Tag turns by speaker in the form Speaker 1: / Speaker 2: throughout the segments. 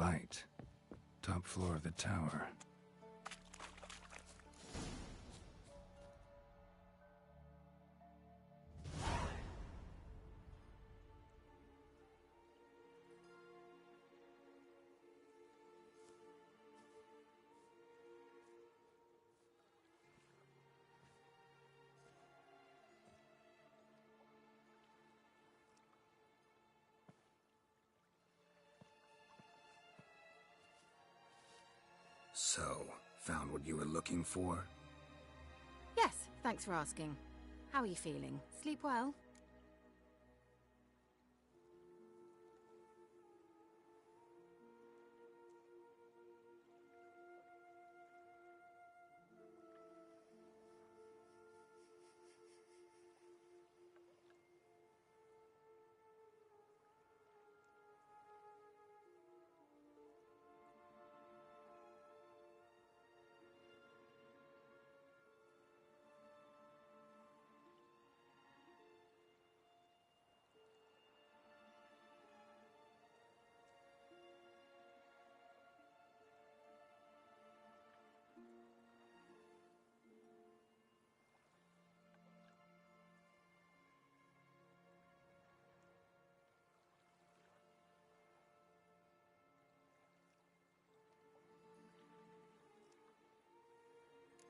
Speaker 1: light. Top floor of the tower.
Speaker 2: So, found what you were looking for?
Speaker 3: Yes, thanks for asking. How are you feeling? Sleep well?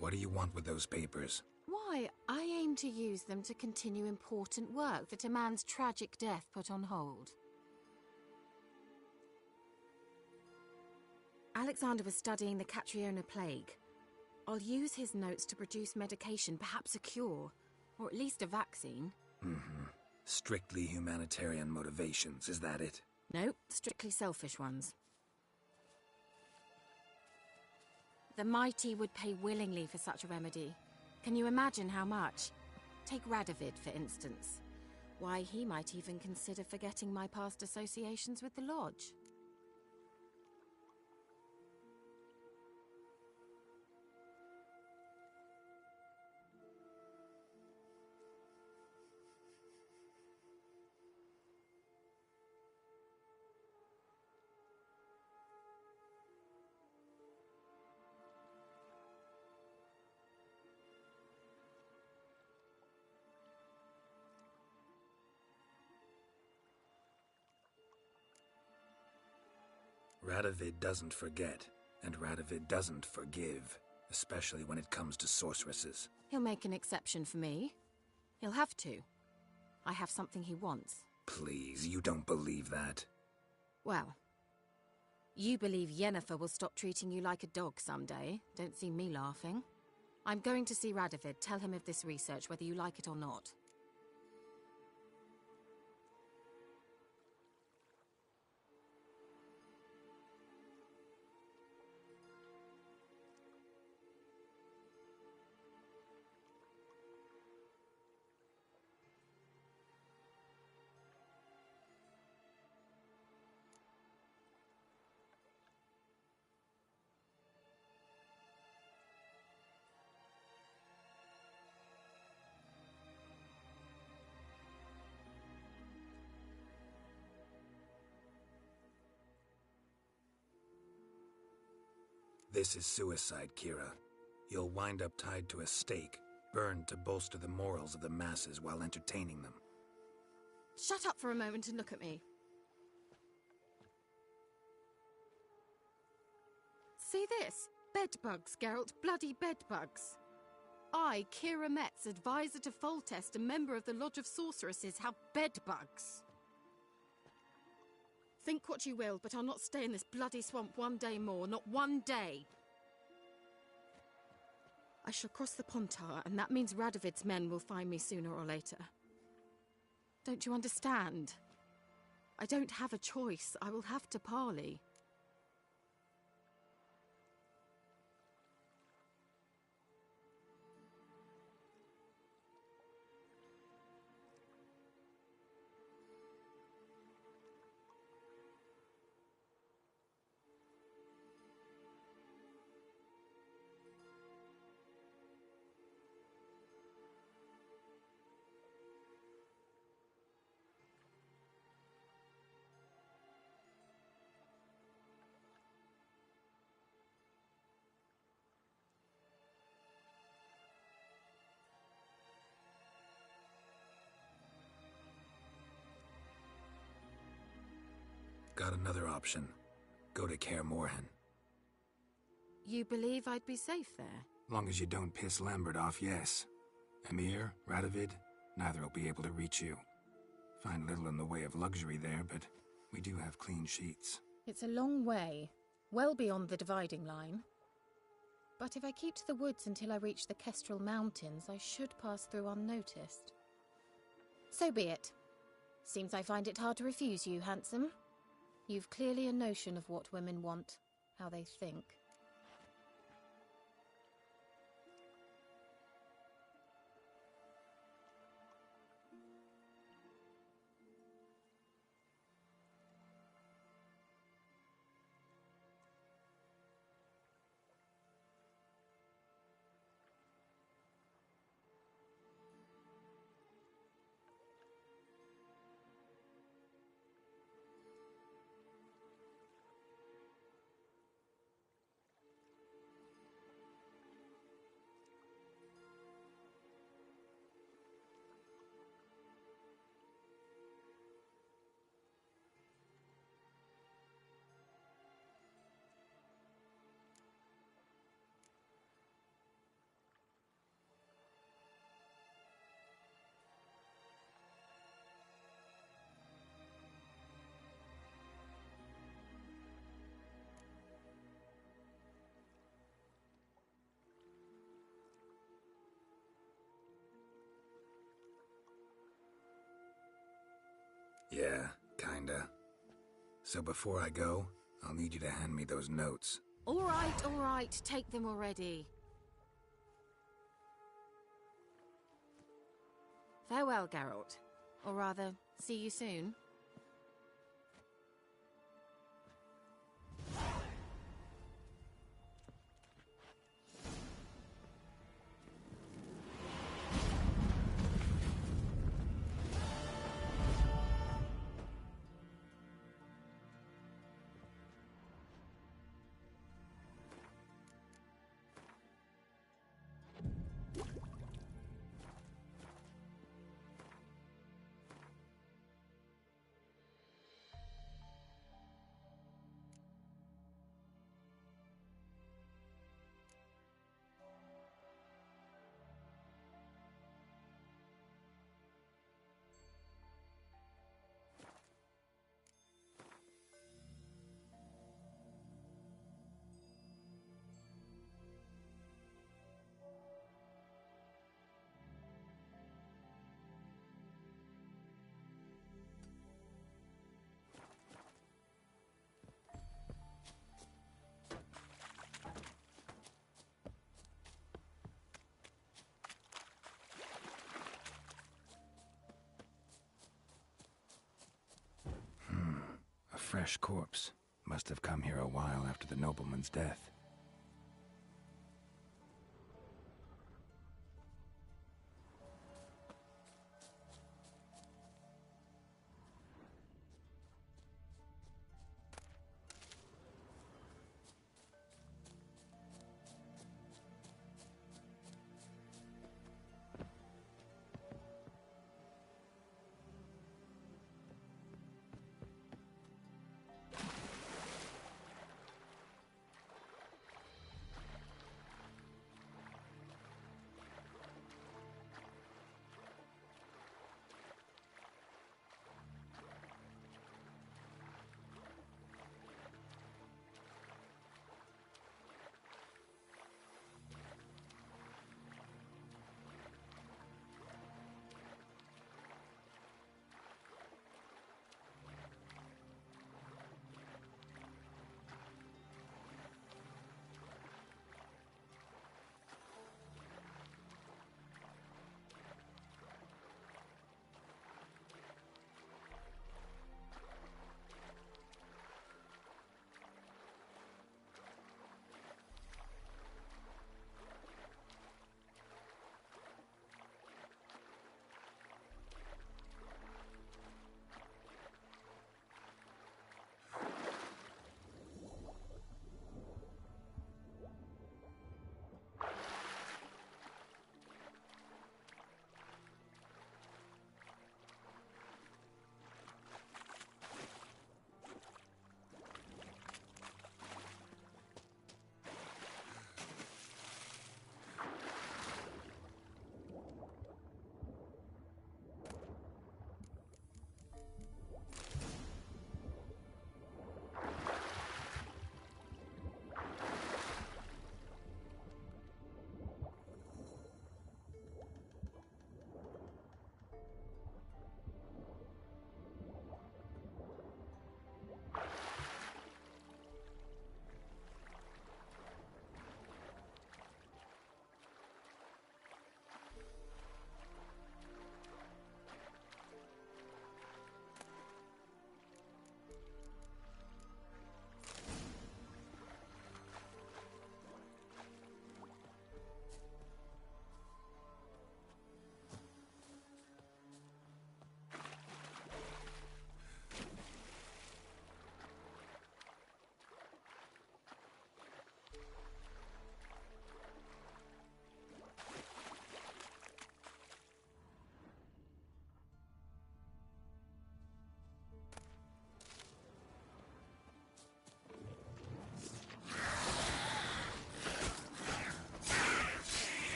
Speaker 2: What do you want with those papers?
Speaker 3: Why, I aim to use them to continue important work that a man's tragic death put on hold. Alexander was studying the Catriona plague. I'll use his notes to produce medication, perhaps a cure, or at least a vaccine.
Speaker 2: Strictly humanitarian motivations, is that it?
Speaker 3: No, strictly selfish ones. The mighty would pay willingly for such a remedy. Can you imagine how much? Take Radovid, for instance. Why, he might even consider forgetting my past associations with the Lodge.
Speaker 2: Radovid doesn't forget, and Radovid doesn't forgive, especially when it comes to sorceresses.
Speaker 3: He'll make an exception for me. He'll have to. I have something he wants.
Speaker 2: Please, you don't believe that.
Speaker 3: Well, you believe Yennefer will stop treating you like a dog someday. Don't see me laughing. I'm going to see Radovid, tell him of this research, whether you like it or not.
Speaker 2: This is suicide, Kira. You'll wind up tied to a stake, burned to bolster the morals of the masses while entertaining them.
Speaker 3: Shut up for a moment and look at me. See this? Bedbugs, Geralt. Bloody bedbugs. I, Kira Metz, advisor to Foltest, a member of the Lodge of Sorceresses, have bedbugs. Think what you will, but I'll not stay in this bloody swamp one day more. Not one day. I shall cross the Pontar, and that means Radovid's men will find me sooner or later. Don't you understand? I don't have a choice. I will have to parley.
Speaker 2: Got another option. Go to Kaer Morhen.
Speaker 3: You believe I'd be safe there?
Speaker 2: Long as you don't piss Lambert off, yes. Emir, Radovid, neither will be able to reach you. Find little in the way of luxury there, but we do have clean sheets.
Speaker 3: It's a long way, well beyond the dividing line. But if I keep to the woods until I reach the Kestrel Mountains, I should pass through unnoticed. So be it. Seems I find it hard to refuse you, handsome. You've clearly a notion of what women want, how they think.
Speaker 2: Yeah, kinda. So before I go, I'll need you to hand me those notes.
Speaker 3: All right, take them already. Farewell, Geralt. Or rather, see you soon.
Speaker 2: A fresh corpse. Must have come here a while after the nobleman's death.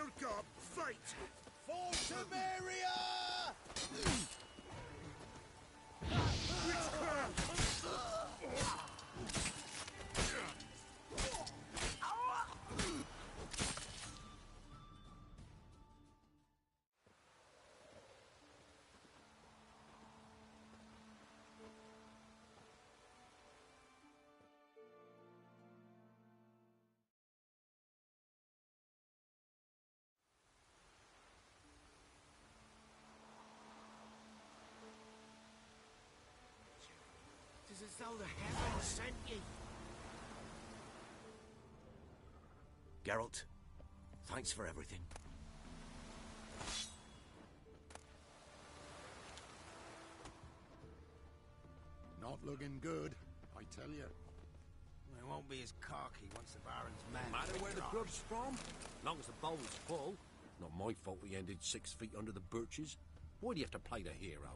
Speaker 4: Nurgle, fight!
Speaker 5: Fortimeria! It's as though the heavens sent ye. Geralt, thanks for everything.
Speaker 4: Not looking good, I tell you.
Speaker 5: It won't be as cocky once the Baron's men...
Speaker 6: No matter where the grub's from, as long as the bowl's full. Not my fault we ended 6 feet under the birches. Why do you have to play the hero?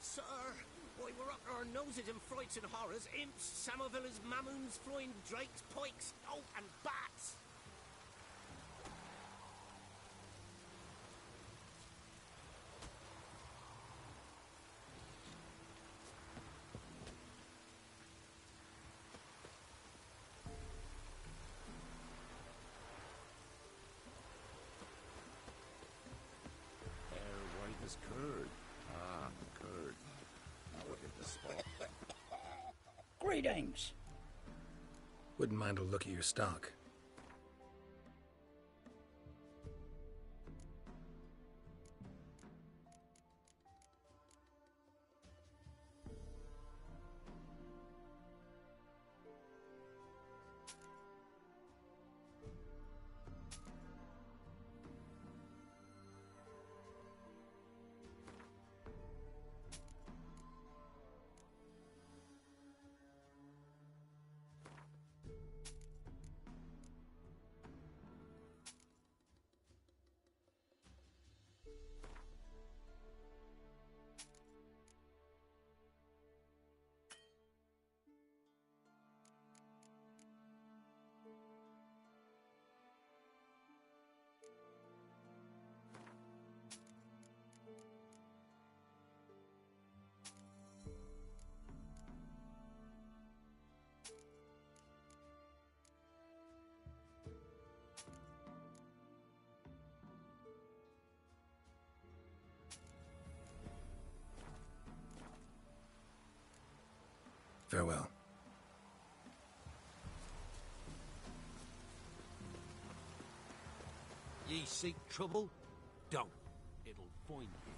Speaker 5: Sir, why we're up to our noses in frights and horrors, imps, Samovillas, mamoons, flying drakes, pikes, oh, and bats!
Speaker 4: Hair white as curd. Ah, curd. Now look at the spot.
Speaker 7: Greetings.
Speaker 2: Wouldn't mind a look at your stock. Farewell.
Speaker 6: Ye seek trouble? Don't. It'll find you.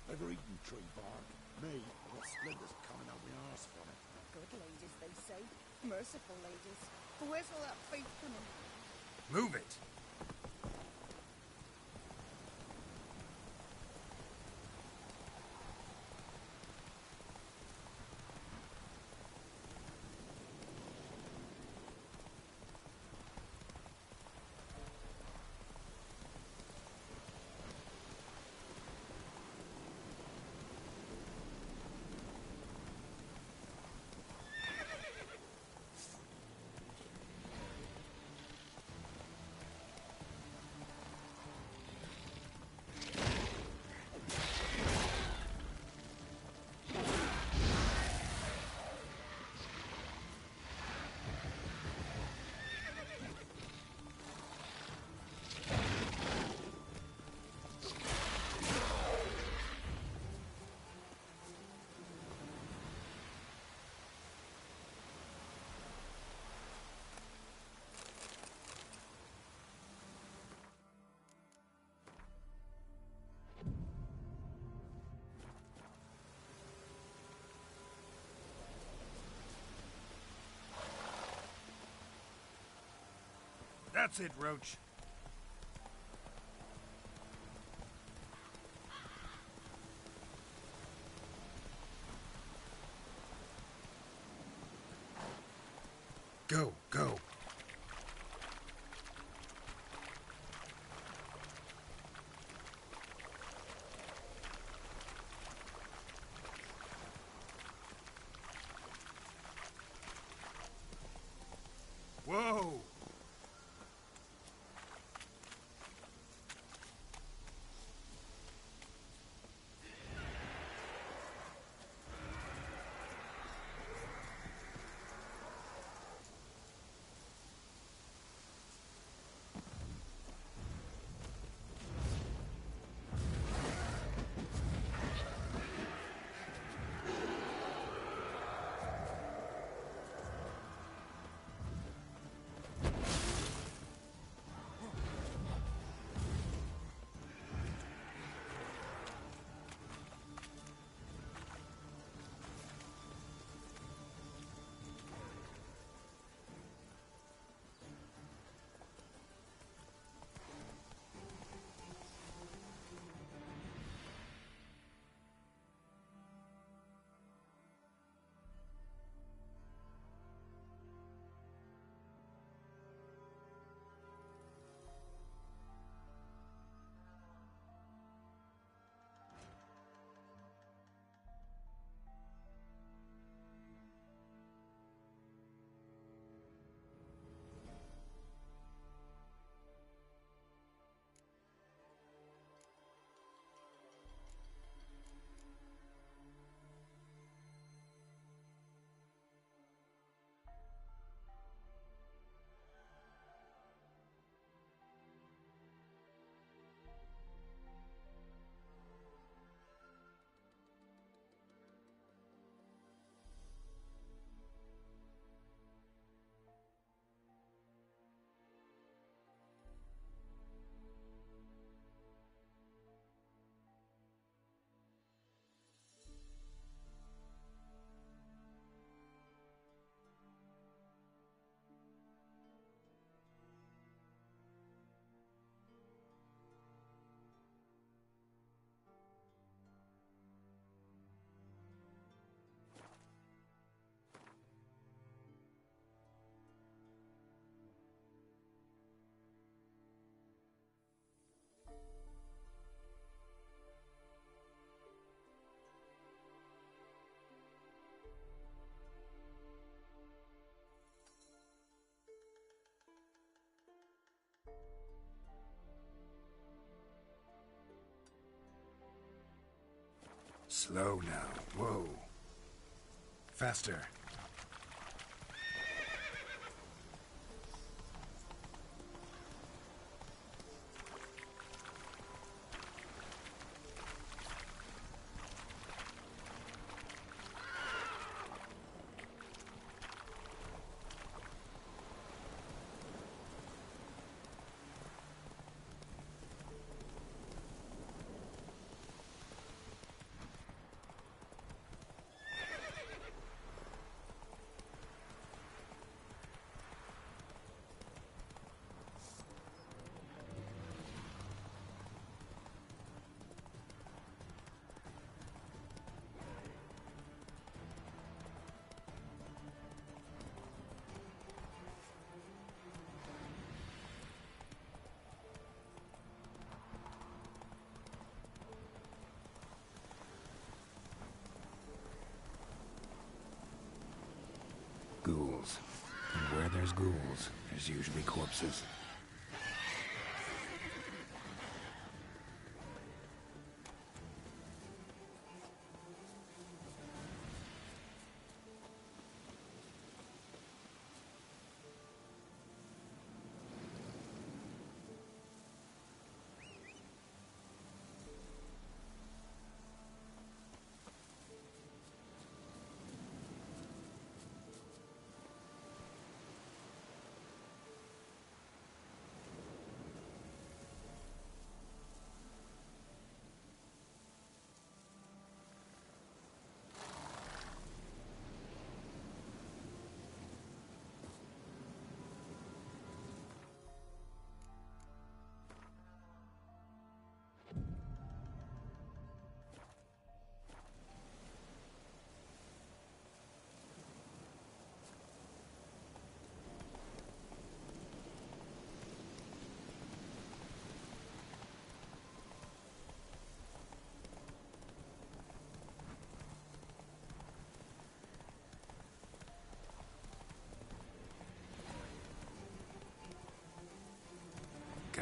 Speaker 4: Ever eaten tree bark? Me, I've got splinters coming out my arse from it.
Speaker 7: Good ladies, they say. Merciful ladies. But where's all that faith coming?
Speaker 2: Move it! That's it, Roach. Go, go. Whoa! Slow now. Whoa. Faster. ghouls. And where there's ghouls, there's usually corpses.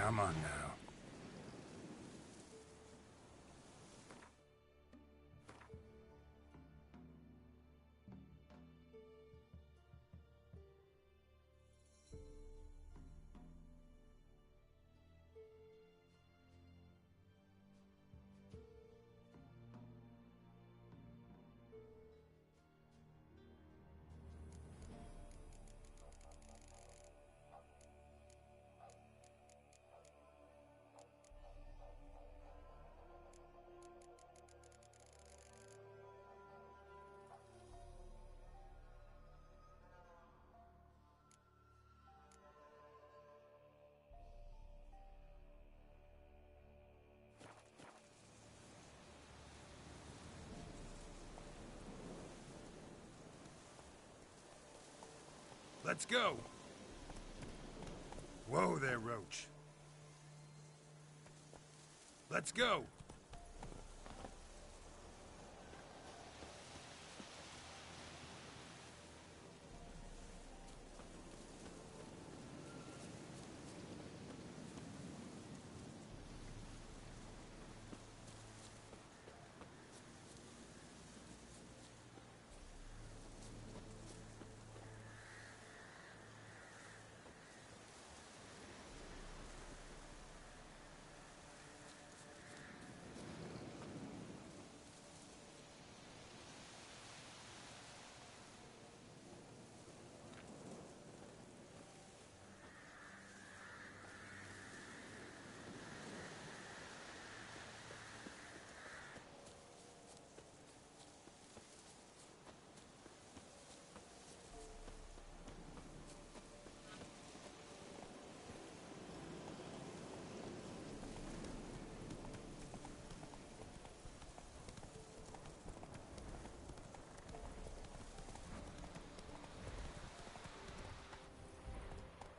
Speaker 2: Come on now. Let's go! Whoa there, Roach. Let's go!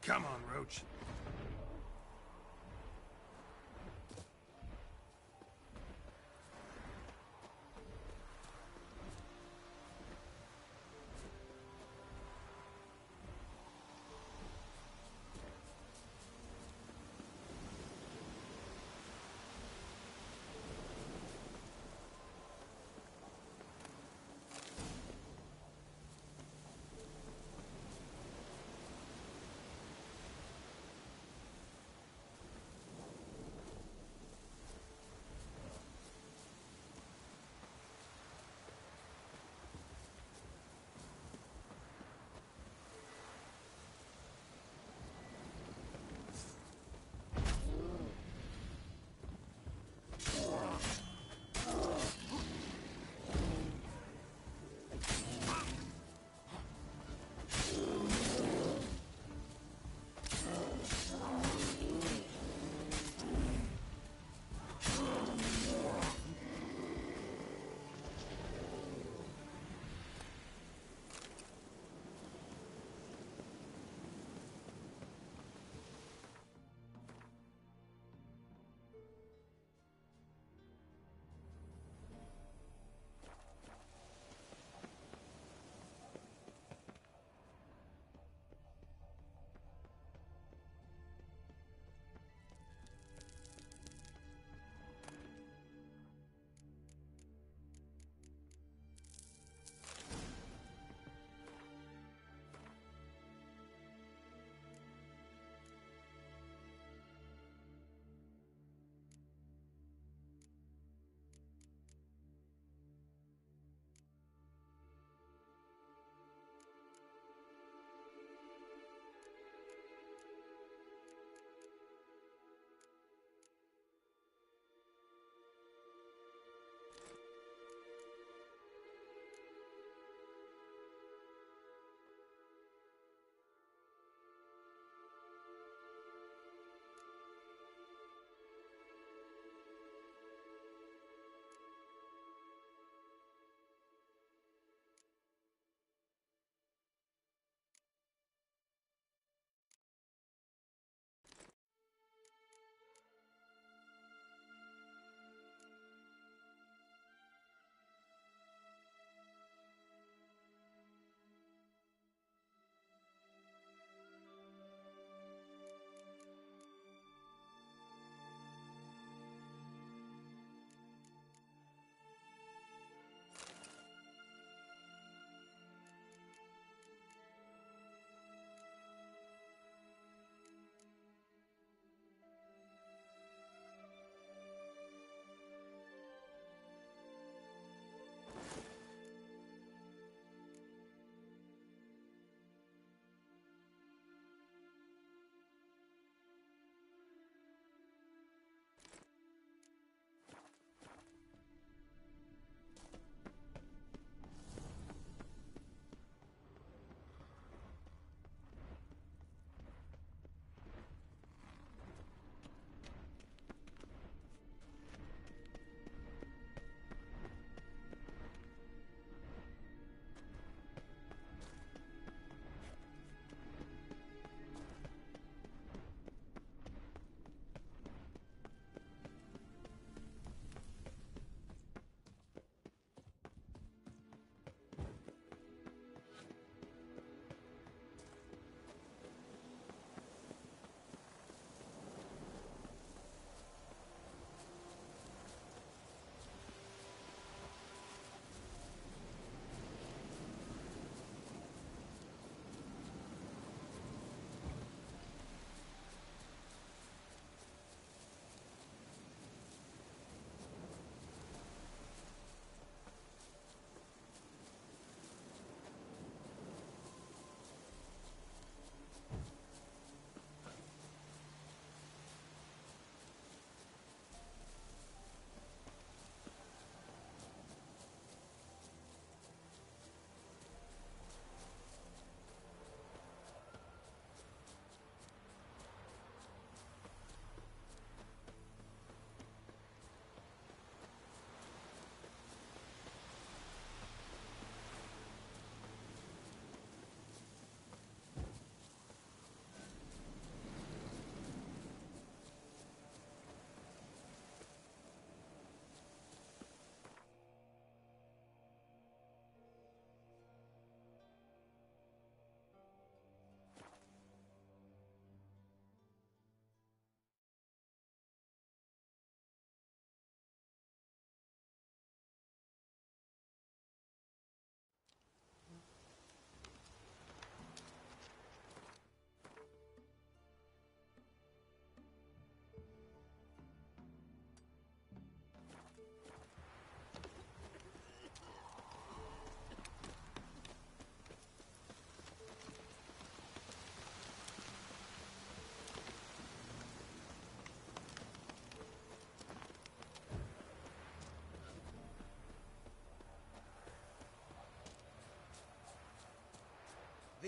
Speaker 2: Come on, Roach.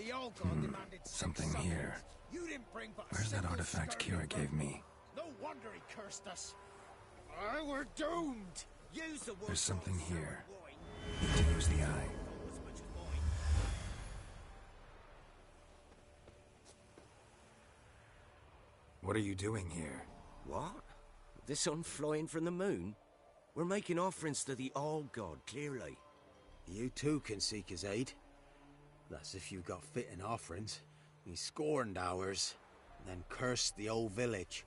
Speaker 5: The old god demanded
Speaker 2: something
Speaker 5: 6
Speaker 2: here.
Speaker 5: summons. You didn't bring but a
Speaker 2: Where's that
Speaker 5: simple
Speaker 2: artifact
Speaker 5: skirting
Speaker 2: Kira gave me?
Speaker 5: No wonder he cursed us. We're doomed. Use the
Speaker 2: There's something here.
Speaker 5: wine.
Speaker 2: Need to use the eye.
Speaker 5: As much as mine.
Speaker 2: What are you doing here?
Speaker 5: What? The sun flying from the moon? We're making offerings to the All God, clearly.
Speaker 8: You too can seek his aid. That's if you've got fitting offerings. He scorned ours, then cursed the old village.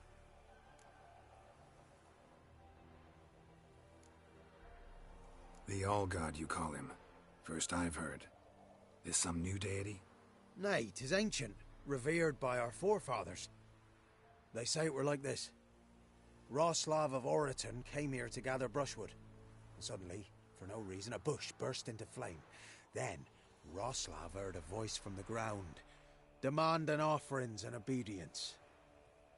Speaker 2: The All God, you call him. First I've heard. Is some new deity?
Speaker 8: Nay, 'tis ancient, revered by our forefathers. They say it were like this. Roslav of Oriton came here to gather brushwood. And suddenly, for no reason, a bush burst into flame. Then, Roslav heard a voice from the ground, demanding offerings and obedience.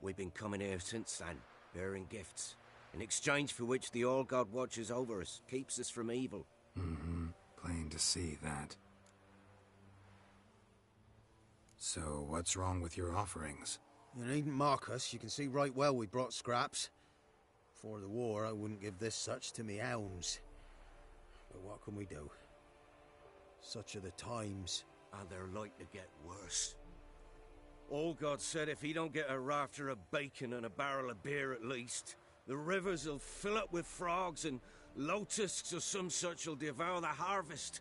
Speaker 5: We've been coming here since then, bearing gifts, in exchange for which the All God watches over us, keeps us from evil.
Speaker 2: Mm-hmm. Plain to see that. So, what's wrong with your offerings?
Speaker 8: You needn't mock us. You can see right well we brought scraps. Before the war, I wouldn't give this such to me hounds. But what can we do? Such are the times.
Speaker 5: And they're like to get worse. All God said if he don't get a rafter of bacon and a barrel of beer at least, the rivers will fill up with frogs and locusts or some such will devour the harvest.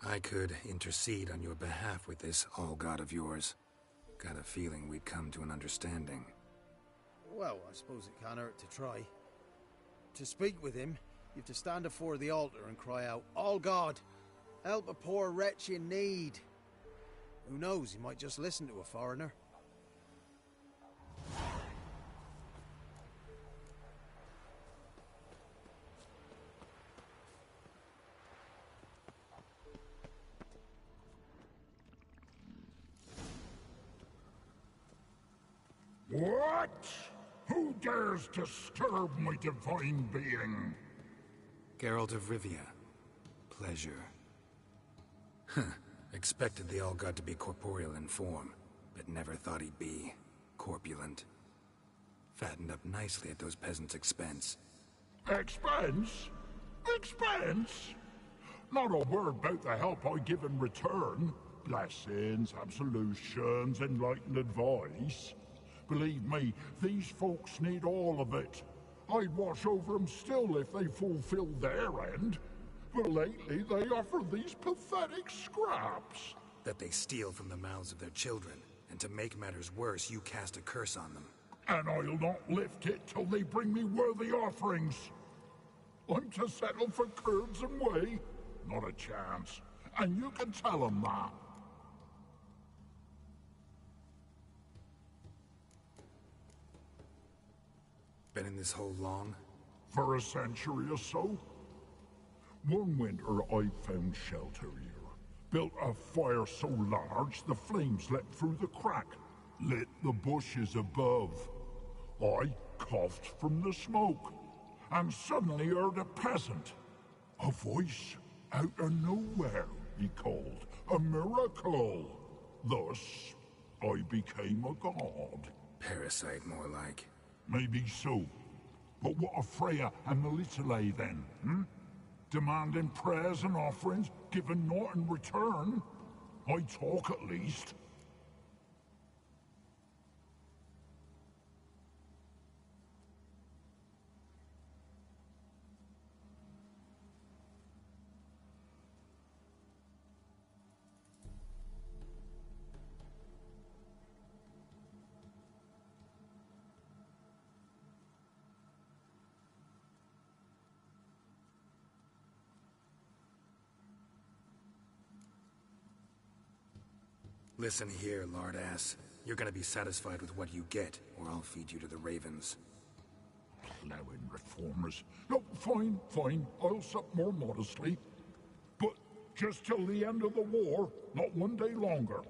Speaker 2: I could intercede on your behalf with this All God of yours. Got a feeling we'd come to an understanding.
Speaker 8: Well, I suppose it can't hurt to try. To speak with him, you have to stand before the altar and cry out, All God, help a poor wretch in need. Who knows, he might just listen to a foreigner.
Speaker 9: What? Who dares disturb my divine being?
Speaker 2: Geralt of Rivia. Pleasure. Expected the All God to be corporeal in form, but never thought he'd be corpulent. Fattened up nicely at those peasants' expense.
Speaker 9: Expense? Expense? Not a word about the help I give in return. Blessings, absolutions, enlightened advice. Believe me, these folks need all of it. I'd watch over them still if they fulfilled their end. But lately they offer these pathetic scraps.
Speaker 2: That they steal from the mouths of their children, and to make matters worse, you cast a curse on them.
Speaker 9: And I'll not lift it till they bring me worthy offerings. I'm to settle for curds and whey? Not a chance. And you can tell them that.
Speaker 2: Been in this hole long?
Speaker 9: For a century or so. One winter I found shelter here. Built a fire so large the flames leapt through the crack, lit the bushes above. I coughed from the smoke, and suddenly heard a peasant. A voice out of nowhere, he called. A miracle. Thus, I became a god.
Speaker 2: Parasite, more like.
Speaker 9: Maybe so. But what of Freya and the Little then, Demanding prayers and offerings, given naught in return? I talk at least.
Speaker 2: Listen here, lard-ass. You're gonna be satisfied with what you get, or I'll feed you to the ravens.
Speaker 9: Plowing reformers. No, fine, fine. I'll sup more modestly. But just till the end of the war, not one day longer.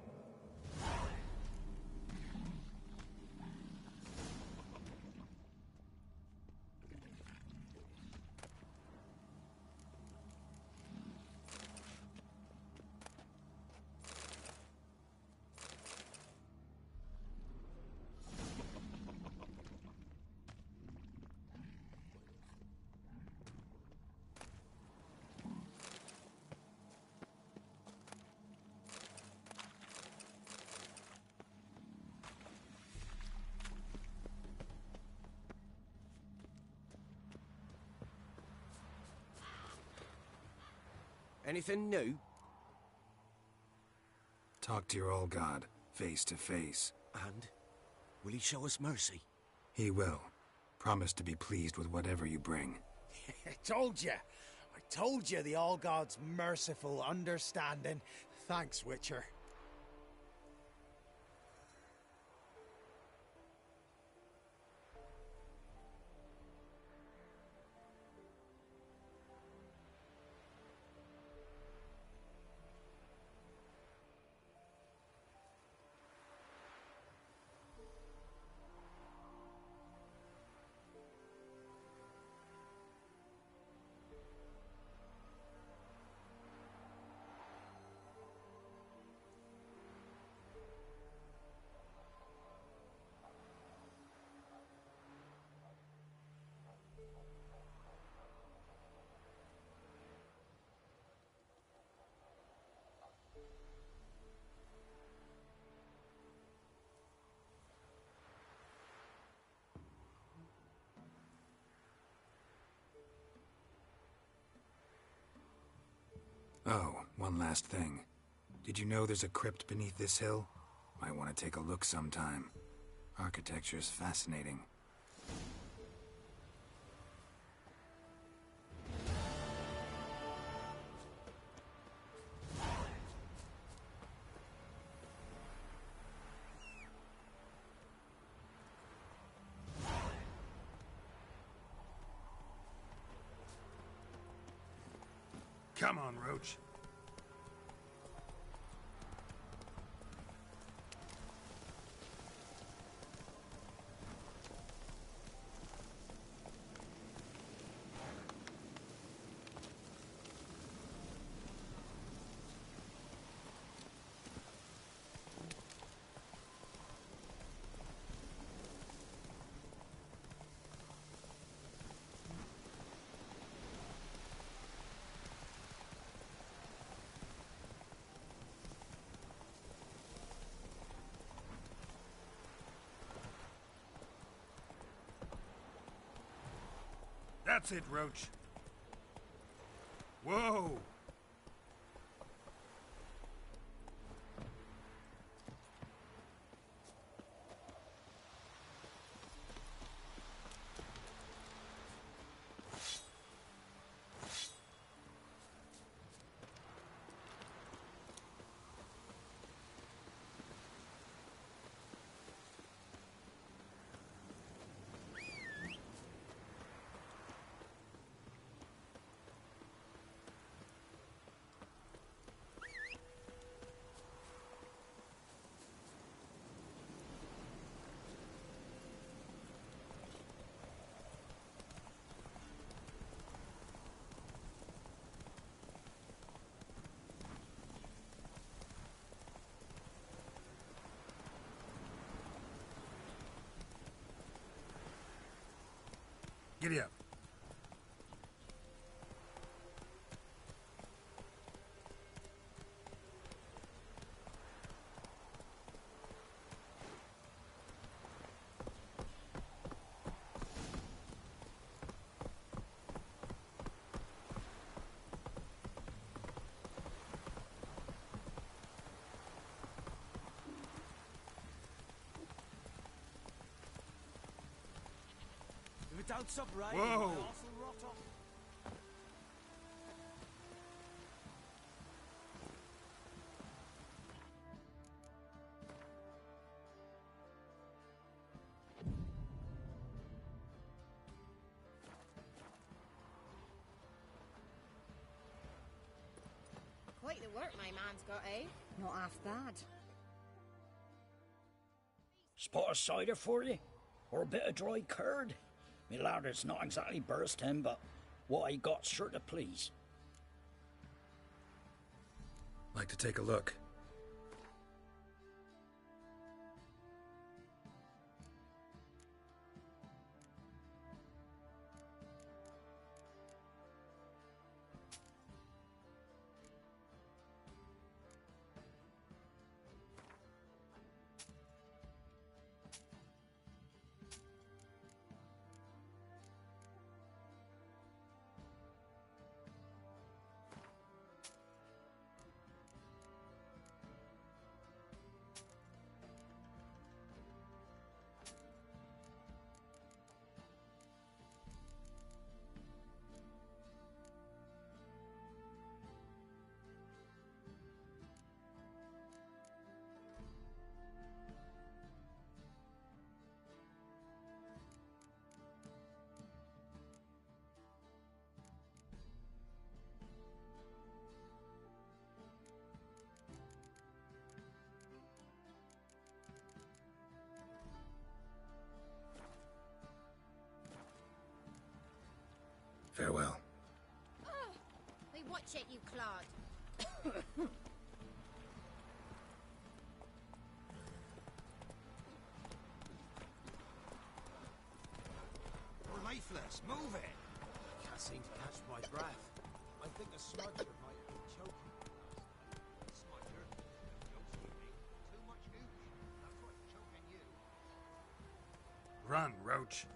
Speaker 5: Anything new?
Speaker 2: Talk to your old god, face to face.
Speaker 5: And? Will he show us mercy?
Speaker 2: He will. Promise to be pleased with whatever you bring.
Speaker 8: I told you. I told you the All God's merciful understanding. Thanks, Witcher.
Speaker 2: Oh, one last thing. Did you know there's a crypt beneath this hill? Might want to take a look sometime. Architecture's fascinating.
Speaker 1: Come on, Roach. That's it, Roach. Whoa! Giddy up.
Speaker 5: If it don't stop raining,
Speaker 1: Whoa.
Speaker 5: my arse will rot off.
Speaker 7: Quite the work my man's got, eh? Not half bad.
Speaker 10: Spot of cider for you? Or a bit of dry curd? Me lad, it's not exactly bursting, but what I got's sure to please.
Speaker 2: Like to take a look. Farewell.
Speaker 3: Hey, watch it, you clod.
Speaker 1: We're lifeless. Move it.
Speaker 6: I can't seem to catch my breath. I think a smudger might have been choking.
Speaker 1: Smudger. Don't you think? Too much hooch. That's what's choking you. Run, Roach.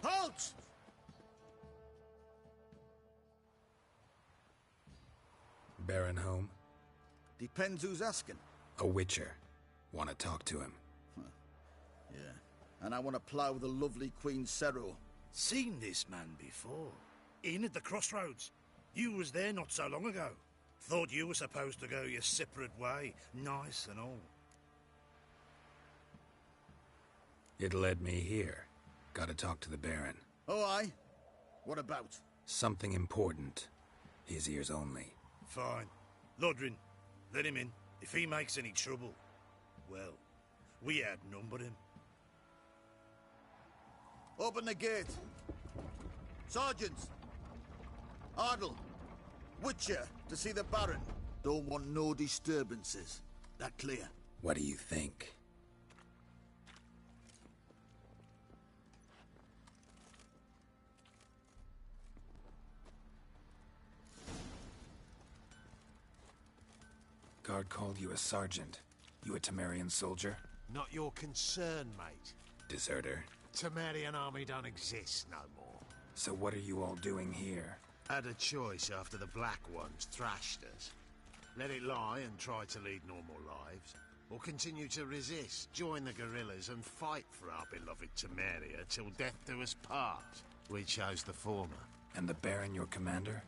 Speaker 8: Halt!
Speaker 2: Baron home?
Speaker 11: Depends who's asking.
Speaker 2: A witcher. Want to talk to him.
Speaker 11: Yeah. And I want to plough the lovely Queen Cero.
Speaker 1: Seen this man before. In at the crossroads. You was there not so long ago. Thought you were supposed to go your separate way. Nice and all.
Speaker 2: It led me here. Gotta talk to the Baron.
Speaker 11: Oh, aye? What about?
Speaker 2: Something important. His ears only.
Speaker 1: Fine. Lodrin, let him in. If he makes any trouble, well, we outnumber him.
Speaker 11: Open the gate. Sergeants! Ardle! Witcher, to see the Baron. Don't want no disturbances. That clear?
Speaker 2: What do you think? Guard called you a sergeant. You a Temerian soldier?
Speaker 6: Not your concern, mate.
Speaker 2: Deserter.
Speaker 6: Temerian army don't exist no more.
Speaker 2: So what are you all doing here?
Speaker 6: Had a choice after the Black Ones thrashed us. Let it lie and try to lead normal lives, or continue to resist, join the guerrillas and fight for our beloved Temeria till death do us part. We chose the former.
Speaker 2: And the Baron your commander?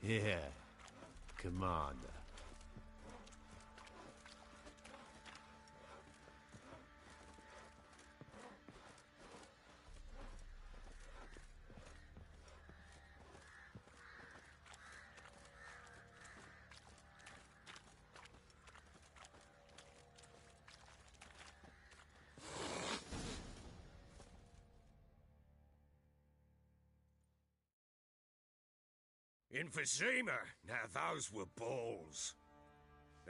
Speaker 6: Yeah. Commander.
Speaker 5: Emphysema. Now those were balls.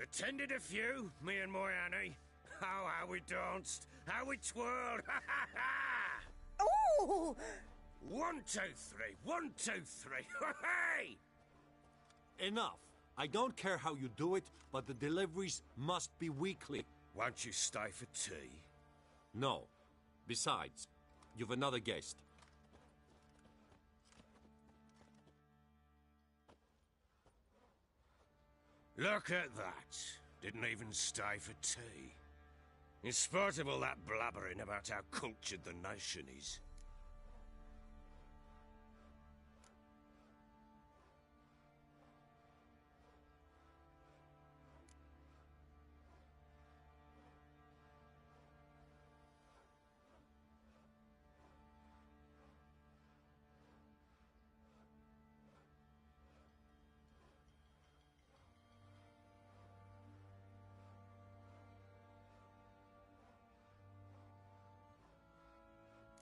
Speaker 5: Attended a few, me and my Annie. Oh, how we danced, how we twirled, ha ha ha!
Speaker 7: Ooh!
Speaker 5: 1, 2, 3, 1, 2, 3, hey!
Speaker 6: Enough. I don't care how you do it, but the deliveries must be weekly.
Speaker 5: Won't you stay for tea?
Speaker 6: No. Besides, you've another guest.
Speaker 5: Look at that. Didn't even stay for tea. In spite of all that blabbering about how cultured the nation is.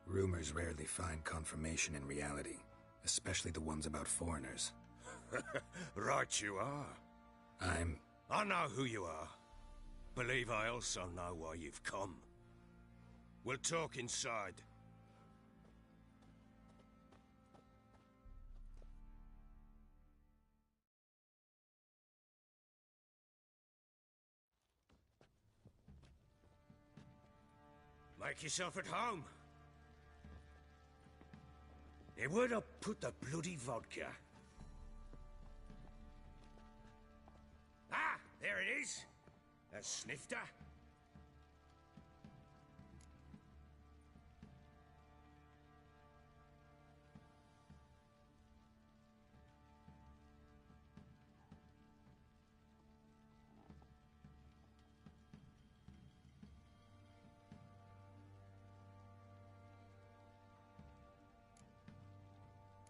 Speaker 2: Rumors rarely find confirmation in reality, especially the ones about foreigners.
Speaker 5: Right you are. I know who you are. Believe I also know why you've come. We'll talk inside. Make yourself at home. Now, where'd I put the bloody vodka? Ah, there it is. A snifter.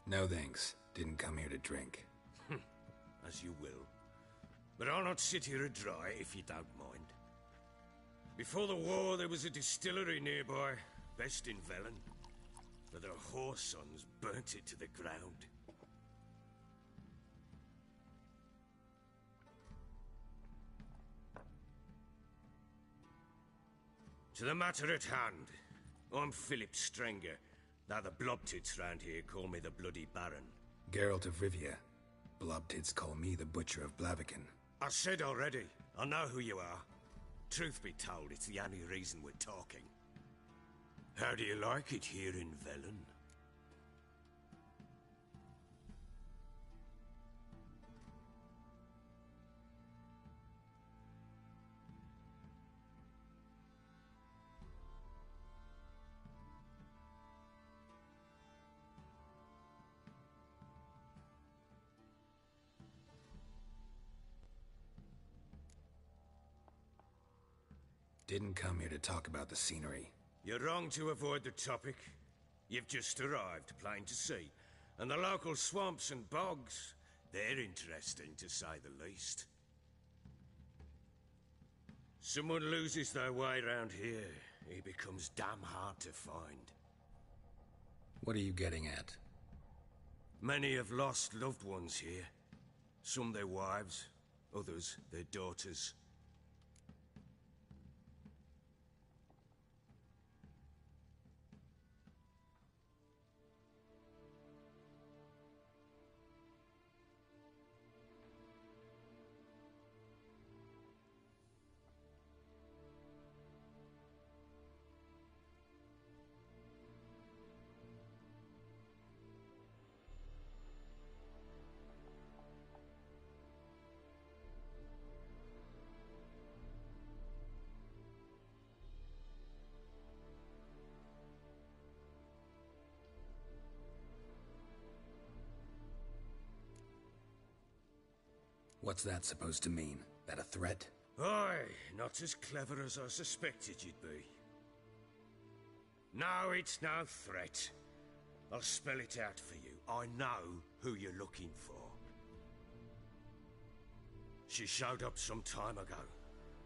Speaker 2: No thanks. Didn't come here to drink.
Speaker 5: As you will. But I'll not sit here dry if you don't mind. Before the war, there was a distillery nearby, best in Velen. But their whore sons burnt it to the ground. To the matter at hand, I'm Philip Strenger. Now the Blobtits round here call me the Bloody Baron.
Speaker 2: Geralt of Rivia. Blobtits call me the Butcher of Blaviken.
Speaker 5: I said already, I know who you are. Truth be told, it's the only reason we're talking. How do you like it here in Velen?
Speaker 2: Didn't come here to talk about the scenery.
Speaker 5: You're wrong to avoid the topic. You've just arrived, plain to see. And the local swamps and bogs, they're interesting to say the least. Someone loses their way around here, he becomes damn hard to find.
Speaker 2: What are you getting at?
Speaker 5: Many have lost loved ones here. Some their wives, others their daughters.
Speaker 2: What's that supposed to mean? That a threat?
Speaker 5: Aye, not as clever as I suspected you'd be. No, it's no threat. I'll spell it out for you. I know who you're looking for. She showed up some time ago.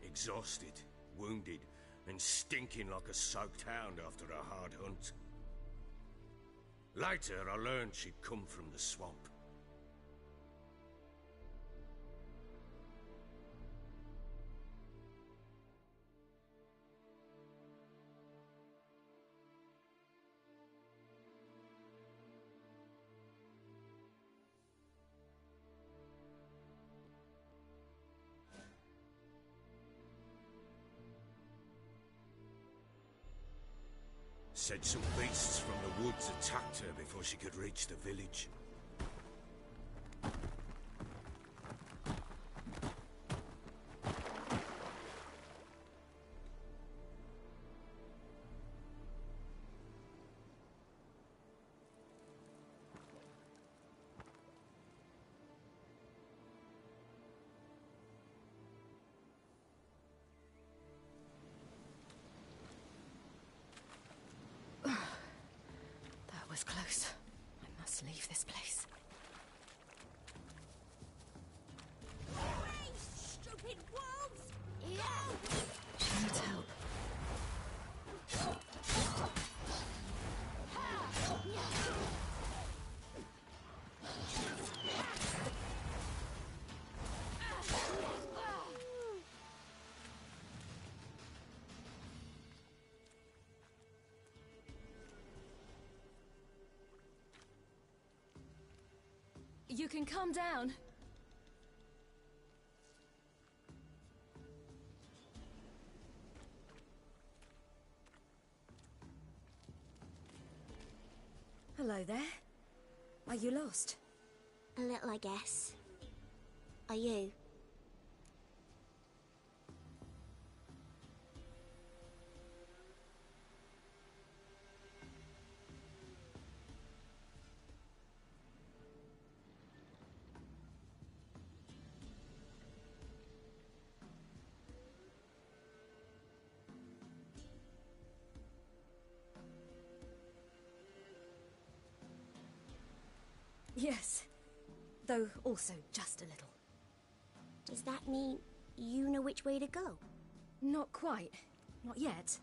Speaker 5: Exhausted, wounded, and stinking like a soaked hound after a hard hunt. Later, I learned she'd come from the swamp. Said some beasts from the woods attacked her before she could reach the village.
Speaker 3: That was close. I must leave this place.
Speaker 7: Hey, stupid wolves! Go!
Speaker 3: She needs help.
Speaker 12: You can calm down. Hello there. Are you lost?
Speaker 13: A little, I guess. Are you?
Speaker 12: Yes. Though also just a little.
Speaker 13: Does that mean you know which way to go?
Speaker 12: Not quite. Not yet.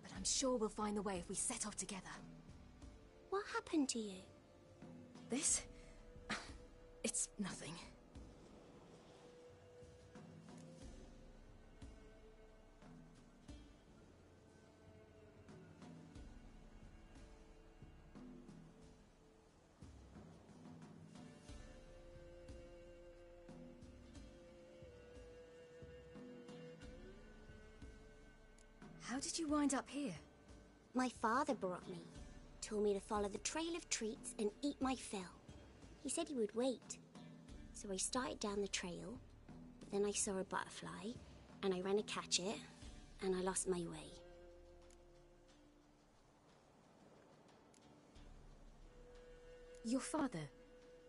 Speaker 12: But I'm sure we'll find the way if we set off together.
Speaker 13: What happened to you?
Speaker 12: This? It's nothing. How did you wind up here?
Speaker 13: My father brought me. Told me to follow the trail of treats and eat my fill. He said he would wait. So I started down the trail, but then I saw a butterfly, and I ran to catch it, and I lost my way.
Speaker 12: Your father,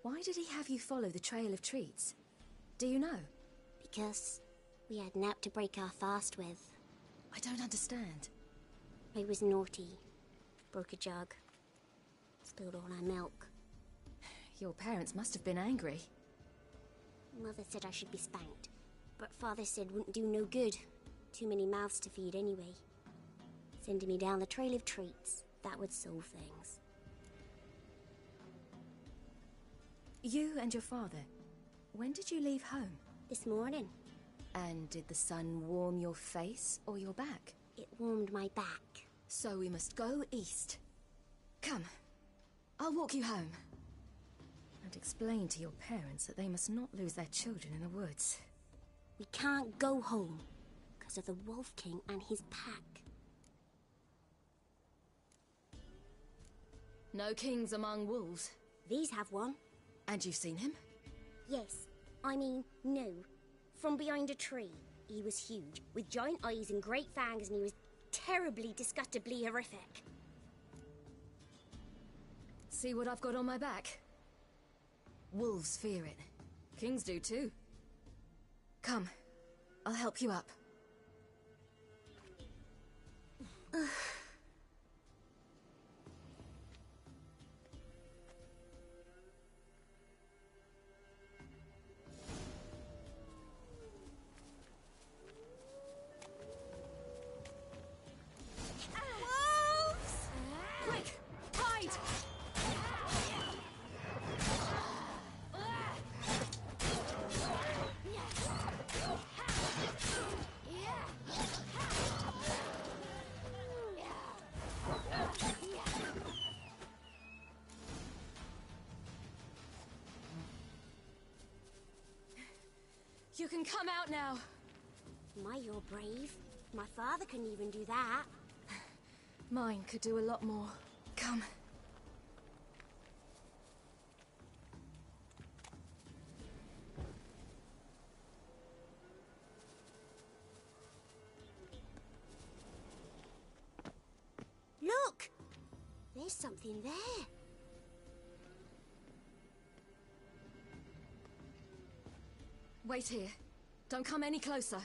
Speaker 12: why did he have you follow the trail of treats? Do you know?
Speaker 13: Because we had naught to break our fast with.
Speaker 12: I don't understand.
Speaker 13: I was naughty. Broke a jug. Spilled all our milk.
Speaker 12: Your parents must have been angry.
Speaker 13: Mother said I should be spanked, but Father said wouldn't do no good. Too many mouths to feed anyway. Sending me down the trail of treats, that would solve things.
Speaker 12: You and your father, when did you leave home?
Speaker 13: This morning.
Speaker 12: And did the sun warm your face or your back?
Speaker 13: It warmed my back.
Speaker 12: So we must go east. Come, I'll walk you home. And explain to your parents that they must not lose their children in the woods.
Speaker 13: We can't go home, because of the Wolf King and his pack.
Speaker 12: No kings among wolves.
Speaker 13: These have one.
Speaker 12: And you've seen him?
Speaker 13: Yes. I mean, no. From behind a tree. He was huge, with giant eyes and great fangs, and he was terribly, disgustingly horrific.
Speaker 12: See what I've got on my back? Wolves fear it. Kings do too. Come, I'll help you up. You can come out now.
Speaker 13: My, you're brave. My father couldn't even do that.
Speaker 12: Mine could do a lot more. Come.
Speaker 13: Look! There's something there.
Speaker 12: Wait here. Don't come any closer.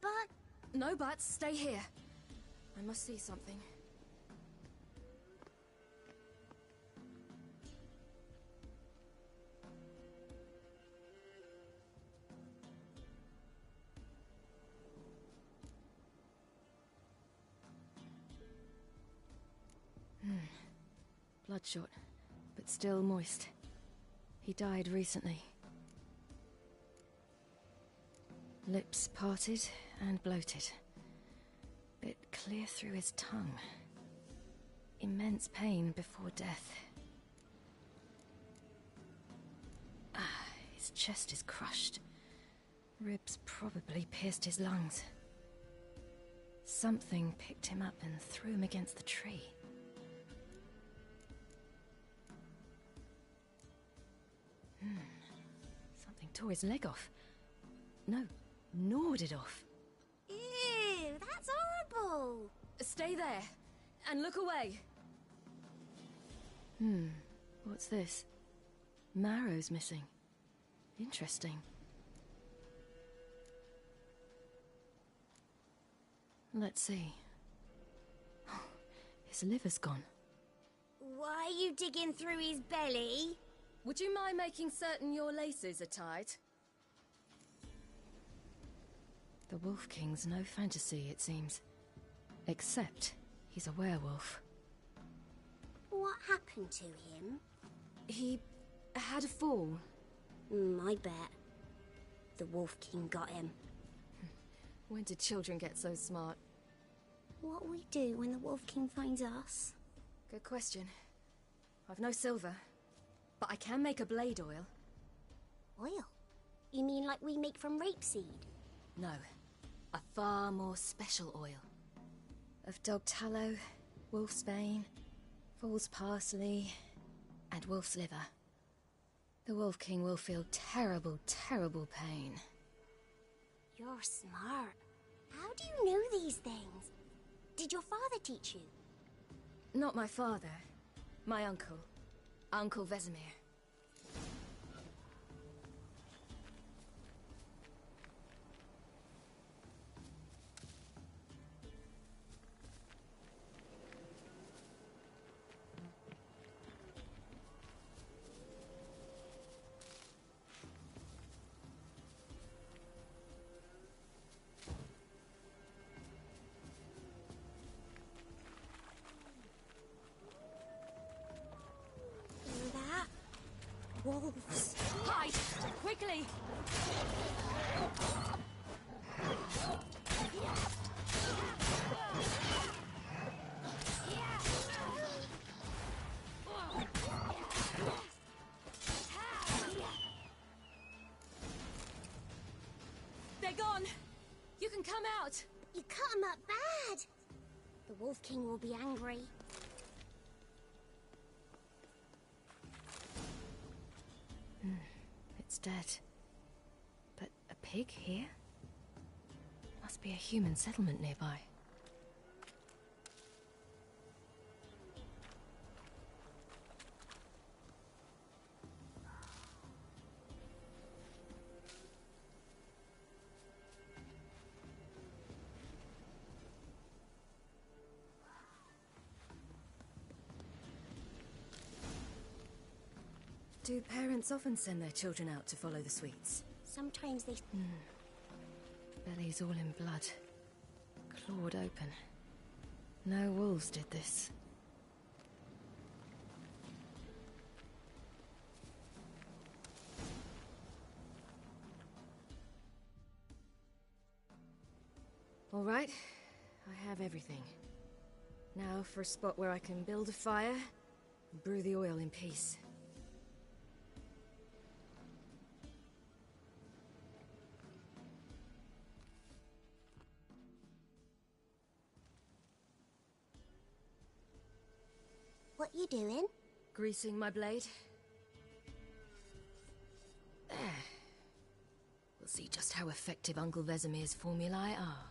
Speaker 13: But...
Speaker 12: No buts. Stay here. I must see something. Bloodshot, but still moist. He died recently. Lips parted and bloated. Bit clear through his tongue. Immense pain before death. His chest is crushed. Ribs probably pierced his lungs. Something picked him up and threw him against the tree. Something tore his leg off. No, gnawed it off.
Speaker 13: Ew, that's horrible!
Speaker 12: Stay there, and look away. What's this? Marrow's missing. Interesting. Let's see. His liver's gone.
Speaker 13: Why are you digging through his belly?
Speaker 12: Would you mind making certain your laces are tied? The Wolf King's no fantasy, it seems. Except he's a werewolf.
Speaker 13: What happened to him?
Speaker 12: He had a fall.
Speaker 13: I bet. The Wolf King got him.
Speaker 12: When did children get so smart?
Speaker 13: What'll we do when the Wolf King finds us?
Speaker 12: Good question. I've no silver, but I can make a blade oil.
Speaker 13: Oil? You mean like we make from rapeseed?
Speaker 12: No, a far more special oil. Of dog tallow, wolf's bane, fool's parsley, and wolf's liver. The Wolf King will feel terrible, terrible pain.
Speaker 13: You're smart. How do you know these things? Did your father teach you?
Speaker 12: Not my father. My uncle. Uncle Vesemir.
Speaker 13: Wolves.
Speaker 12: Hide! Quickly! They're gone! You can come out!
Speaker 13: You cut him up bad! The Wolf King will be angry.
Speaker 12: It's dead. But a pig here? Must be a human settlement nearby. Do parents often send their children out to follow the sweets?
Speaker 13: Sometimes they...
Speaker 12: Bellies all in blood. Clawed open. No wolves did this. All right, I have everything. Now for a spot where I can build a fire and brew the oil in peace.
Speaker 13: What you doing?
Speaker 12: Greasing my blade. There. We'll see just how effective Uncle Vesemir's formulae are.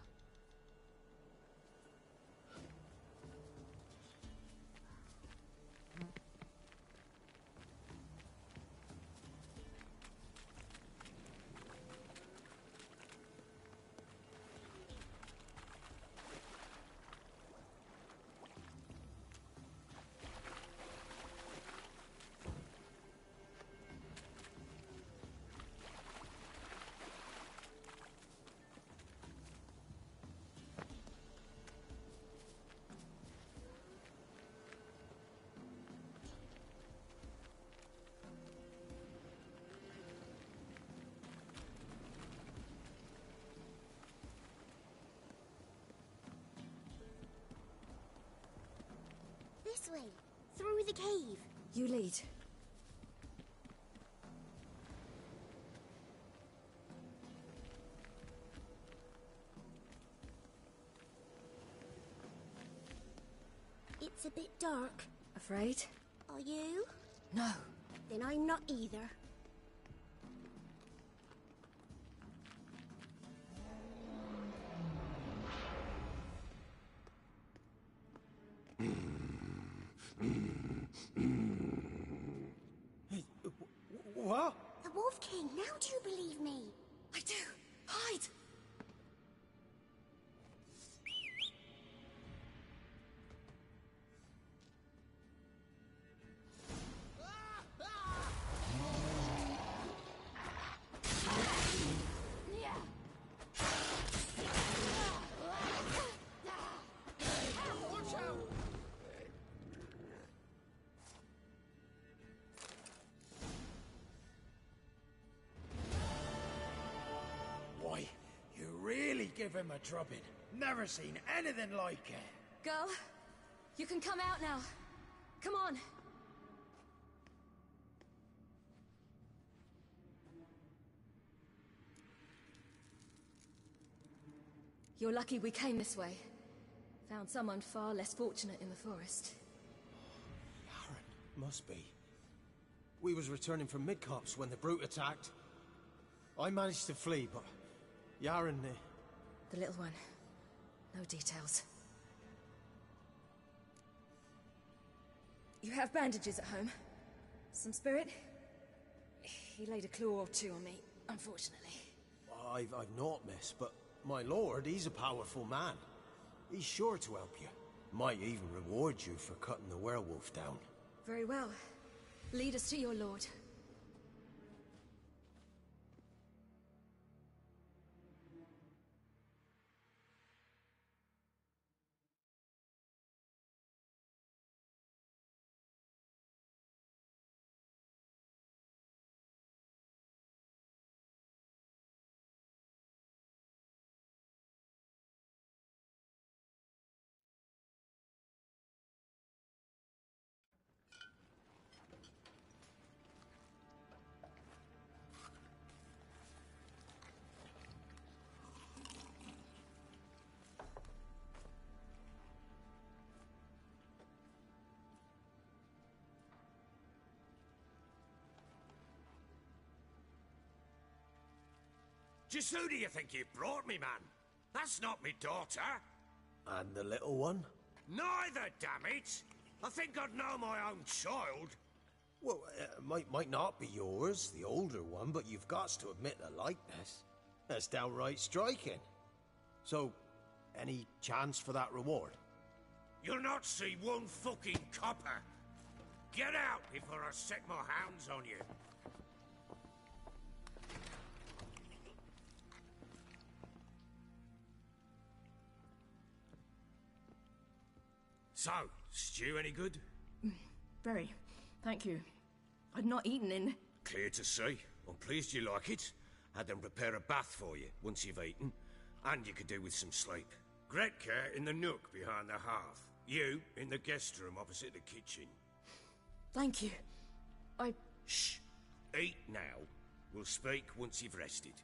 Speaker 13: This way, through the cave.
Speaker 12: You lead.
Speaker 13: It's a bit dark.
Speaker 12: Afraid?
Speaker 13: Are you?
Speaker 12: No.
Speaker 13: Then I'm not either.
Speaker 5: What?
Speaker 13: The Wolf King, now do you believe me?
Speaker 12: I do. Hide!
Speaker 8: give him a drubbing. Never seen anything like it.
Speaker 12: Girl, you can come out now. Come on. You're lucky we came this way. Found someone far less fortunate in the forest.
Speaker 14: Yaren, must be. We was returning from Midcops when the brute attacked. I managed to flee, but Yaren...
Speaker 12: The little one. No details. You have bandages at home? Some spirit? He laid a claw or two on me, unfortunately.
Speaker 14: I've not, miss, but my lord, he's a powerful man. He's sure to help you. Might even reward you for cutting the werewolf down.
Speaker 12: Very well. Lead us to your lord.
Speaker 5: Just who do you think you brought me, man? That's not me daughter.
Speaker 14: And the little one?
Speaker 5: Neither, damn it! I think I'd know my own child.
Speaker 14: Well, might not be yours, the older one, but you've got to admit the likeness. That's downright striking. So, any chance for that reward?
Speaker 5: You'll not see one fucking copper. Get out before I set my hounds on you. So, stew any good?
Speaker 15: Very. Thank you. I'd not eaten in...
Speaker 5: Clear to see. I'm pleased you like it. Had them prepare a bath for you once you've eaten. And you could do with some sleep. Gretka in the nook behind the hearth. You in the guest room opposite the kitchen.
Speaker 15: Thank you.
Speaker 5: Shh. Eat now. We'll speak once you've rested.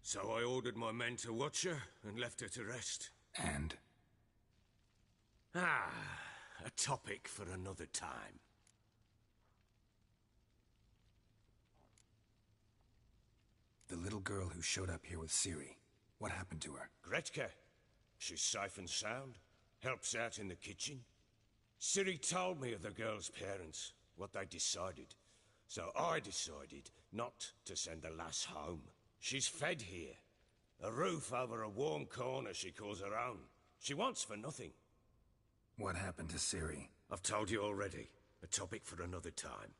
Speaker 5: So I ordered my men to watch her and left her to rest.
Speaker 2: And?
Speaker 5: Ah, a topic for another time.
Speaker 2: The little girl who showed up here with Ciri. What happened to her?
Speaker 5: Gretka. She's safe and sound. Helps out in the kitchen. Ciri told me of the girl's parents, what they decided. So I decided not to send the lass home. She's fed here. A roof over a warm corner she calls her own. She wants for nothing.
Speaker 2: What happened to Ciri?
Speaker 5: I've told you already. A topic for another time.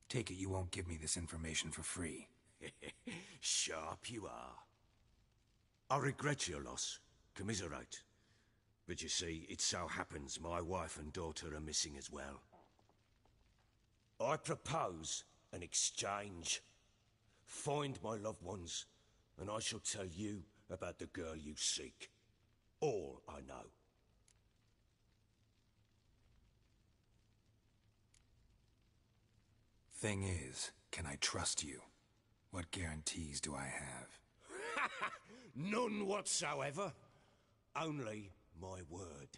Speaker 2: Take it you won't give me this information for free.
Speaker 5: Sharp you are. I regret your loss. Commiserate. But you see, it so happens my wife and daughter are missing as well. I propose an exchange. Find my loved ones, and I shall tell you about the girl you seek. All I know.
Speaker 2: Thing is, can I trust you? What guarantees do I have?
Speaker 5: None whatsoever. Only my word.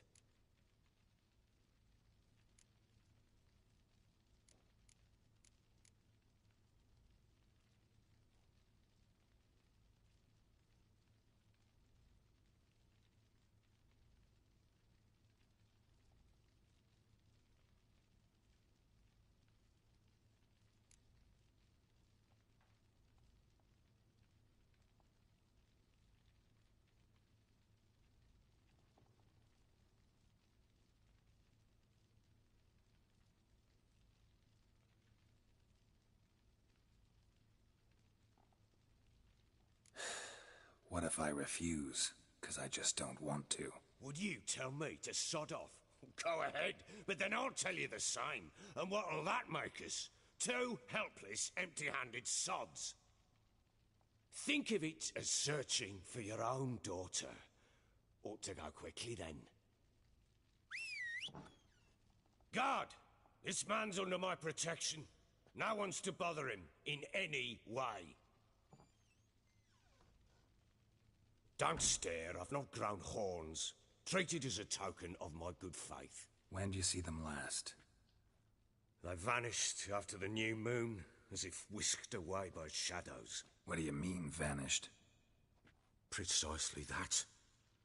Speaker 2: What if I refuse? 'Cause I just don't want to.
Speaker 5: Would you tell me to sod off? Go ahead, but then I'll tell you the same. And what'll that make us? Two helpless, empty-handed sods. Think of it as searching for your own daughter. Ought to go quickly, then. Guard! This man's under my protection. No one's to bother him in any way. Don't stare, I've not grown horns. Treat it as a token of my good faith.
Speaker 2: When do you see them last?
Speaker 5: They vanished after the new moon, as if whisked away by shadows.
Speaker 2: What do you mean, vanished?
Speaker 5: Precisely that.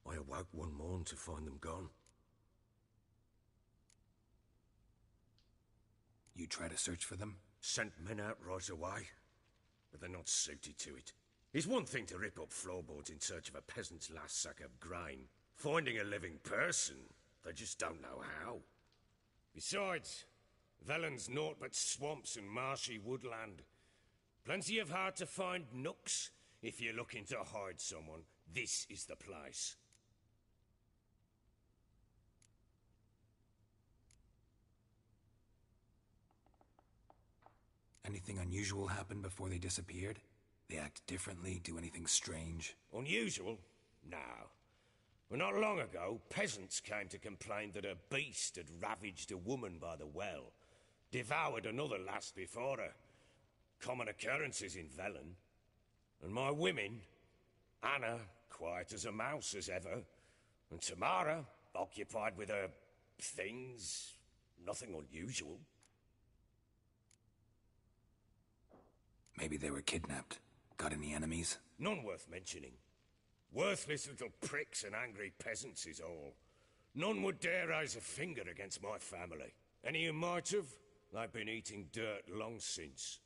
Speaker 5: I awoke one morn to find them gone.
Speaker 2: You try to search for them?
Speaker 5: Sent men out right away, but they're not suited to it. It's one thing to rip up floorboards in search of a peasant's last sack of grain. Finding a living person, they just don't know how. Besides, Velen's naught but swamps and marshy woodland. Plenty of hard-to-find nooks. If you're looking to hide someone, this is the place.
Speaker 2: Anything unusual happen before they disappeared? They act differently, do anything strange?
Speaker 5: Unusual? No. Well, not long ago, peasants came to complain that a beast had ravaged a woman by the well. Devoured another lass before her. Common occurrences in Velen. And my women, Anna, quiet as a mouse as ever, and Tamara, occupied with her things, nothing unusual.
Speaker 2: Maybe they were kidnapped. Got any enemies?
Speaker 5: None worth mentioning. Worthless little pricks and angry peasants is all. None would dare raise a finger against my family. Any who might have, they've been eating dirt long since.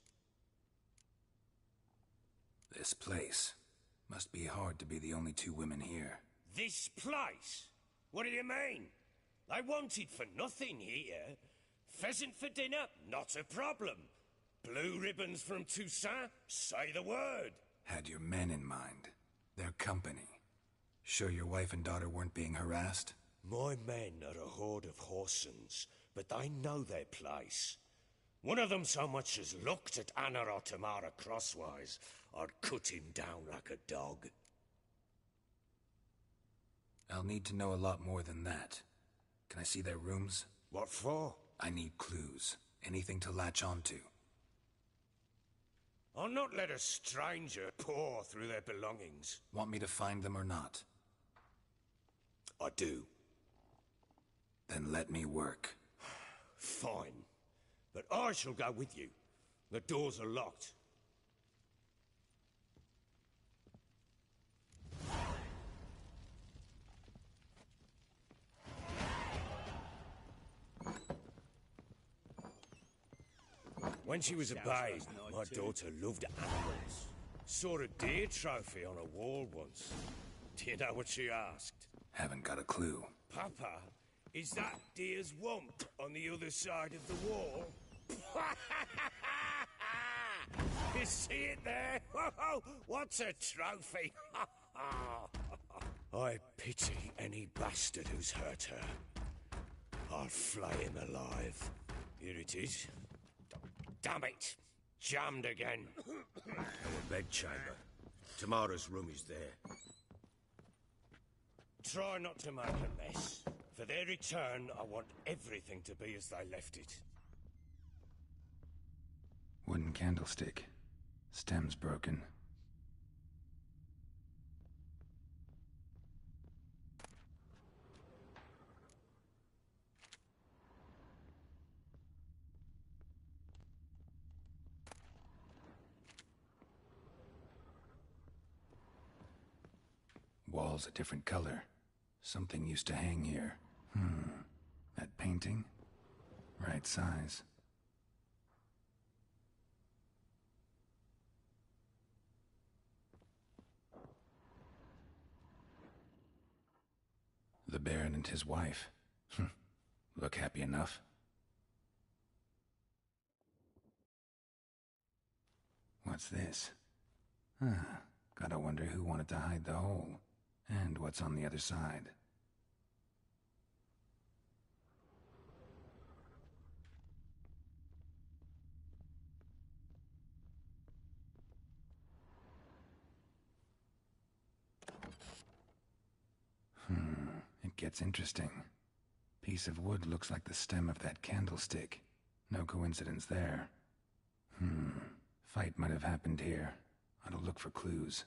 Speaker 2: This place. Must be hard to be the only two women here.
Speaker 5: This place? What do you mean? I wanted for nothing here. Pheasant for dinner? Not a problem. Blue ribbons from Toussaint? Say the word.
Speaker 2: Had your men in mind. Their company. Sure your wife and daughter weren't being harassed?
Speaker 5: My men are a horde of whoresons, but they know their place. One of them so much as looked at Anna or Tamara crosswise, I'd cut him down like a dog.
Speaker 2: I'll need to know a lot more than that. Can I see their rooms?
Speaker 5: What for?
Speaker 2: I need clues. Anything to latch onto.
Speaker 5: I'll not let a stranger pore through their belongings.
Speaker 2: Want me to find them or not?
Speaker 5: I do.
Speaker 2: Then let me work.
Speaker 5: Fine. But I shall go with you. The doors are locked. When she was a babe, my daughter loved animals. Saw a deer trophy on a wall once. Do you know what she asked?
Speaker 2: Haven't got a clue.
Speaker 5: Papa, is that deer's wump on the other side of the wall? You see it there? What's a trophy? I pity any bastard who's hurt her. I'll flay him alive. Here it is. Damn it! Jammed again. Our bedchamber. Tamara's room is there. Try not to make a mess. For their return, I want everything to be as they left it.
Speaker 2: Wooden candlestick. Stem's broken. Wall's a different color. Something used to hang here. That painting? Right size. The Baron and his wife. Look happy enough. What's this? Gotta wonder who wanted to hide the hole. And what's on the other side. It gets interesting. Piece of wood looks like the stem of that candlestick. No coincidence there. Fight might have happened here. Ought to look for clues.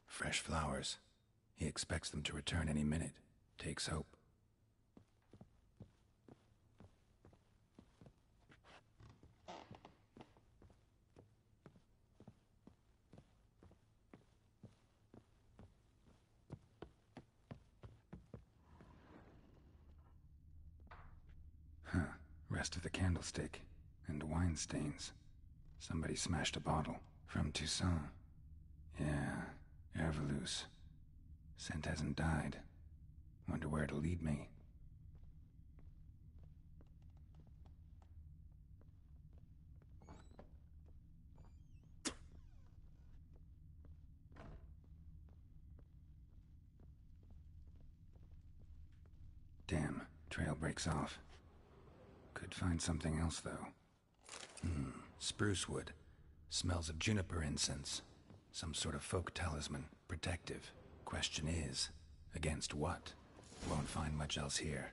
Speaker 2: Fresh flowers. He expects them to return any minute. Takes hope. Rest of the candlestick. And wine stains. Somebody smashed a bottle. From Toussaint. Yeah, Herveloos. Scent hasn't died. Wonder where it'll lead me. Damn, trail breaks off. Could find something else, though. Spruce wood. Smells of juniper incense. Some sort of folk talisman. Protective. Question is, against what? Won't find much else here.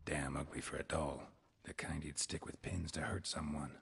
Speaker 2: Damn ugly for a doll. The kind you'd stick with pins to hurt someone.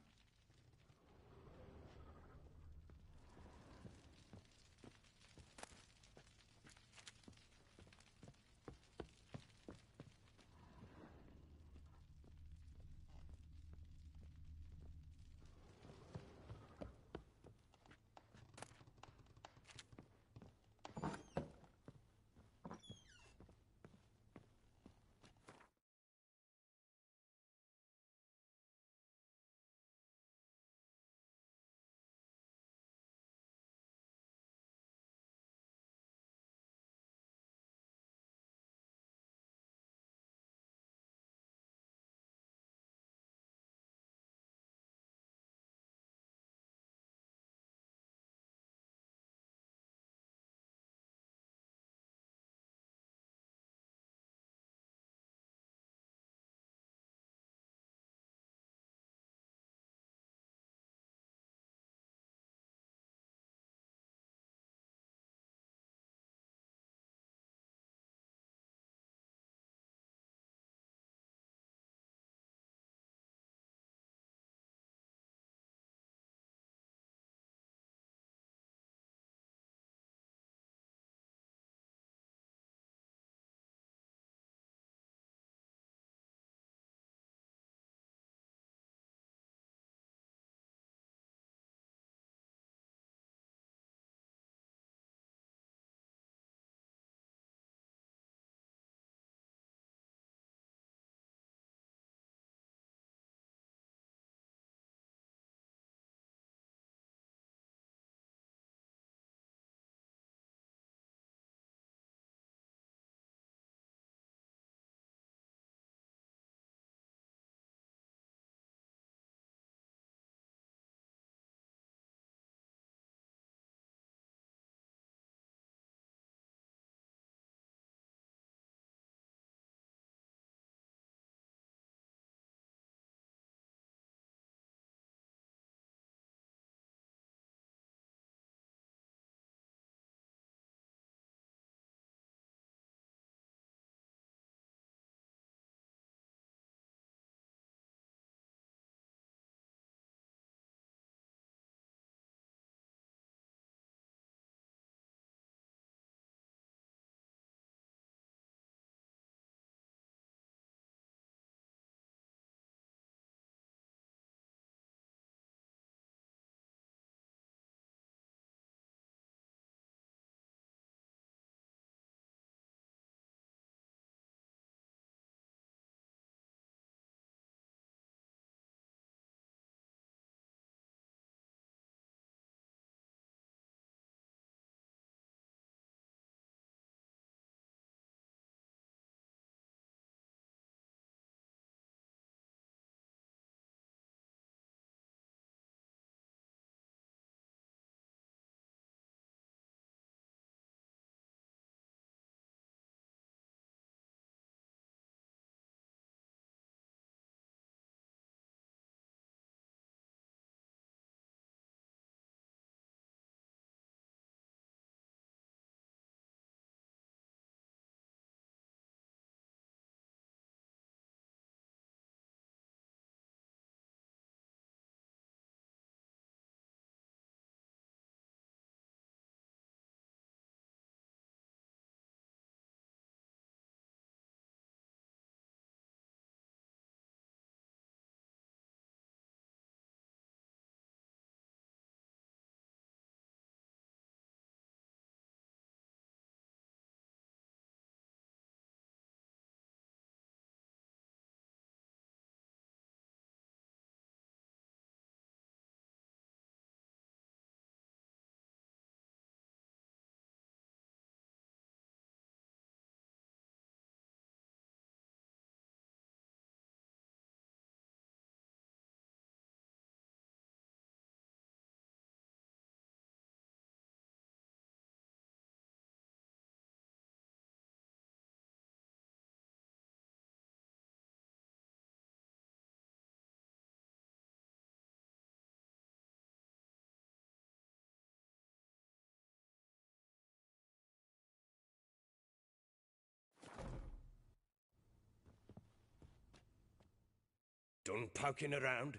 Speaker 5: Done poking around?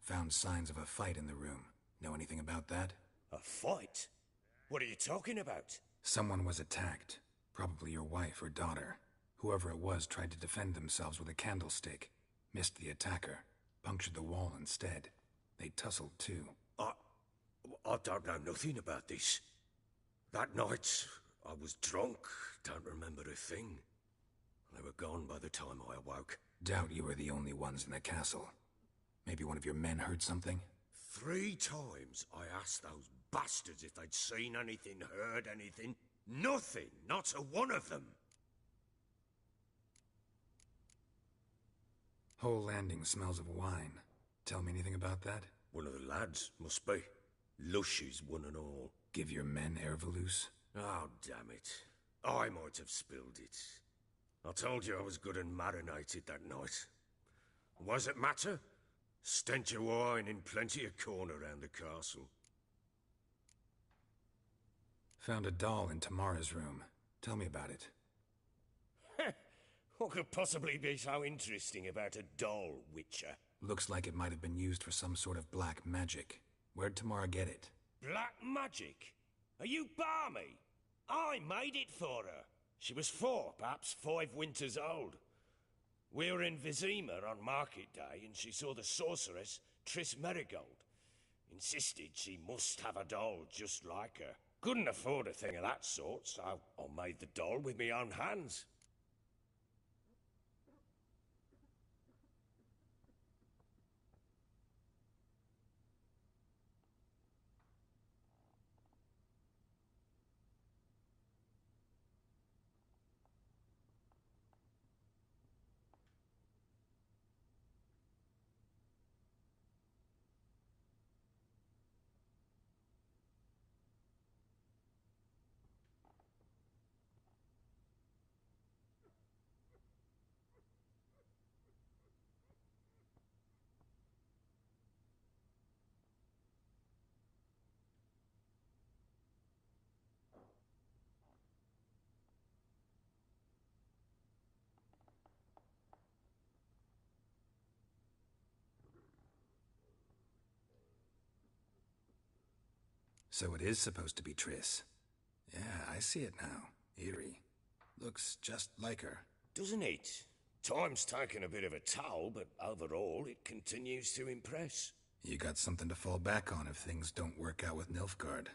Speaker 2: Found signs of a fight in the room. Know anything about that?
Speaker 5: A fight? What are you talking about?
Speaker 2: Someone was attacked. Probably your wife or daughter. Whoever it was tried to defend themselves with a candlestick. Missed the attacker. Punctured the wall instead. They tussled too.
Speaker 5: I don't know nothing about this. That night, I was drunk. Don't remember a thing. They were gone by the time I awoke.
Speaker 2: Doubt you were the only ones in the castle. Maybe one of your men heard something?
Speaker 5: 3 times I asked those bastards if they'd seen anything, heard anything. Nothing, not a one of them.
Speaker 2: Whole landing smells of wine. Tell me anything about that?
Speaker 5: One of the lads, must be. Lushes, one and all.
Speaker 2: Give your men Ervalus?
Speaker 5: Oh, damn it. I might have spilled it. I told you I was good and marinated that night. What does it matter? Stench of wine in plenty of corn around the castle.
Speaker 2: Found a doll in Tamara's room. Tell me about it.
Speaker 5: What could possibly be so interesting about a doll, Witcher?
Speaker 2: Looks like it might have been used for some sort of black magic. Where'd Tamara get it?
Speaker 5: Black magic? Are you balmy? I made it for her. She was 4, perhaps 5 winters old. We were in Vizima on market day, and she saw the sorceress, Triss Merigold. Insisted she must have a doll just like her. Couldn't afford a thing of that sort, so I made the doll with my own hands.
Speaker 2: So it is supposed to be Triss. Yeah, I see it now. Eerie. Looks just like her.
Speaker 5: Doesn't it? Time's taken a bit of a toll, but overall it continues to impress.
Speaker 2: You got something to fall back on if things don't work out with Nilfgaard.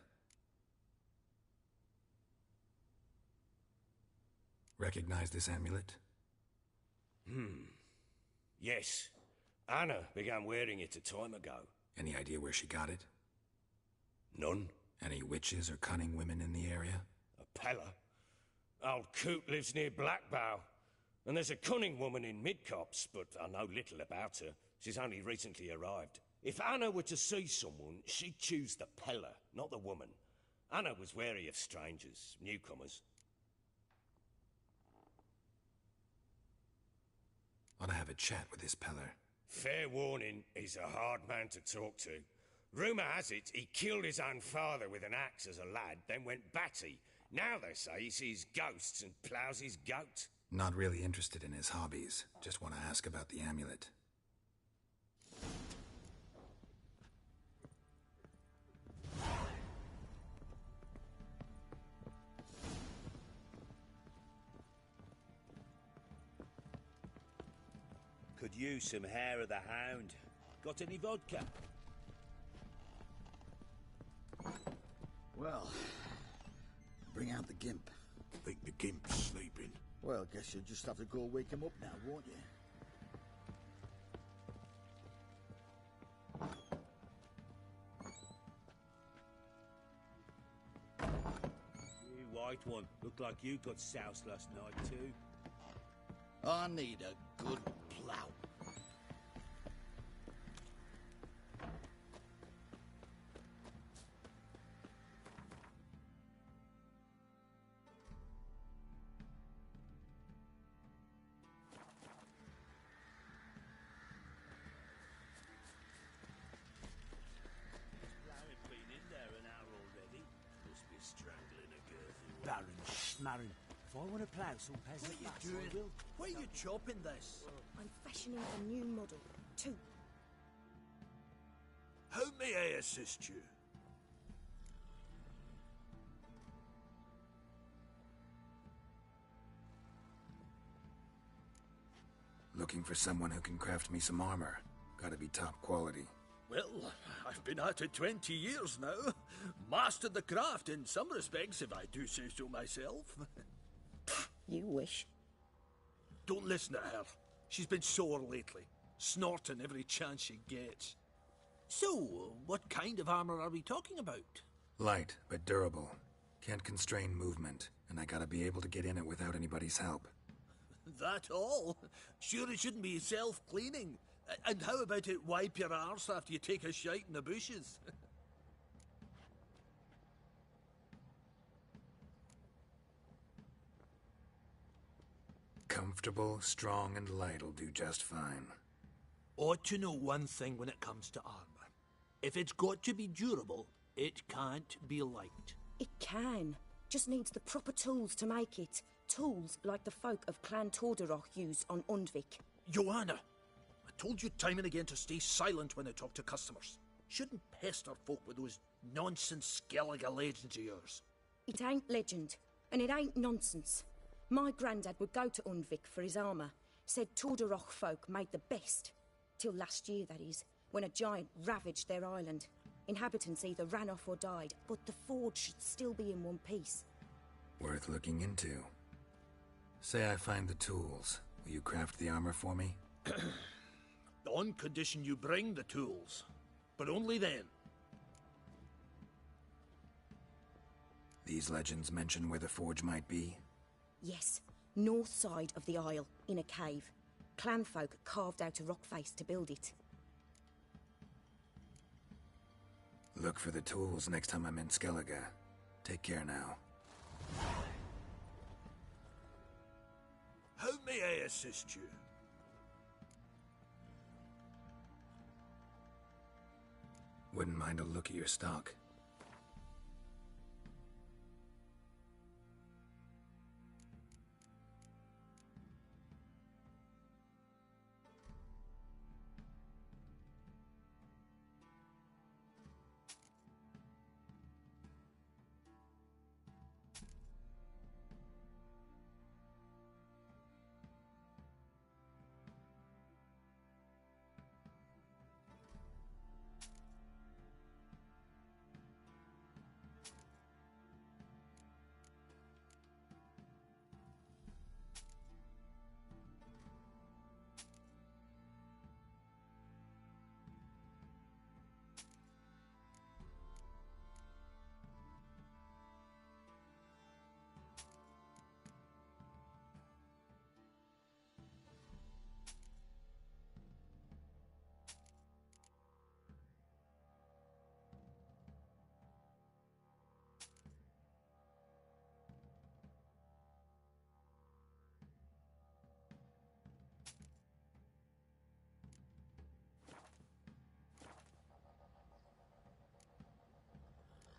Speaker 2: Recognize this amulet?
Speaker 5: Yes. Anna began wearing it a time ago.
Speaker 2: Any idea where she got it?
Speaker 5: None.
Speaker 2: Any witches or cunning women in the area?
Speaker 5: A Pella. Old Coot lives near Blackbow. And there's a cunning woman in Midcopse, but I know little about her. She's only recently arrived. If Anna were to see someone, she'd choose the Pella, not the woman. Anna was wary of strangers, newcomers.
Speaker 2: Ought to have a chat with this Peller.
Speaker 5: Fair warning, he's a hard man to talk to. Rumour has it he killed his own father with an axe as a lad, then went batty. Now they say he sees ghosts and ploughs his goat.
Speaker 2: Not really interested in his hobbies. Just want to ask about the amulet.
Speaker 16: Could use some hair of the hound. Got any vodka?
Speaker 11: Well, bring out the gimp.
Speaker 6: Think the gimp's sleeping.
Speaker 11: Well, guess you'll just have to go wake him up now, won't you?
Speaker 16: You white one. Looked like you got soused last night too.
Speaker 11: I need a good plout.
Speaker 16: If I want to plough some peasant
Speaker 11: What are
Speaker 16: lass,
Speaker 11: you doing?
Speaker 16: I will.
Speaker 11: Why are you chopping this?
Speaker 7: I'm fashioning a new model, too.
Speaker 11: How may I assist you?
Speaker 2: Looking for someone who can craft me some armor. Gotta be top quality.
Speaker 17: Well, I've been at it 20 years now. Mastered the craft in some respects, if I do say so myself.
Speaker 7: You wish.
Speaker 17: Don't listen to her. She's been sore lately, snorting every chance she gets. So, what kind of armor are we talking about?
Speaker 2: Light, but durable. Can't constrain movement, and I gotta be able to get in it without anybody's help.
Speaker 17: That all? Sure it shouldn't be self-cleaning. And how about it wipe your arse after you take a shite in the bushes?
Speaker 2: Comfortable, strong, and light'll do just fine.
Speaker 17: Ought to know one thing when it comes to armor. If it's got to be durable, it can't be light.
Speaker 7: It can. Just needs the proper tools to make it. Tools like the folk of Clan Torderoch use on Undvik.
Speaker 17: Joanna, I told you time and again to stay silent when I talk to customers. Shouldn't pester folk with those nonsense Skellige legends of yours.
Speaker 7: It ain't legend, and it ain't nonsense. My granddad would go to Undvik for his armour. Said Torderoch folk made the best. Till last year, that is, when a giant ravaged their island. Inhabitants either ran off or died, but the forge should still be in one piece.
Speaker 2: Worth looking into. Say I find the tools. Will you craft the armor for me?
Speaker 17: On condition you bring the tools. But only then.
Speaker 2: These legends mention where the forge might be?
Speaker 7: Yes, north side of the isle, in a cave. Clanfolk carved out a rock face to build it.
Speaker 2: Look for the tools next time I'm in Skellige. Take care now.
Speaker 11: How may I assist you?
Speaker 2: Wouldn't mind a look at your stock.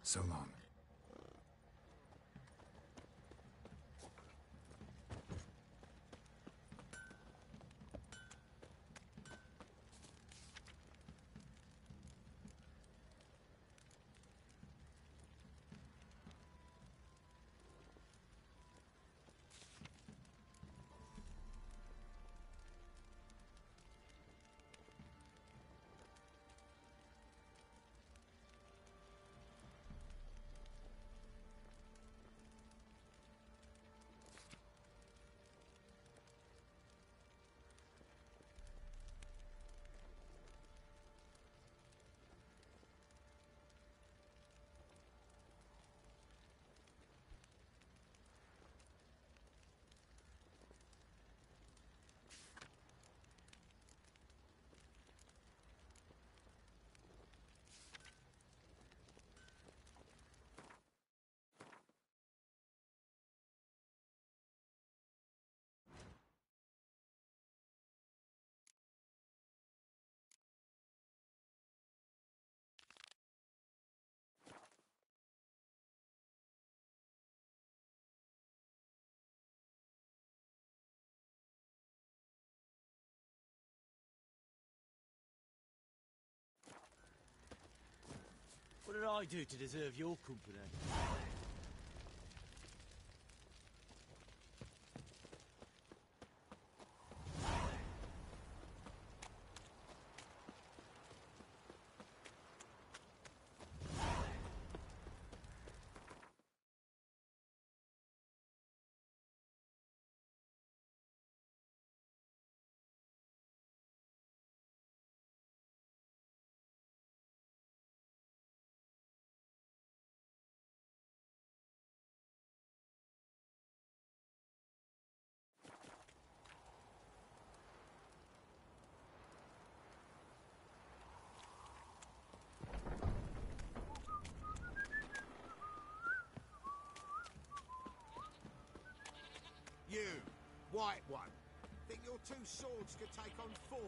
Speaker 2: So long.
Speaker 16: What did I do to deserve your company?
Speaker 6: You, white one, think your two swords could take on 40?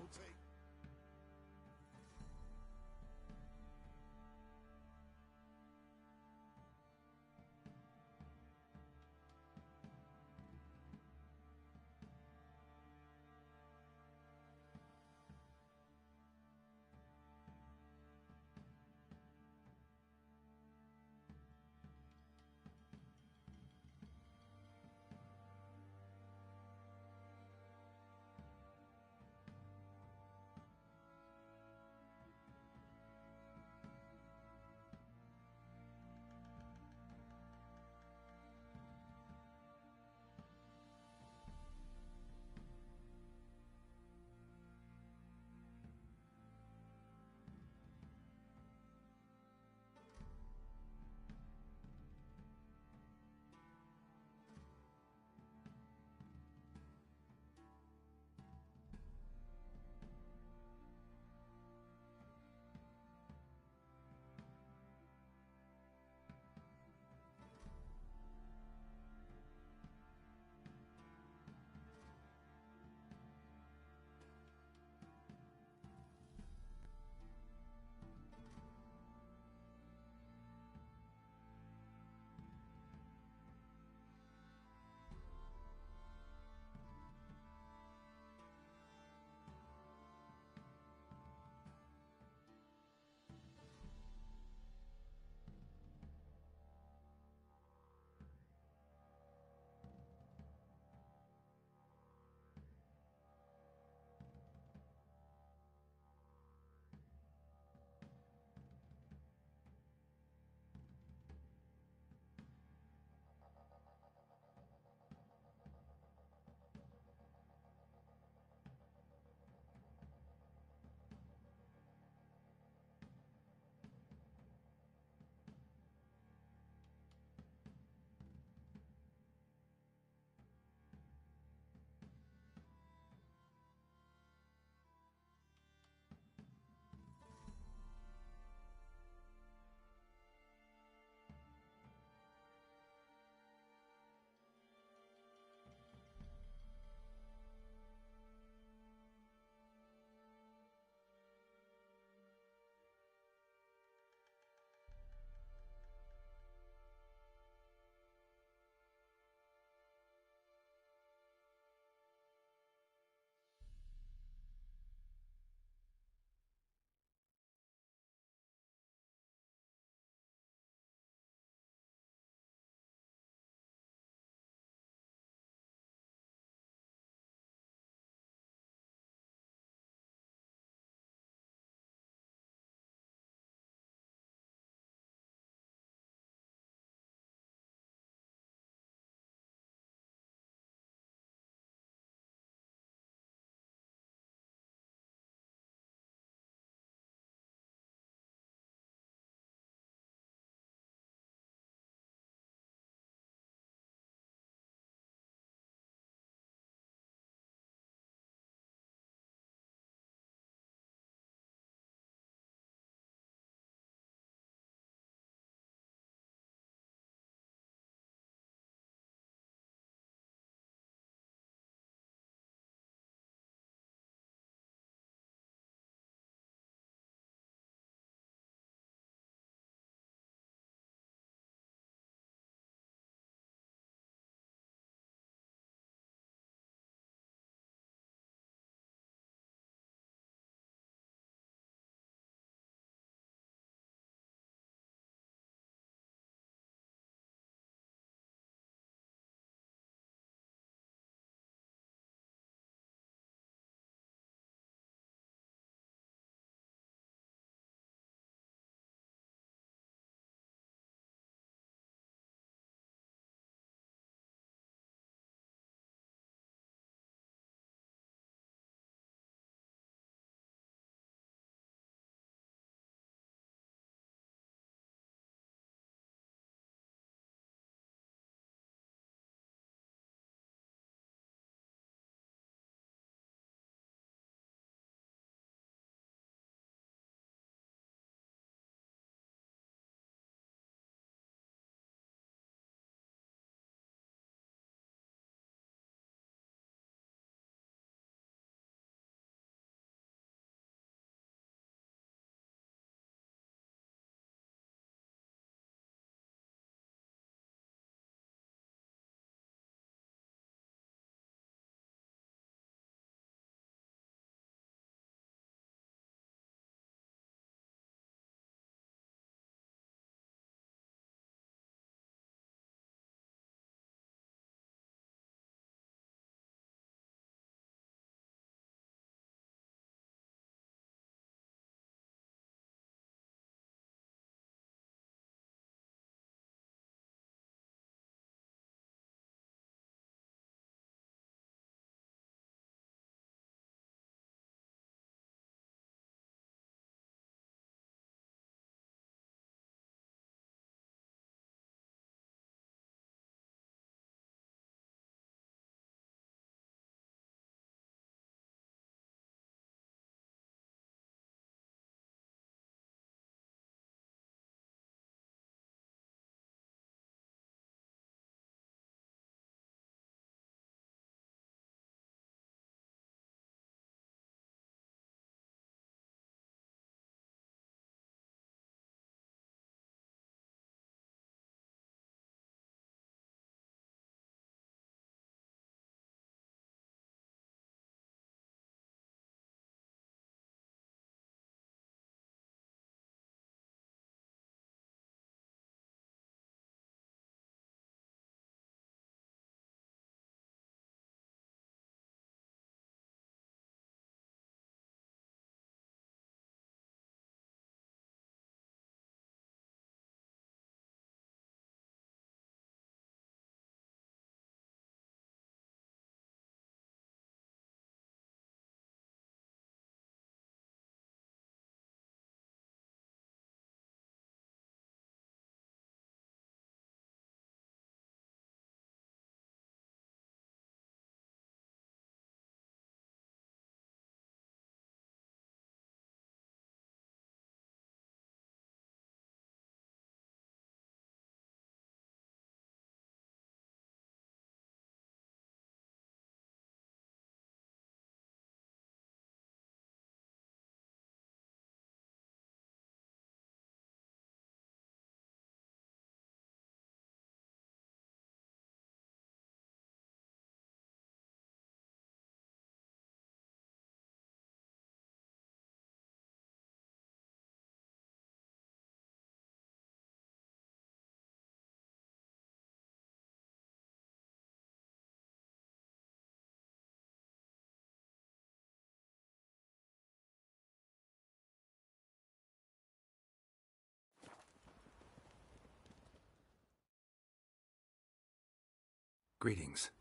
Speaker 2: Greetings.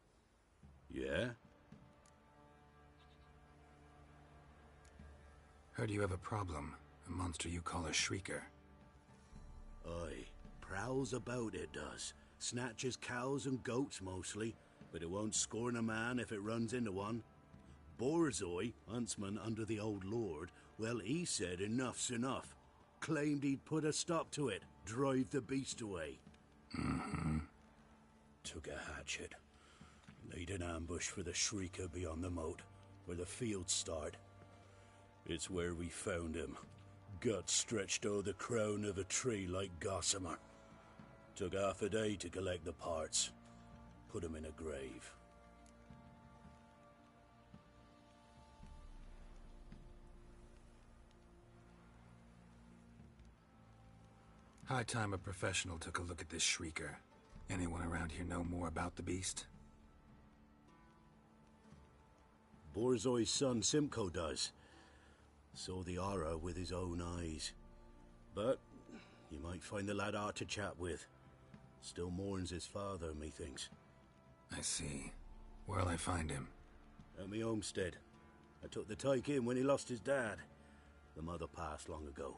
Speaker 4: Yeah?
Speaker 2: Heard you have a problem. A monster you call a shrieker.
Speaker 1: Aye. Prowls about, it does. Snatches cows and goats mostly, but it won't scorn a man if it runs into one. Borzoi, huntsman under the old lord, well, he said enough's enough. Claimed he'd put a stop to it, drive the beast away.
Speaker 2: Mm-hmm.
Speaker 1: Took a hatchet. Laid an ambush for the shrieker beyond the moat, where the fields start. It's where we found him. Guts stretched o'er the crown of a tree like gossamer. Took half a day to collect the parts. Put him in a grave.
Speaker 2: High time a professional took a look at this shrieker. Anyone around here know more about the beast?
Speaker 1: Borzoi's son Simcoe does. Saw the horror with his own eyes. But you might find the lad hard to chat with. Still mourns his father, methinks.
Speaker 2: I see. Where'll I find him?
Speaker 1: At me homestead. I took the tyke in when he lost his dad. The mother passed long ago.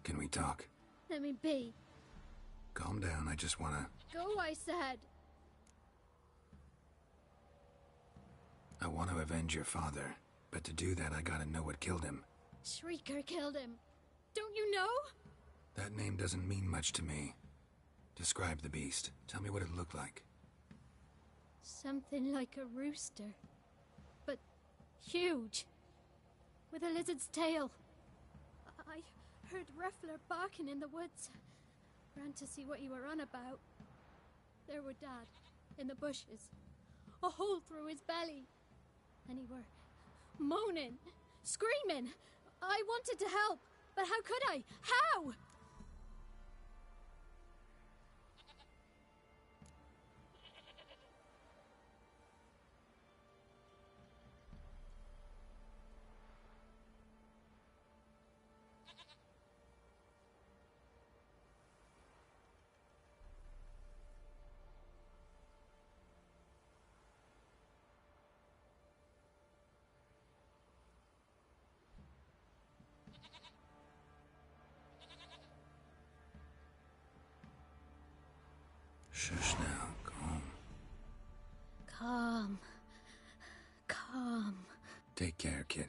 Speaker 2: Can we talk?
Speaker 18: Let me be.
Speaker 2: Calm down, I just wanna...
Speaker 18: Go, I said.
Speaker 2: I want to avenge your father, but to do that I gotta know what killed him.
Speaker 18: Shrieker killed him. Don't you know?
Speaker 2: That name doesn't mean much to me. Describe the beast. Tell me what it looked like.
Speaker 18: Something like a rooster. But huge. With a lizard's tail. I heard Ruffler barking in the woods. Ran to see what you were on about. There were Dad, in the bushes. A hole through his belly. And he were moaning, screaming. I wanted to help, but how could I? How?
Speaker 2: Shush now, calm.
Speaker 18: Calm. Calm.
Speaker 2: Take care, kid.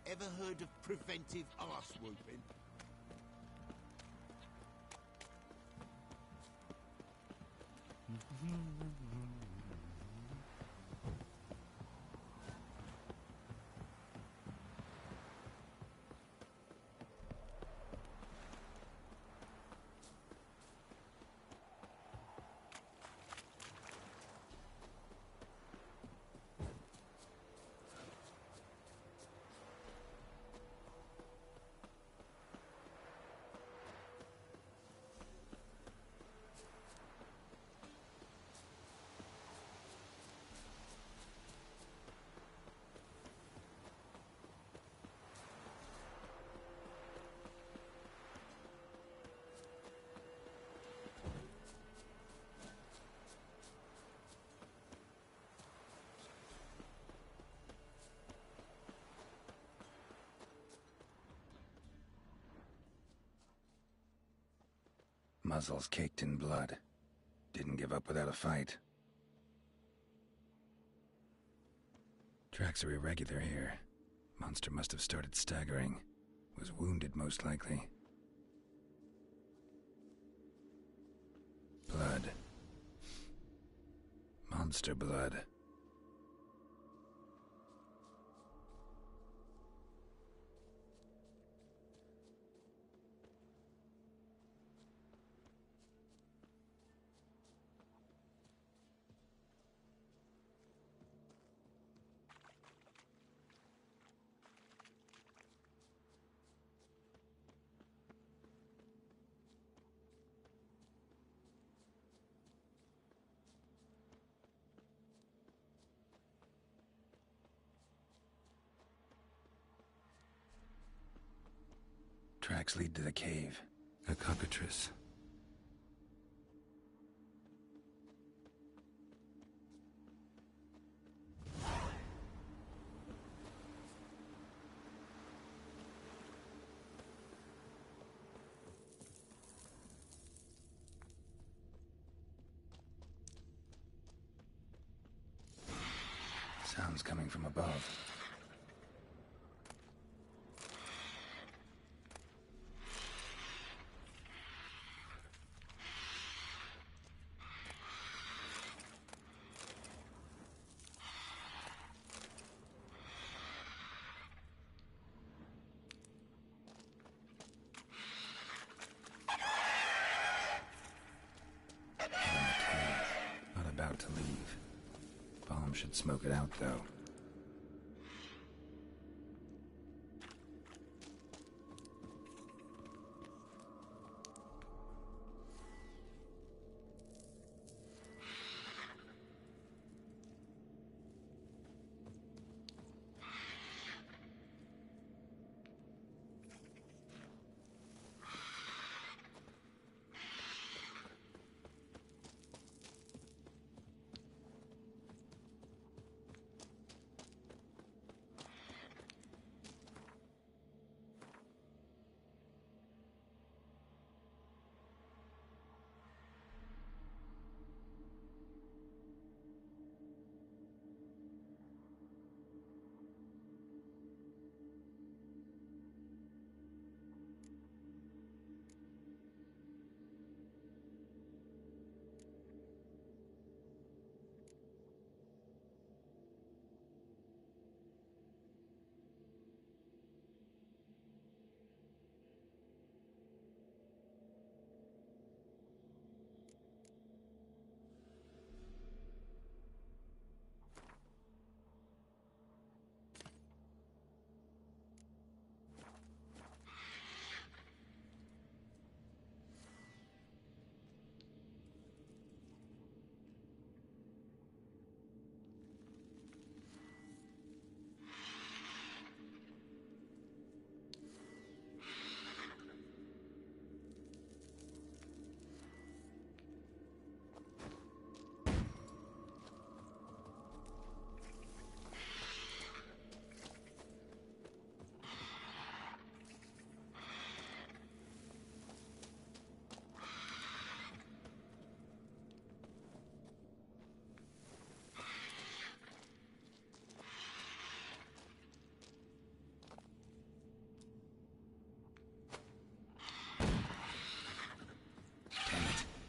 Speaker 6: Ever heard of preventive arse whooping?
Speaker 2: Muzzles caked in blood. Didn't give up without a fight. Tracks are irregular here. Monster must have started staggering. Was wounded, most likely. Blood. Monster blood. tracks lead to the cave. A cockatrice. Sounds coming from above. Not about to leave. Bomb should smoke it out, though.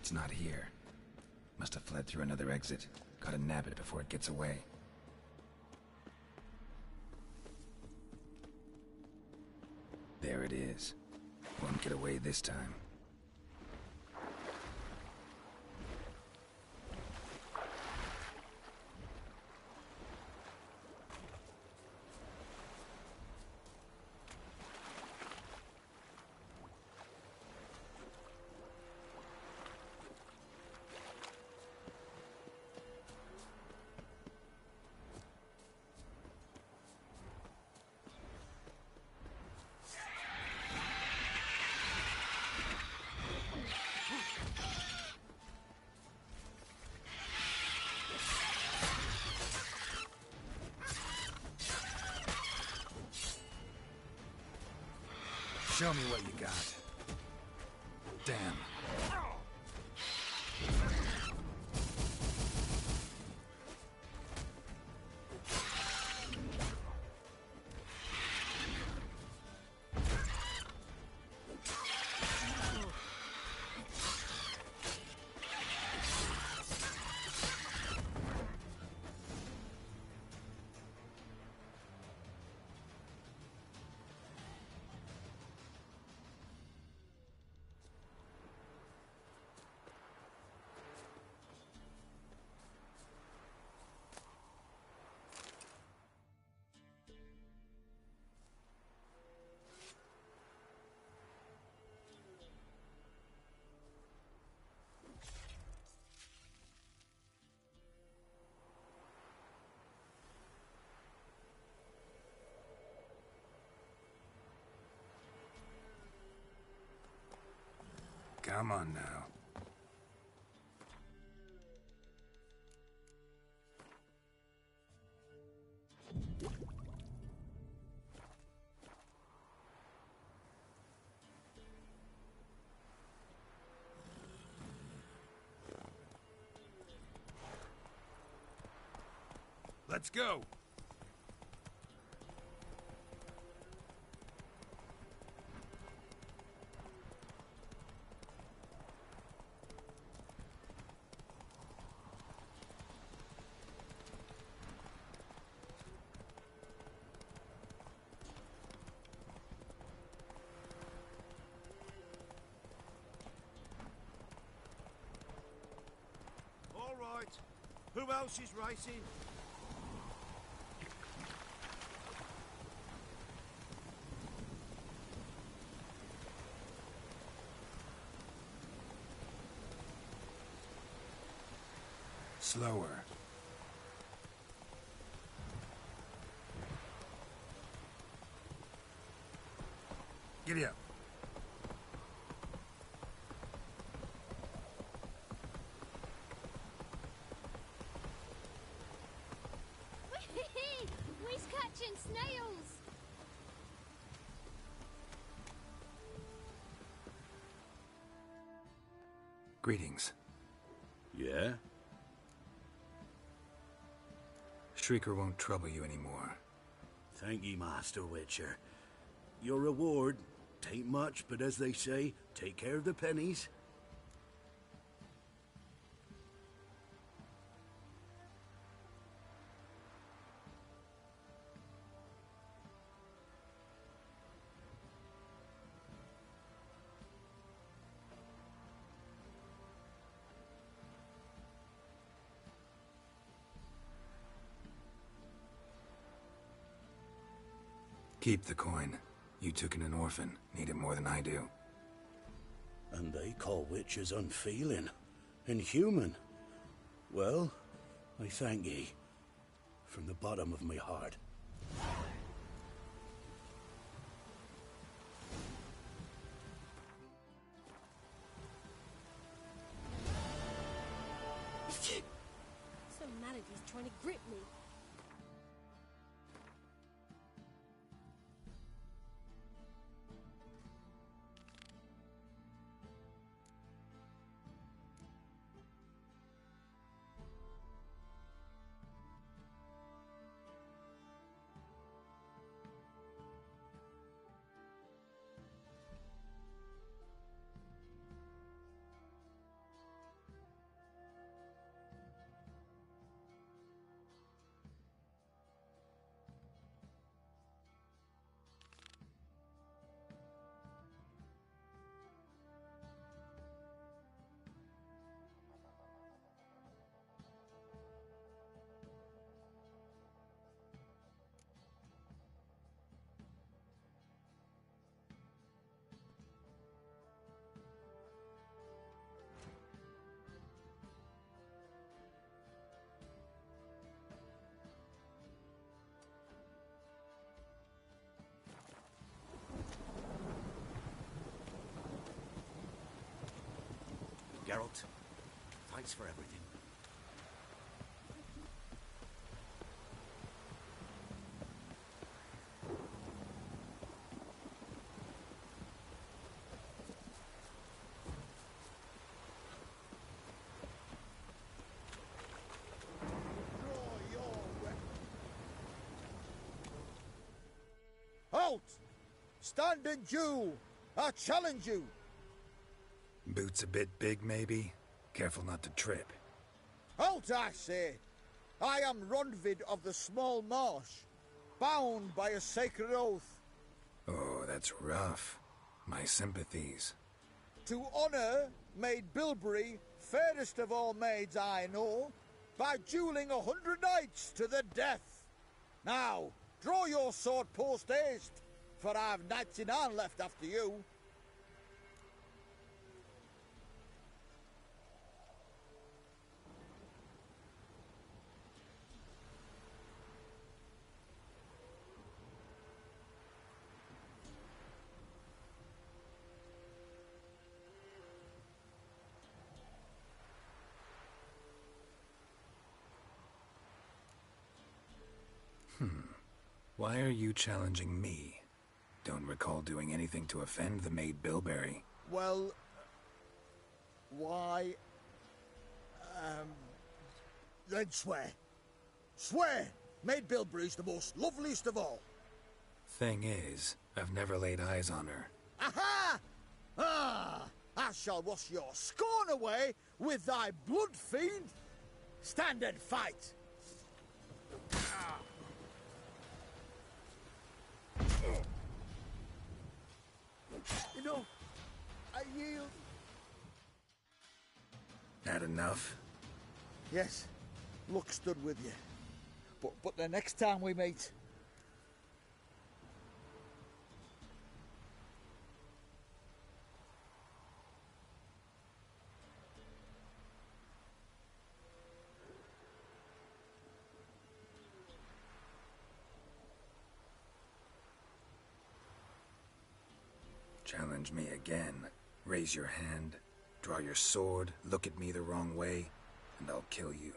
Speaker 2: It's not here. Must have fled through another exit. Gotta nab it before it gets away. There it is. Won't get away this time. Show me what you got. Damn. Come on now.
Speaker 5: Let's go.
Speaker 6: All right. Who else is racing?
Speaker 2: Slower. Giddy up.
Speaker 18: We's catching snails!
Speaker 2: Greetings.
Speaker 1: Yeah?
Speaker 2: Shrieker won't trouble you anymore.
Speaker 1: Thank ye, Master Witcher. Your reward, tain't much, but as they say, take care of the pennies.
Speaker 2: Keep the coin. You took in an orphan. Need it more than I do.
Speaker 1: And they call witches unfeeling, inhuman. Well, I thank ye, from the bottom of my heart.
Speaker 19: So mad at he's trying to grip me.
Speaker 5: Geralt, thanks for everything.
Speaker 11: Halt! Stand and Jew! I challenge you!
Speaker 2: Boots a bit big, maybe? Careful not to trip.
Speaker 11: Halt, I say! I am Ronvid of the Small Marsh, bound by a sacred oath.
Speaker 2: Oh, that's rough. My sympathies.
Speaker 11: To honor Maid Bilberry, fairest of all maids I know, by dueling 100 knights to the death. Now, draw your sword post haste, for I've knights in hand left after you.
Speaker 2: Why are you challenging me? Don't recall doing anything to offend the maid Bilberry.
Speaker 11: Well... why... then swear. Swear! Maid Bilberry's the most loveliest of all.
Speaker 2: Thing is, I've never laid eyes on her.
Speaker 11: Aha! Ah! I shall wash your scorn away with thy blood, fiend! Stand and fight! You know, I yield.
Speaker 2: That enough?
Speaker 11: Yes, luck stood with you. But the next time we meet...
Speaker 2: Challenge me again. Raise your hand, draw your sword, look at me the wrong way, and I'll kill you.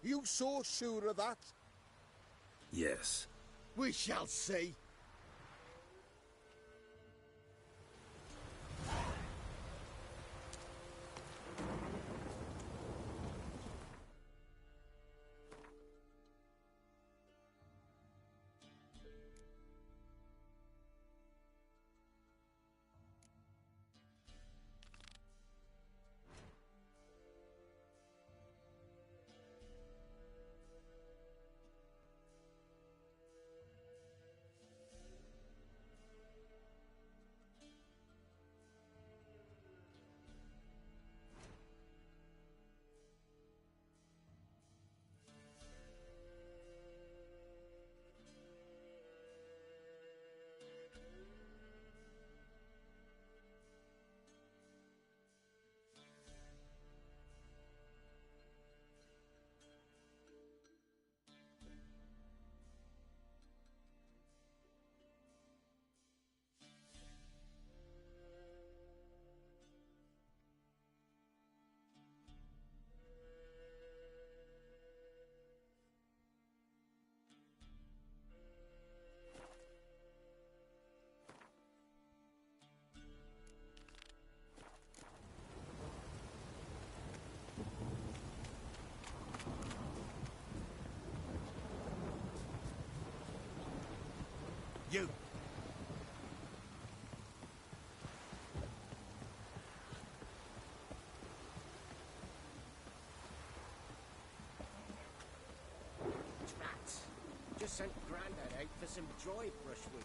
Speaker 11: You so sure of that?
Speaker 2: Yes.
Speaker 11: We shall see. You!
Speaker 5: Rats! Just sent Grandad out for some dry brushwood.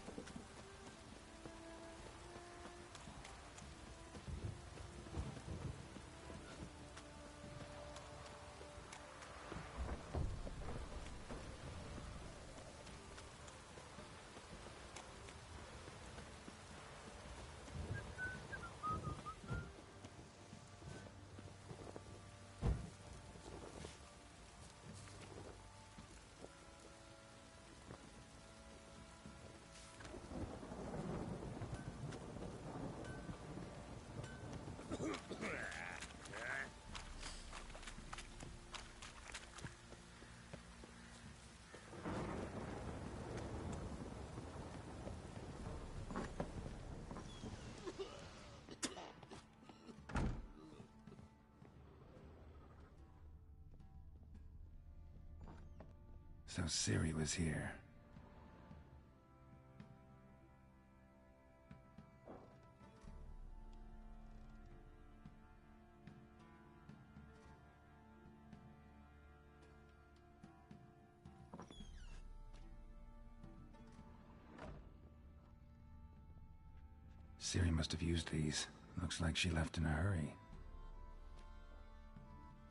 Speaker 2: So Ciri was here. Ciri must have used these. Looks like she left in a hurry.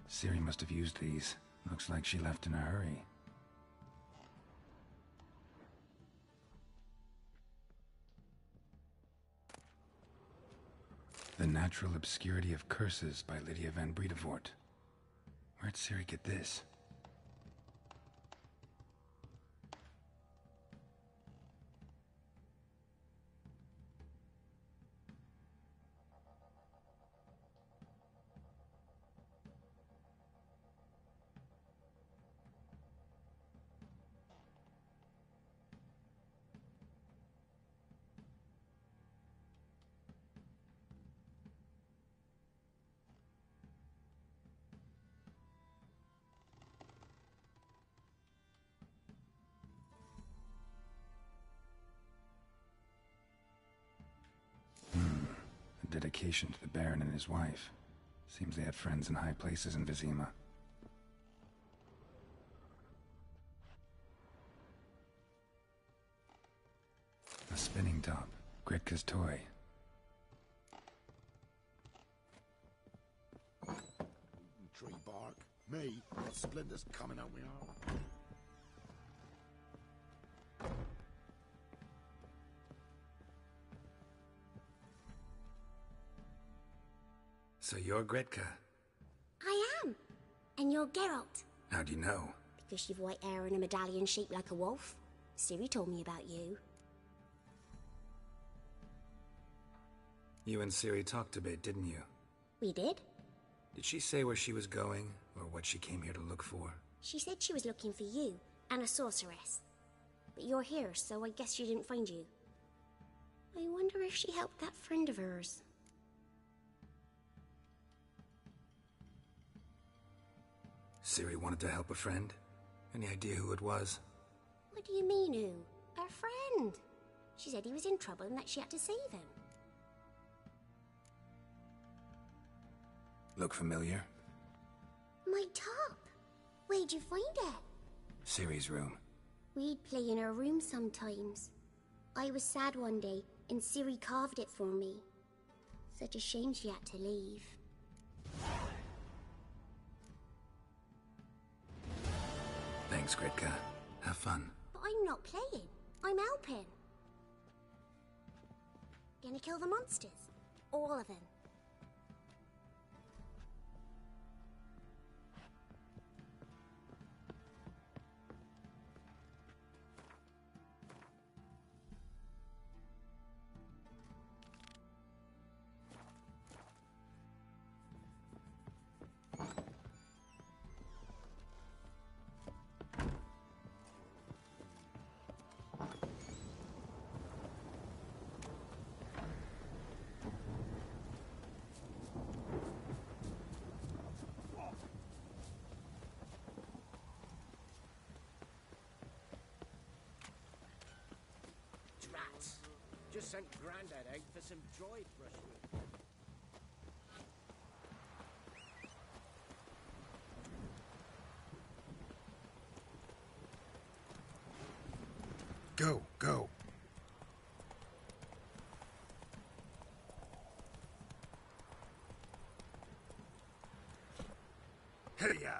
Speaker 2: Ciri must have used these. Looks like she left in a hurry. The Natural Obscurity of Curses by Lydia van Bredevoort. Where'd Ciri get this? dedication to the Baron and his wife. Seems they had friends in high places in Vizima. A spinning top. Gritka's toy.
Speaker 4: Tree bark. Me, got splinters coming out my arm.
Speaker 2: So you're Gretka?
Speaker 13: I am. And you're Geralt.
Speaker 2: How do you know?
Speaker 13: Because you've white hair and a medallion shaped like a wolf. Ciri told me about you.
Speaker 2: You and Ciri talked a bit, didn't you?
Speaker 13: We did?
Speaker 2: Did she say where she was going, or what she came here to look for?
Speaker 13: She said she was looking for you, and a sorceress. But you're here, so I guess she didn't find you. I wonder if she helped that friend of hers.
Speaker 2: Ciri wanted to help a friend? Any idea who it was?
Speaker 13: What do you mean, who? Her friend. She said he was in trouble and that she had to save him.
Speaker 2: Look familiar?
Speaker 13: My top. Where'd you find it?
Speaker 2: Ciri's room.
Speaker 13: We'd play in her room sometimes. I was sad one day, and Ciri carved it for me. Such a shame she had to leave.
Speaker 2: Thanks, Gretka. Have fun.
Speaker 13: But I'm not playing. I'm helping. Gonna kill the monsters. All of them.
Speaker 5: Rats. Just sent Grandad out for some dried brushwood.
Speaker 2: Go, go. Hey-ya!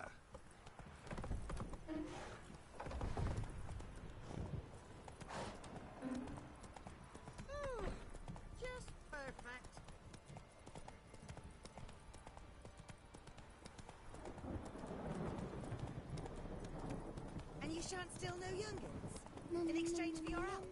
Speaker 19: Just perfect. And you shan't steal no youngins in exchange for your help.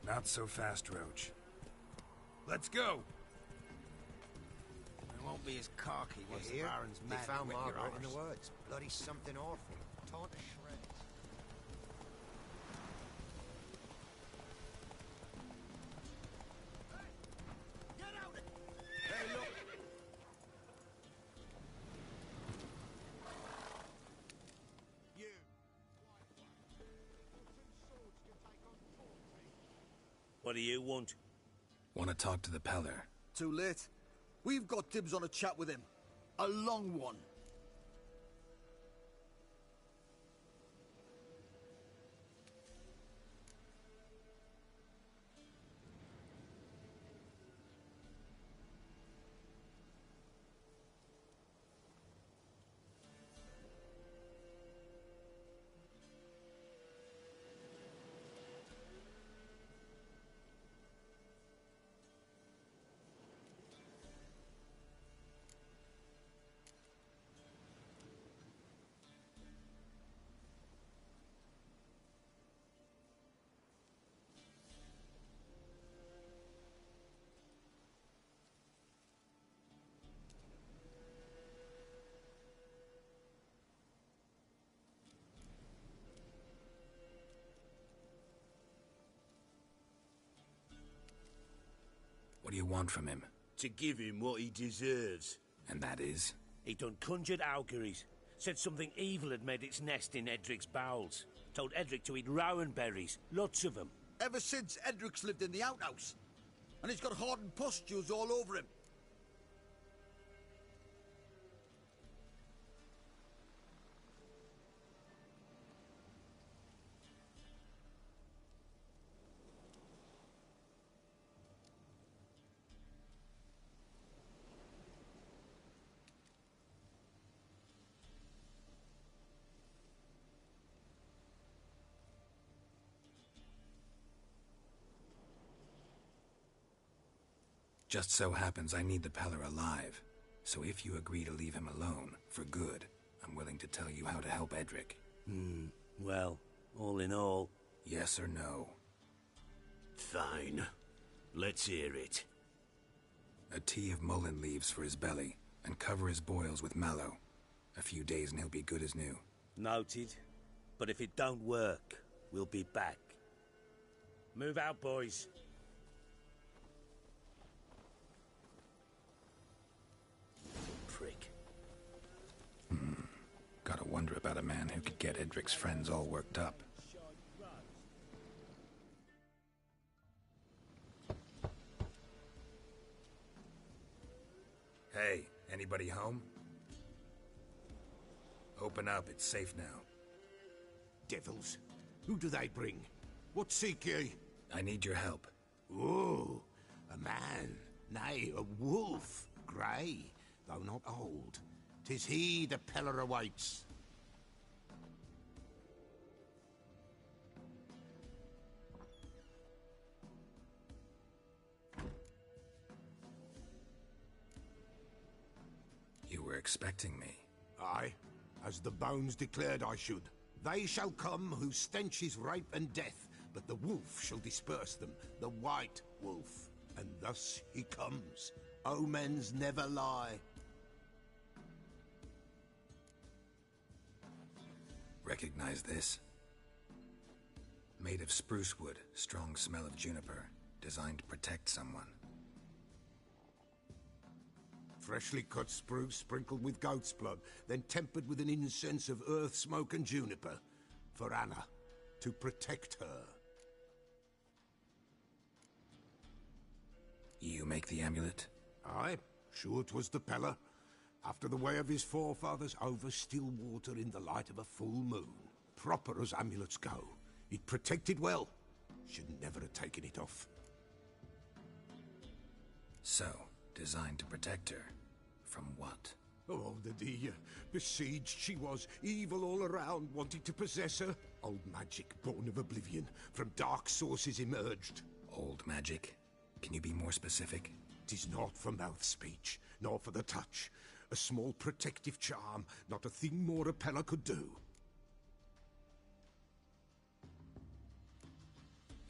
Speaker 2: Not so fast, Roach.
Speaker 20: Let's go.
Speaker 14: I won't be as cocky once the
Speaker 6: Here,
Speaker 14: Baron's
Speaker 6: they
Speaker 14: mad
Speaker 6: found
Speaker 14: to whip your
Speaker 6: Margaret in
Speaker 14: arse.
Speaker 6: the woods. Bloody something awful. Torn to shreds.
Speaker 11: Hey, look. You.
Speaker 16: What do you want?
Speaker 2: Want to talk to the Peller?
Speaker 11: Too late. We've got dibs on a chat with him. A long one.
Speaker 2: What do you want from him?
Speaker 1: To give him what he deserves.
Speaker 2: And that is?
Speaker 16: He done conjured auguries. Said something evil had made its nest in Edric's bowels. Told Edric to eat rowan berries, lots of them.
Speaker 11: Ever since Edric's lived in the outhouse. And he's got hardened pustules all over him.
Speaker 2: Just so happens I need the Peller alive. So if you agree to leave him alone, for good, I'm willing to tell you how to help Edric.
Speaker 16: Well, all in all...
Speaker 2: Yes or no?
Speaker 1: Fine. Let's hear it.
Speaker 2: A tea of mullein leaves for his belly, and cover his boils with mallow. A few days and he'll be good as new.
Speaker 16: Noted. But if it don't work, we'll be back. Move out, boys.
Speaker 1: Prick.
Speaker 2: Gotta wonder about a man who could get Edric's friends all worked up. Hey, anybody home? Open up, it's safe now.
Speaker 6: Devils. Who do they bring? What seek ye?
Speaker 2: I need your help.
Speaker 6: Oh, a man. Nay, a wolf. Grey, though not old. 'Tis he the Peller awaits.
Speaker 2: You were expecting me.
Speaker 6: Aye, as the bones declared I should. They shall come whose stench is rape and death, but the wolf shall disperse them, the white wolf. And thus he comes. Omens never lie.
Speaker 2: Recognize this? Made of spruce wood, strong smell of juniper, designed to protect someone.
Speaker 6: Freshly cut spruce sprinkled with goat's blood, then tempered with an incense of earth, smoke and juniper. For Anna, to protect her.
Speaker 2: You make the amulet?
Speaker 6: Aye, sure 'twas the Peller. After the way of his forefathers, over still water in the light of a full moon. Proper as amulets go. It protected well. Should never have taken it off.
Speaker 2: So, designed to protect her. From what?
Speaker 6: Oh, the besieged she was, evil all around, wanting to possess her. Old magic, born of oblivion, from dark sources emerged.
Speaker 2: Old magic? Can you be more specific?
Speaker 6: 'Tis not for mouth speech, nor for the touch. A small protective charm, not a thing more a Peller could do.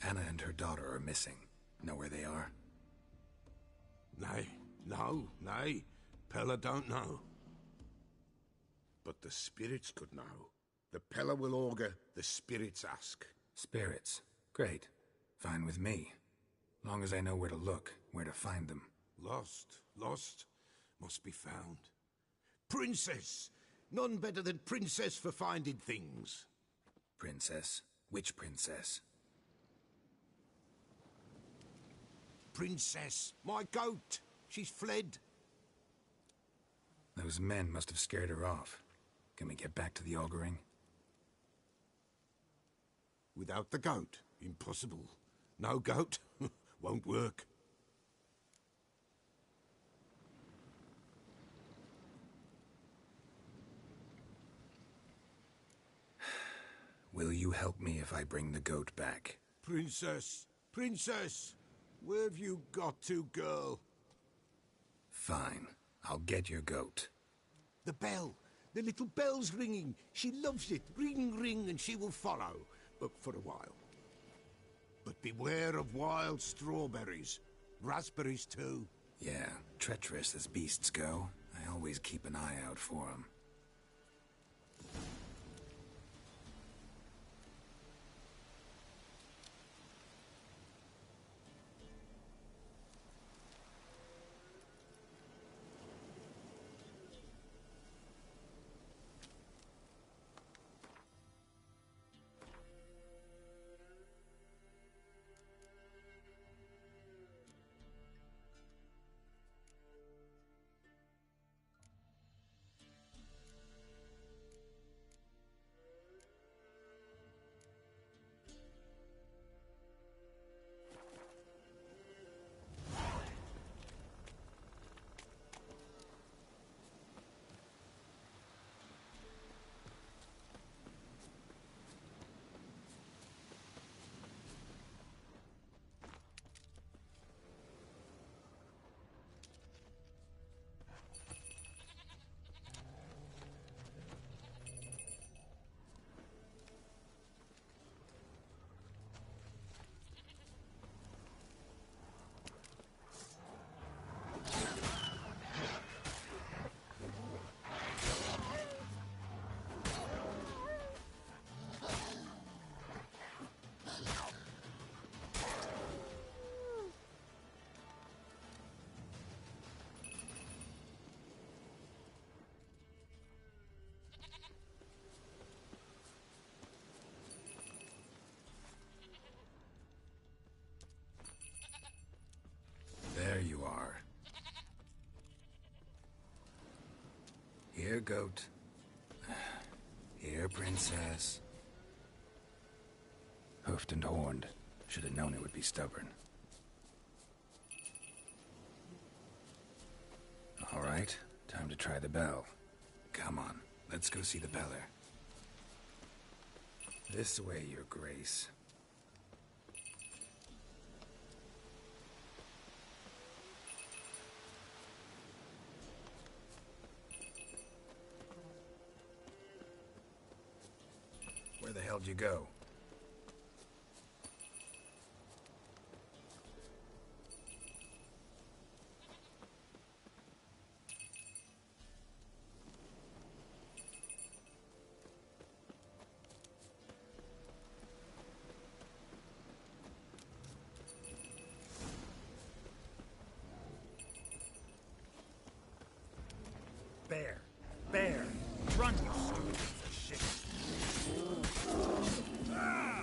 Speaker 2: Anna and her daughter are missing. Know where they are?
Speaker 6: Nay, nay. Peller don't know. But the spirits could know. The Peller will augur, the spirits ask.
Speaker 2: Spirits? Great. Fine with me. Long as I know where to look, where to find them.
Speaker 6: Lost, must be found. Princess! None better than Princess for finding things.
Speaker 2: Princess? Which princess?
Speaker 6: Princess, my goat! She's fled.
Speaker 2: Those men must have scared her off. Can we get back to the auguring?
Speaker 6: Without the goat, impossible. No goat, won't work.
Speaker 2: Will you help me if I bring the goat back?
Speaker 6: Princess! Where have you got to, girl?
Speaker 2: Fine. I'll get your goat.
Speaker 6: The bell! The little bell's ringing. She loves it. Ring, ring, and she will follow. But for a while. But beware of wild strawberries. Raspberries, too.
Speaker 2: Yeah, treacherous as beasts go. I always keep an eye out for them. Here, goat. Here, princess. Hoofed and horned. Should have known it would be stubborn. All right, time to try the bell. Come on, let's go see the beller. This way, your grace. Where the hell'd you go?
Speaker 11: Bear! Run, you stupid piece of shit! Ah!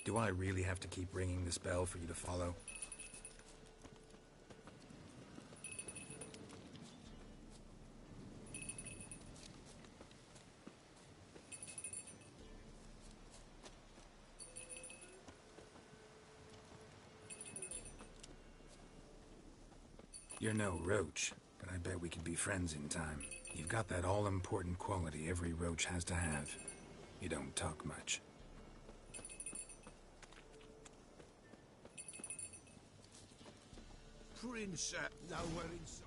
Speaker 2: Do I really have to keep ringing this bell for you to follow? You're no roach, but I bet we could be friends in time. You've got that all-important quality every roach has to have. You don't talk much.
Speaker 6: Princess, nowhere in sight.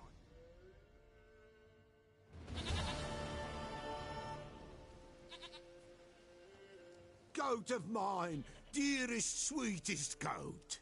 Speaker 6: Goat of mine, dearest, sweetest goat.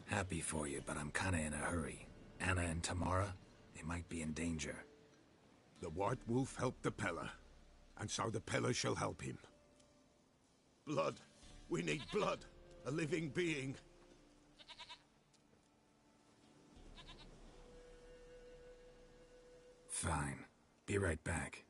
Speaker 2: Happy for you, but I'm kinda in a hurry. Anna and Tamara, they might be in danger.
Speaker 6: The White Wolf helped the Peller, and so the Peller shall help him. Blood. We need blood. A living being.
Speaker 2: Fine. Be right back.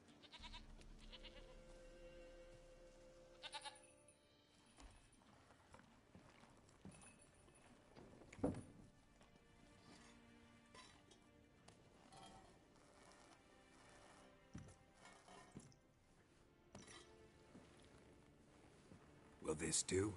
Speaker 2: Will this do?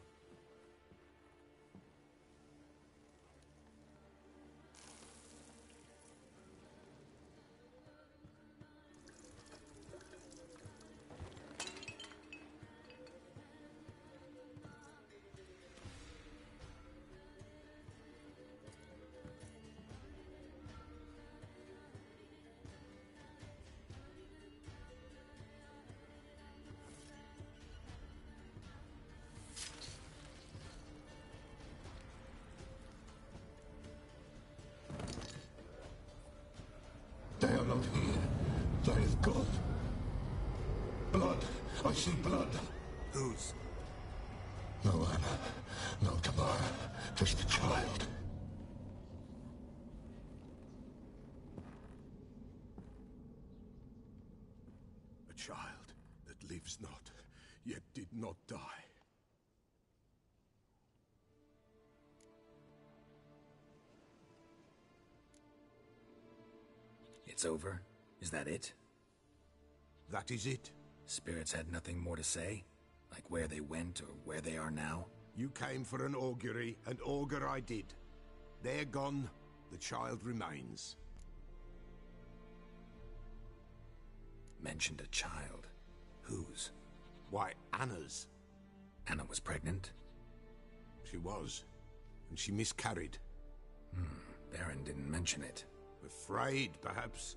Speaker 9: They are not here. There is God. Blood. I see blood.
Speaker 6: Whose?
Speaker 9: No Anna. No Tamara. Just a child.
Speaker 6: A child that lives not, yet did not die.
Speaker 2: It's over? Is that it?
Speaker 6: That is it.
Speaker 2: Spirits had nothing more to say? Like where they went or where they are now?
Speaker 6: You came for an augury, and augur I did. They're gone, the child remains.
Speaker 2: Mentioned a child. Whose?
Speaker 6: Why, Anna's.
Speaker 2: Anna was pregnant?
Speaker 6: She was, and she miscarried.
Speaker 2: Baron didn't mention it.
Speaker 6: Afraid, perhaps.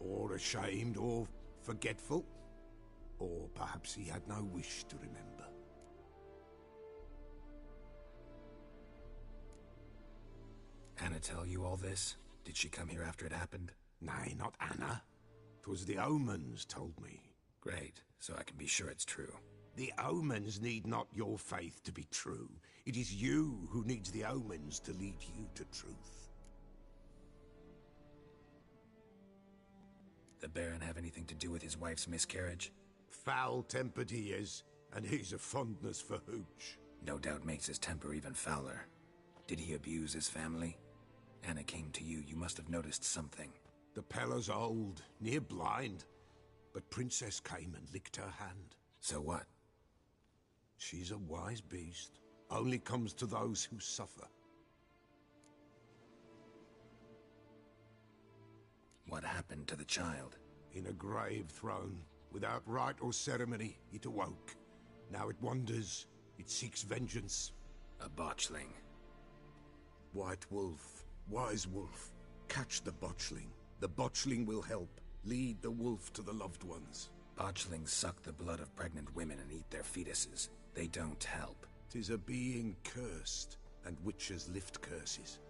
Speaker 6: Or ashamed, or forgetful. Or perhaps he had no wish to remember.
Speaker 2: Anna tell you all this? Did she come here after it happened?
Speaker 6: Nay, not Anna. 'Twas the omens told me.
Speaker 2: Great, so I can be sure it's true.
Speaker 6: The omens need not your faith to be true. It is you who needs the omens to lead you to truth.
Speaker 2: The Baron have anything to do with his wife's miscarriage?
Speaker 6: Foul-tempered he is, and he's a fondness for hooch.
Speaker 2: No doubt makes his temper even fouler. Did he abuse his family? Anna came to you, you must have noticed something.
Speaker 6: The Pella's old, near blind, but Princess came and licked her hand.
Speaker 2: So what?
Speaker 6: She's a wise beast. Only comes to those who suffer.
Speaker 2: What happened to the child?
Speaker 6: In a grave thrown. Without rite or ceremony, it awoke. Now it wanders. It seeks vengeance.
Speaker 2: A botchling.
Speaker 6: White wolf. Wise wolf. Catch the botchling. The botchling will help. Lead the wolf to the loved ones.
Speaker 2: Botchlings suck the blood of pregnant women and eat their fetuses. They don't help.
Speaker 6: 'Tis a being cursed, and witches lift curses.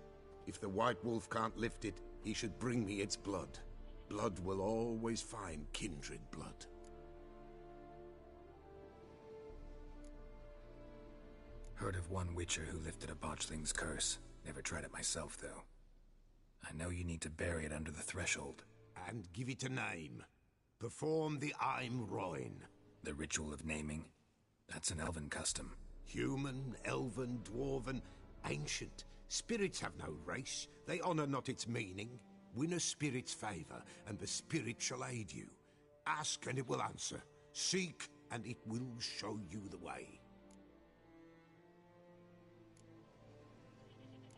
Speaker 6: If the white wolf can't lift it, he should bring me its blood. Blood will always find kindred blood.
Speaker 2: Heard of one witcher who lifted a botchling's curse. Never tried it myself, though. I know you need to bury it under the threshold.
Speaker 6: And give it a name. Perform the Aim Roin.
Speaker 2: The ritual of naming? That's an elven custom.
Speaker 6: Human, elven, dwarven, ancient. Spirits have no race. They honor not its meaning. Win a spirit's favor, and the spirit shall aid you. Ask, and it will answer. Seek, and it will show you the way.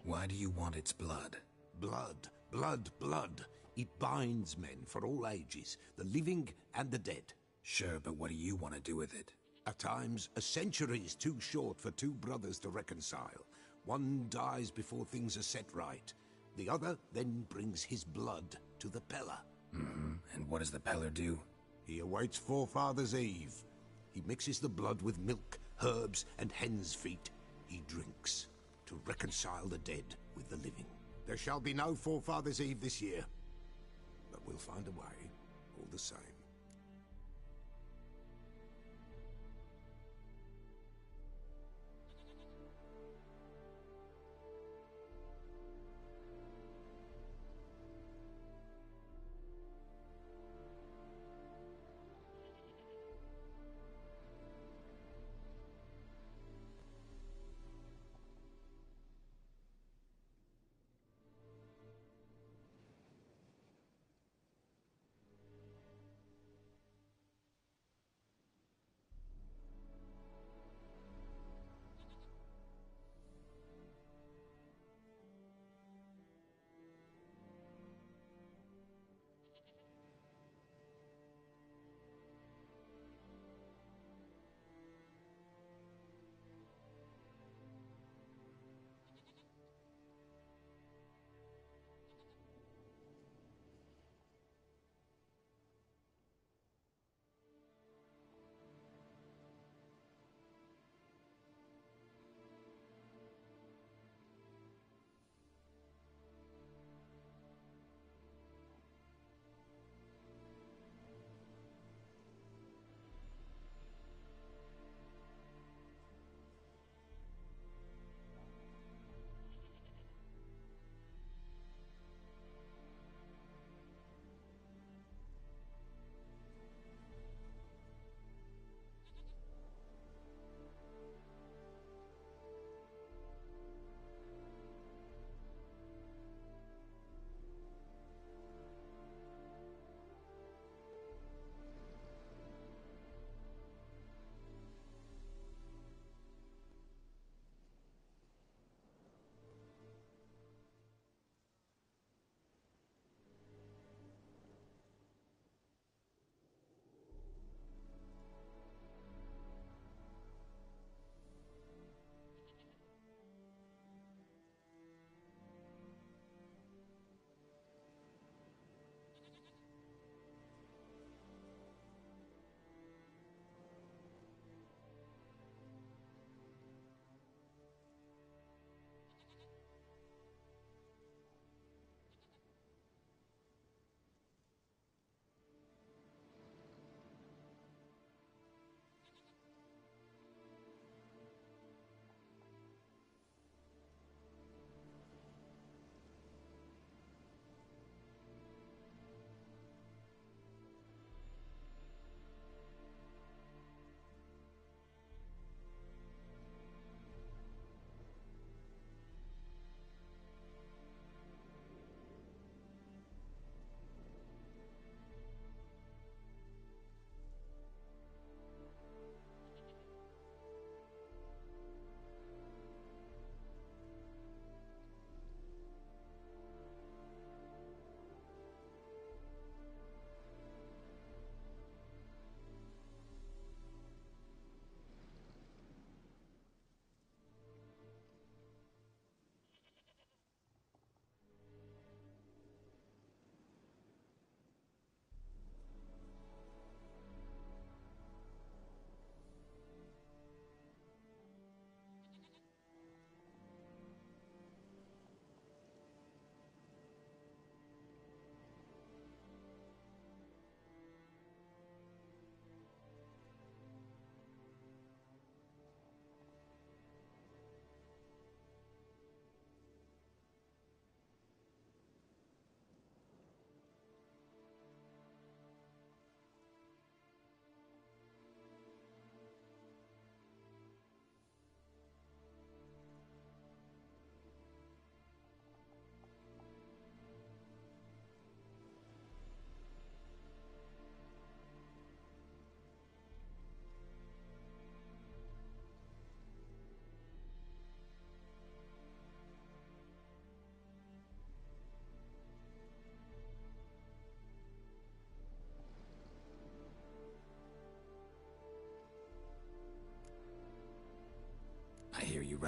Speaker 2: Why do you want its blood?
Speaker 6: Blood, blood, blood. It binds men for all ages, the living and the dead.
Speaker 2: Sure, but what do you want to do with it?
Speaker 6: At times, a century is too short for two brothers to reconcile. One dies before things are set right. The other then brings his blood to the Pella.
Speaker 2: Mm-hmm. And what does the Peller do?
Speaker 6: He awaits Forefather's Eve. He mixes the blood with milk, herbs, and hen's feet. He drinks to reconcile the dead with the living. There shall be no Forefather's Eve this year. But we'll find a way, all the same.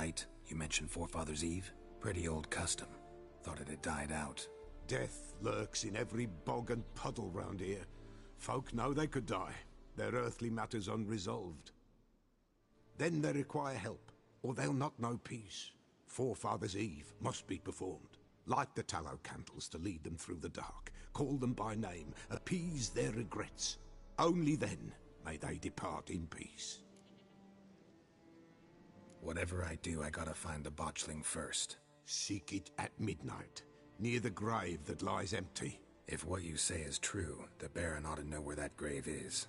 Speaker 2: right? You mentioned Forefathers' Eve? Pretty old custom. Thought it had died out.
Speaker 21: Death lurks in every bog and puddle round here. Folk know they could die, their earthly matters unresolved. Then they require help, or they'll not know peace. Forefathers' Eve must be performed. Light the tallow candles to lead them through the dark. Call them by name, appease their regrets. Only then may they depart in peace.
Speaker 2: Whatever I do, I gotta find the botchling first.
Speaker 21: Seek it at midnight, near the grave that lies empty.
Speaker 2: If what you say is true, the Baron ought to know where that grave is.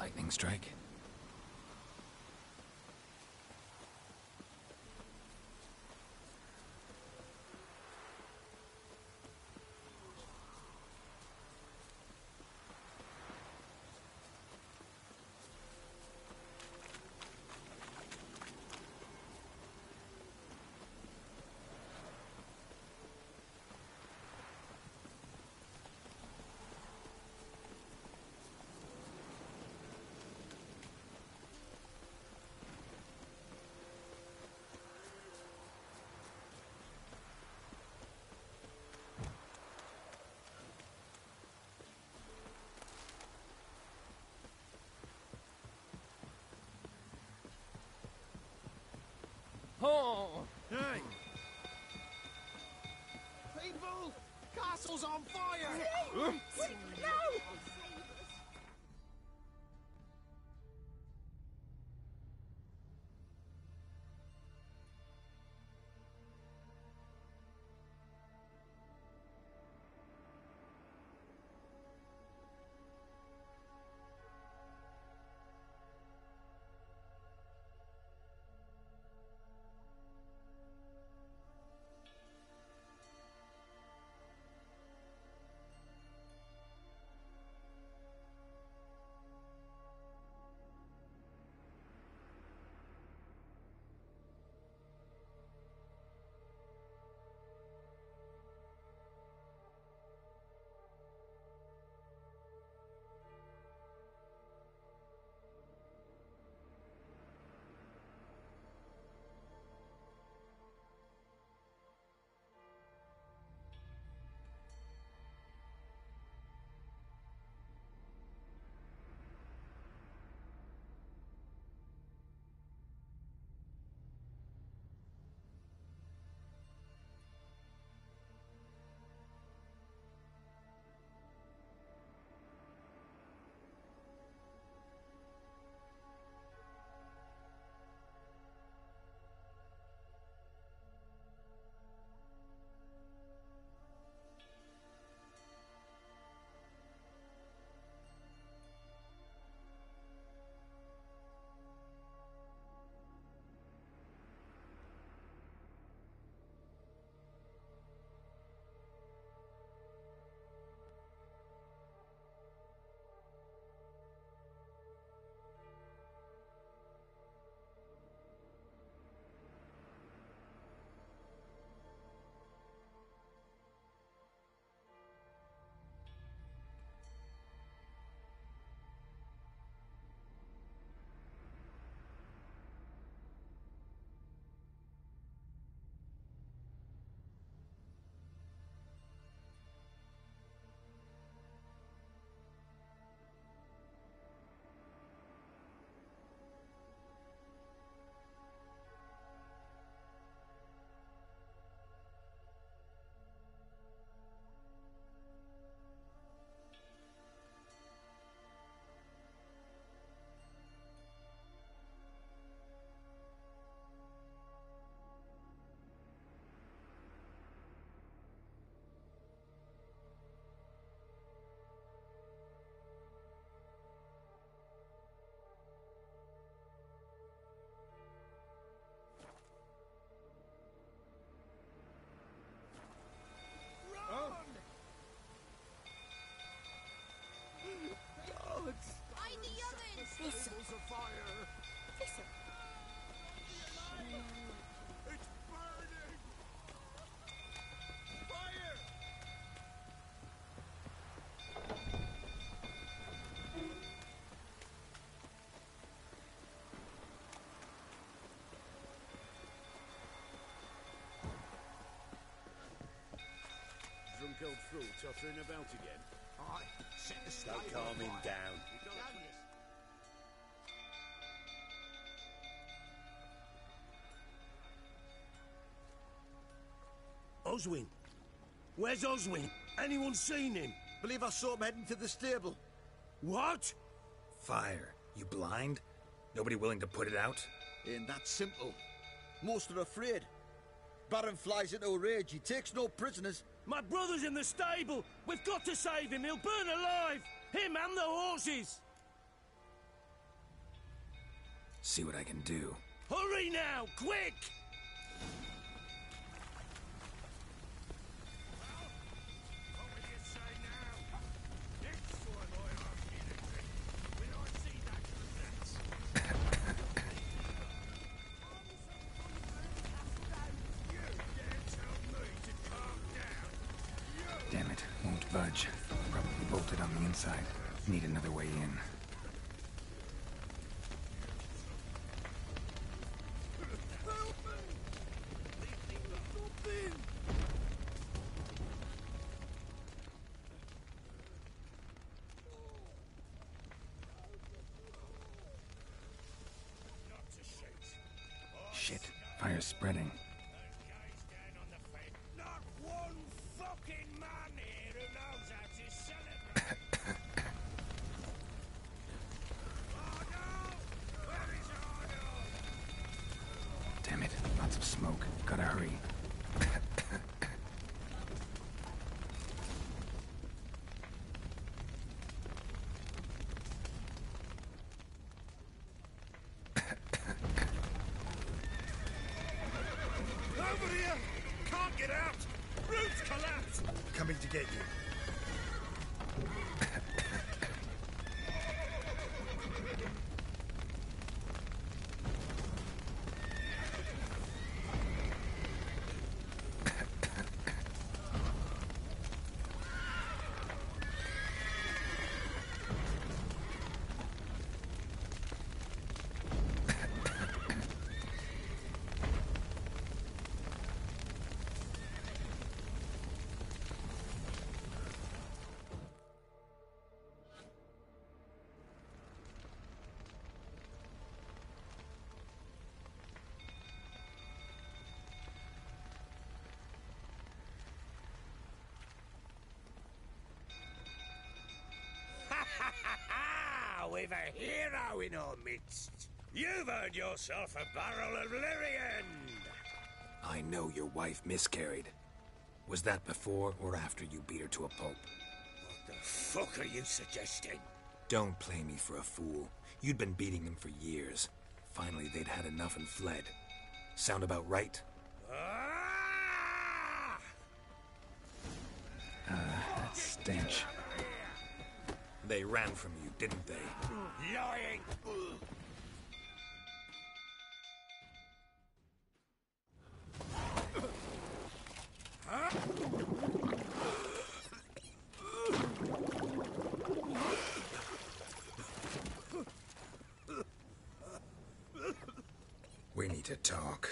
Speaker 2: Lightning strike?
Speaker 5: Oh!
Speaker 6: Hey! People! Castle's on fire!
Speaker 19: No!
Speaker 1: old fool tottering about again?
Speaker 6: Aye, set the
Speaker 16: Go calm him down.
Speaker 5: Oswin? Where's Oswin? Anyone seen him?
Speaker 11: Believe I saw him heading to the stable.
Speaker 5: What?
Speaker 2: Fire. You blind? Nobody willing to put it out?
Speaker 11: Ain't that simple. Most are afraid. Baron flies into a rage. He takes no prisoners.
Speaker 5: My brother's in the stable. We've got to save him. He'll burn alive. Him and the horses.
Speaker 2: See what I can do.
Speaker 5: Hurry now, quick!
Speaker 2: Damn it, won't budge. Probably bolted on the inside. Need another way in. Shit, fire's spreading.
Speaker 5: Not one fucking man here who knows how to celebrate.
Speaker 2: Damn it, lots of smoke. Gotta hurry.
Speaker 5: Over here! Can't get out! Roof's collapsed!
Speaker 8: Coming to get you.
Speaker 5: We've a hero in our midst. You've earned yourself a barrel of Lyrian.
Speaker 2: I know your wife miscarried. Was that before or after you beat her to a pulp?
Speaker 5: What the fuck are you suggesting?
Speaker 2: Don't play me for a fool. You'd been beating them for years. Finally, they'd had enough and fled. Sound about right? That stench. They ran from you, didn't they?
Speaker 5: Lying!
Speaker 2: We need to talk.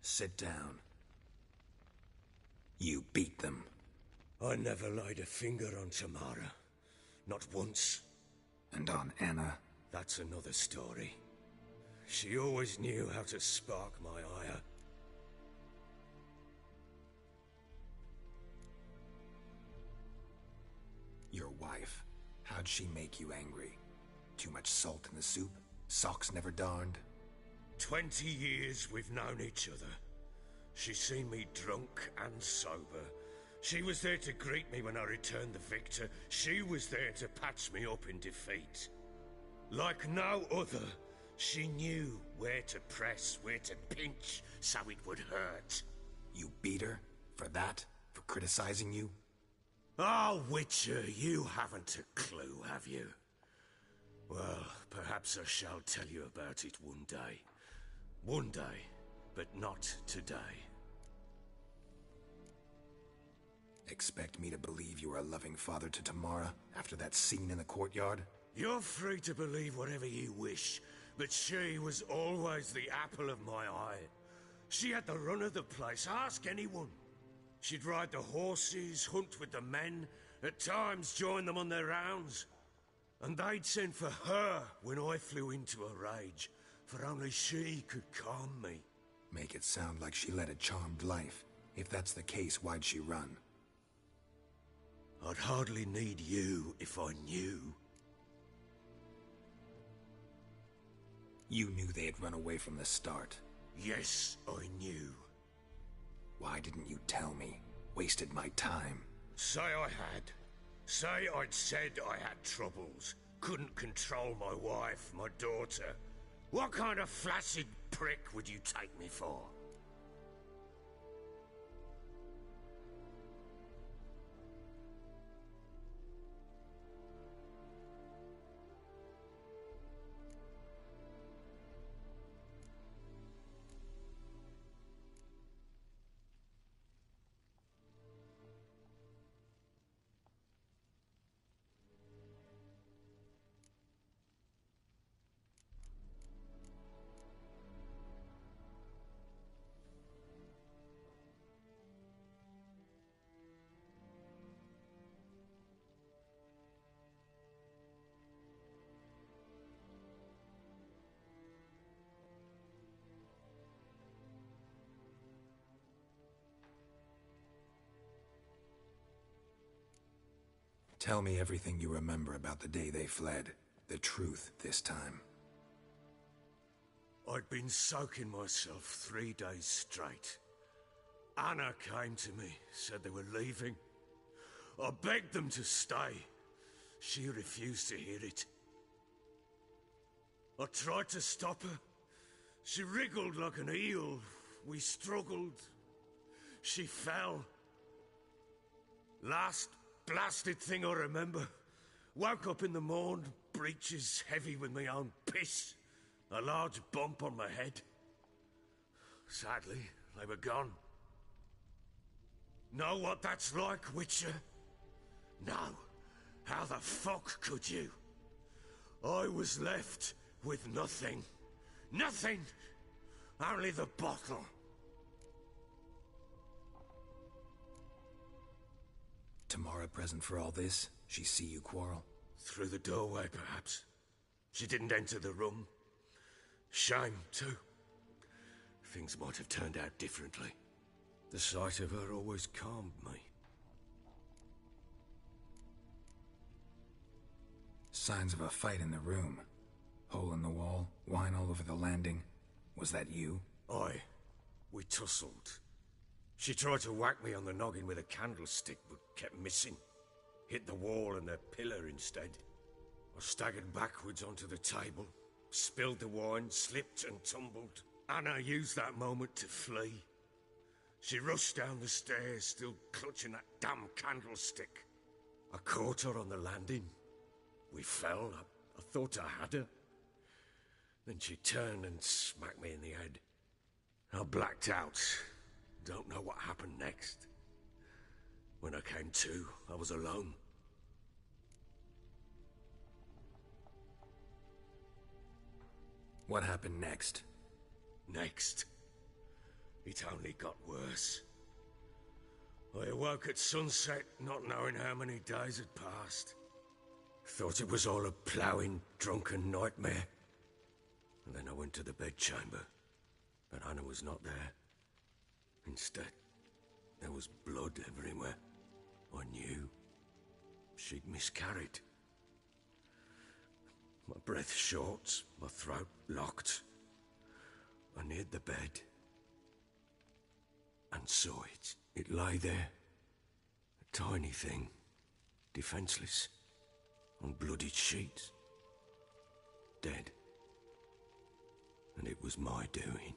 Speaker 2: Sit down. You beat them.
Speaker 5: I never laid a finger on Tamara. Not once.
Speaker 2: And on Anna?
Speaker 5: That's another story. She always knew how to spark my ire.
Speaker 2: Your wife. How'd she make you angry? Too much salt in the soup? Socks never darned?
Speaker 5: 20 years we've known each other. She's seen me drunk and sober. She was there to greet me when I returned the victor. She was there to patch me up in defeat. Like no other, she knew where to press, where to pinch, so it would hurt.
Speaker 2: You beat her? For that? For criticizing you?
Speaker 5: Oh, Witcher, you haven't a clue, have you? Well, perhaps I shall tell you about it one day. One day, but not today.
Speaker 2: Expect me to believe you are a loving father to Tamara after that scene in the courtyard?
Speaker 5: You're free to believe whatever you wish, but she was always the apple of my eye. She had the run of the place, ask anyone. She'd ride the horses, hunt with the men, at times join them on their rounds. And they'd send for her when I flew into a rage, for only she could calm me.
Speaker 2: Make it sound like she led a charmed life. If that's the case, why'd she run?
Speaker 5: I'd hardly need you if I knew.
Speaker 2: You knew they had run away from the start.
Speaker 5: Yes, I knew.
Speaker 2: Why didn't you tell me? Wasted my time.
Speaker 5: Say I had. Say I'd said I had troubles. Couldn't control my wife, my daughter. What kind of flaccid prick would you take me for?
Speaker 2: Tell me everything you remember about the day they fled. The truth this time.
Speaker 5: I'd been soaking myself 3 days straight. Anna came to me, said they were leaving. I begged them to stay. She refused to hear it. I tried to stop her. She wriggled like an eel. We struggled. She fell. Last blasted thing I remember. Woke up in the morn, breeches heavy with my own piss. A large bump on my head. Sadly, they were gone. Know what that's like, Witcher? No. How the fuck could you? I was left with nothing. Nothing! Only the bottle.
Speaker 2: Tamara present for all this? She see you quarrel?
Speaker 5: Through the doorway, perhaps. She didn't enter the room. Shame, too. Things might have turned out differently. The sight of her always calmed me.
Speaker 2: Signs of a fight in the room. Hole in the wall, wine all over the landing. Was that you?
Speaker 5: Aye. We tussled. She tried to whack me on the noggin with a candlestick, but kept missing. Hit the wall and the pillar instead. I staggered backwards onto the table, spilled the wine, slipped and tumbled. Anna used that moment to flee. She rushed down the stairs, still clutching that damn candlestick. I caught her on the landing. We fell. I thought I had her. Then she turned and smacked me in the head. I blacked out. Don't know what happened next. When I came to, I was alone.
Speaker 2: What happened next?
Speaker 5: Next? It only got worse. I awoke at sunset, not knowing how many days had passed. Thought it was all a ploughing, drunken nightmare. And then I went to the bedchamber, but Anna was not there. Instead, there was blood everywhere. I knew she'd miscarried. My breath short, my throat locked. I neared the bed and saw it. It lay there, a tiny thing, defenseless, on bloodied sheets, dead. And it was my doing.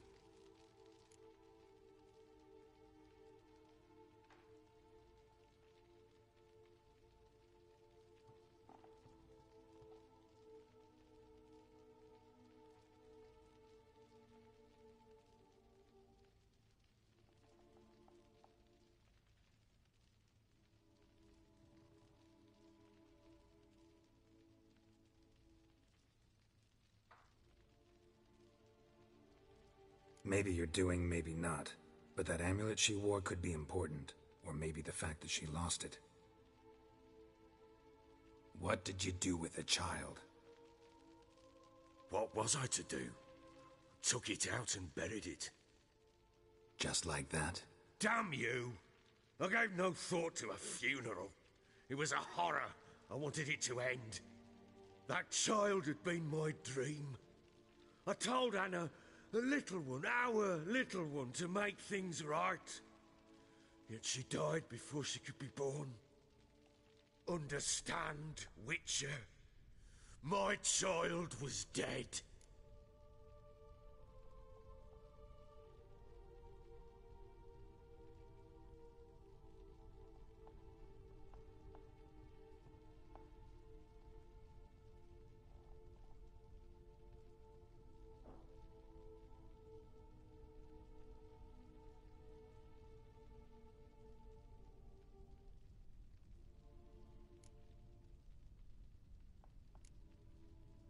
Speaker 2: Maybe you're doing, maybe not. But that amulet she wore could be important. Or maybe the fact that she lost it. What did you do with the child?
Speaker 5: What was I to do? Took it out and buried it.
Speaker 2: Just like that?
Speaker 5: Damn you! I gave no thought to a funeral. It was a horror. I wanted it to end. That child had been my dream. I told Anna, the little one, our little one, to make things right. Yet she died before she could be born. Understand, Witcher? My child was dead.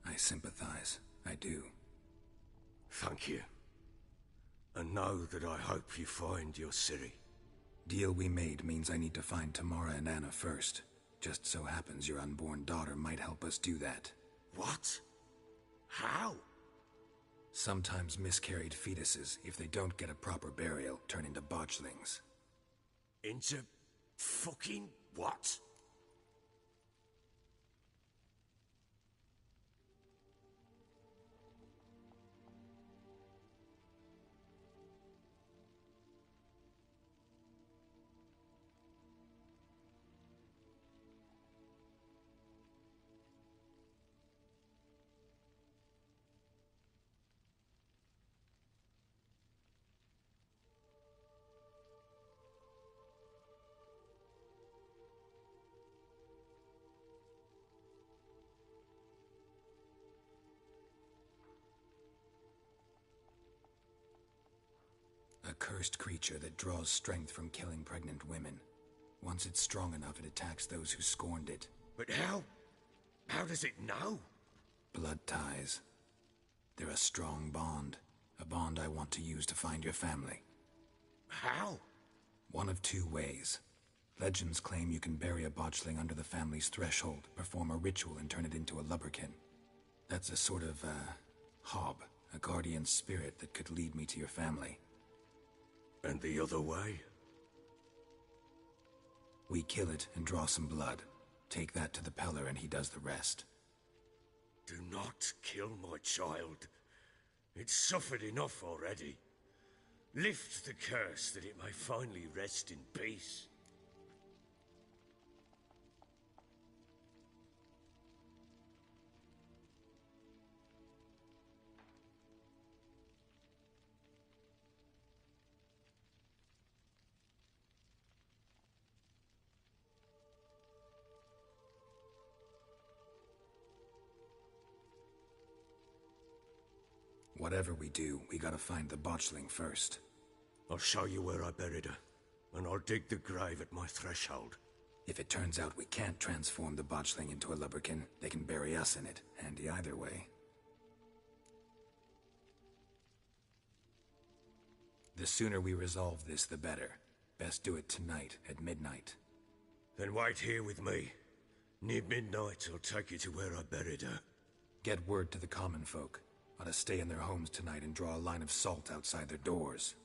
Speaker 2: I sympathize. I do.
Speaker 5: Thank you. And know that I hope you find your Ciri.
Speaker 2: Deal we made means I need to find Tamara and Anna first. Just so happens your unborn daughter might help us do that.
Speaker 5: What? How?
Speaker 2: Sometimes miscarried fetuses, if they don't get a proper burial, turn into botchlings.
Speaker 5: Into fucking what?
Speaker 2: A cursed creature that draws strength from killing pregnant women. Once it's strong enough, it attacks those who scorned it.
Speaker 5: But how? How does it know?
Speaker 2: Blood ties. They're a strong bond. A bond I want to use to find your family.
Speaker 5: How?
Speaker 2: One of two ways. Legends claim you can bury a botchling under the family's threshold, perform a ritual, and turn it into a lubberkin. That's a sort of, hob, a guardian spirit that could lead me to your family.
Speaker 5: And the other way?
Speaker 2: We kill it and draw some blood. Take that to the Peller and he does the rest.
Speaker 5: Do not kill my child. It's suffered enough already. Lift the curse that it may finally rest in peace.
Speaker 2: Whatever we do, we gotta find the botchling first.
Speaker 5: I'll show you where I buried her, and I'll dig the grave at my threshold.
Speaker 2: If it turns out we can't transform the botchling into a lubberkin, they can bury us in it. Handy either way. The sooner we resolve this, the better. Best do it tonight, at midnight.
Speaker 5: Then wait here with me. Near midnight, I'll take you to where I buried her.
Speaker 2: Get word to the common folk. Ought to stay in their homes tonight and draw a line of salt outside their doors.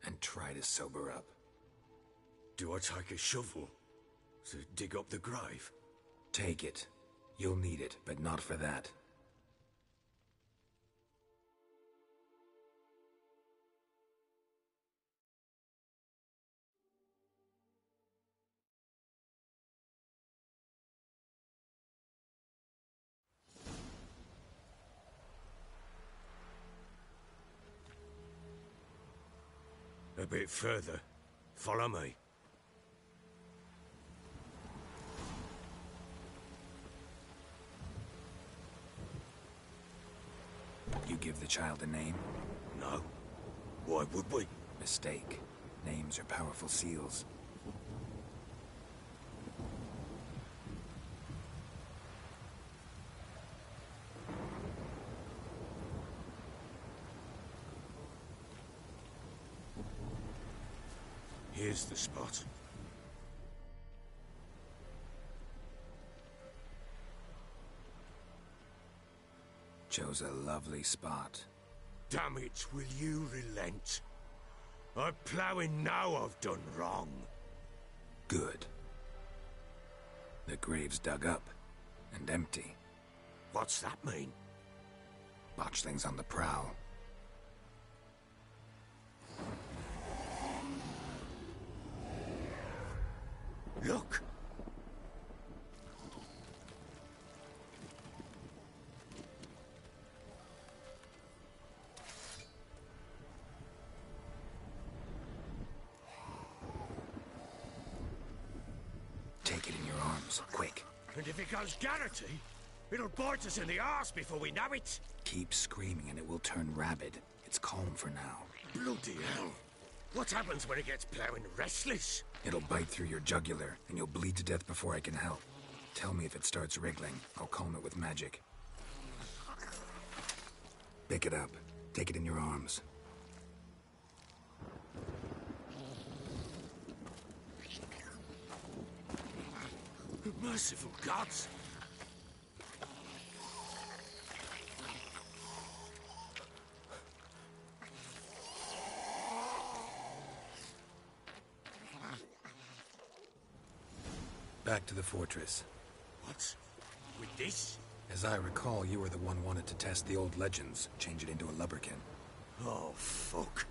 Speaker 2: And try to sober up.
Speaker 5: Do I take a shovel to dig up the grave?
Speaker 2: Take it. You'll need it, but not for that.
Speaker 5: A bit further. Follow me.
Speaker 2: You give the child a name?
Speaker 5: No. Why would we?
Speaker 2: Mistake. Names are powerful seals.
Speaker 5: Here's the spot.
Speaker 2: Chose a lovely spot.
Speaker 5: Damn it, will you relent? I'm ploughing now I've done wrong.
Speaker 2: Good. The grave's dug up and empty.
Speaker 5: What's that mean?
Speaker 2: Botchling's on the prowl.
Speaker 5: Look!
Speaker 2: Take it in your arms, quick.
Speaker 5: And if it goes Garrity, it'll bite us in the arse before we know it.
Speaker 2: Keep screaming and it will turn rabid. It's calm for now.
Speaker 5: Bloody hell. What happens when it gets ploughing restless?
Speaker 2: It'll bite through your jugular, and you'll bleed to death before I can help. Tell me if it starts wriggling. I'll calm it with magic. Pick it up. Take it in your arms.
Speaker 5: Merciful gods!
Speaker 2: Back to the fortress.
Speaker 5: What? With this?
Speaker 2: As I recall, you were the one wanted to test the old legends, change it into a lubberkin.
Speaker 5: Oh, fuck.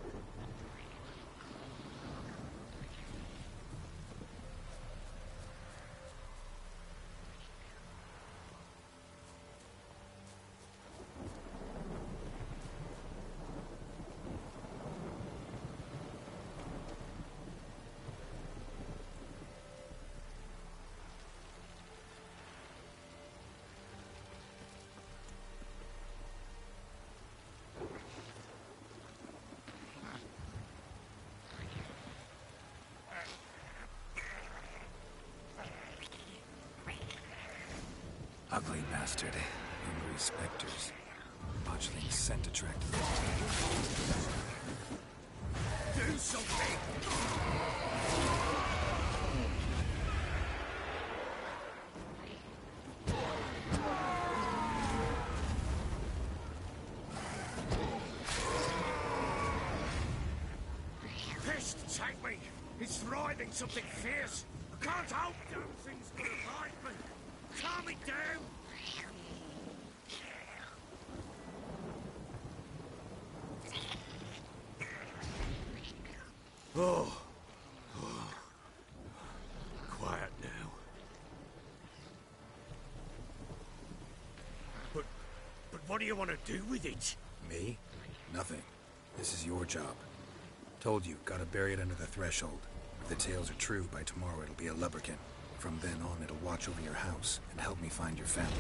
Speaker 2: Ugly bastard. Hungry specters. Botchling's scent attracted them.
Speaker 5: Do something! Pissed, take me! It's writhing something fierce! I can't help damn things gonna bite me! Calm it down! Oh. Quiet now. But what do you want to do with it?
Speaker 2: Me? Nothing. This is your job. Told you, gotta bury it under the threshold. If the tales are true, by tomorrow it'll be a lubberkin. From then on, it'll watch over your house and help me find your family.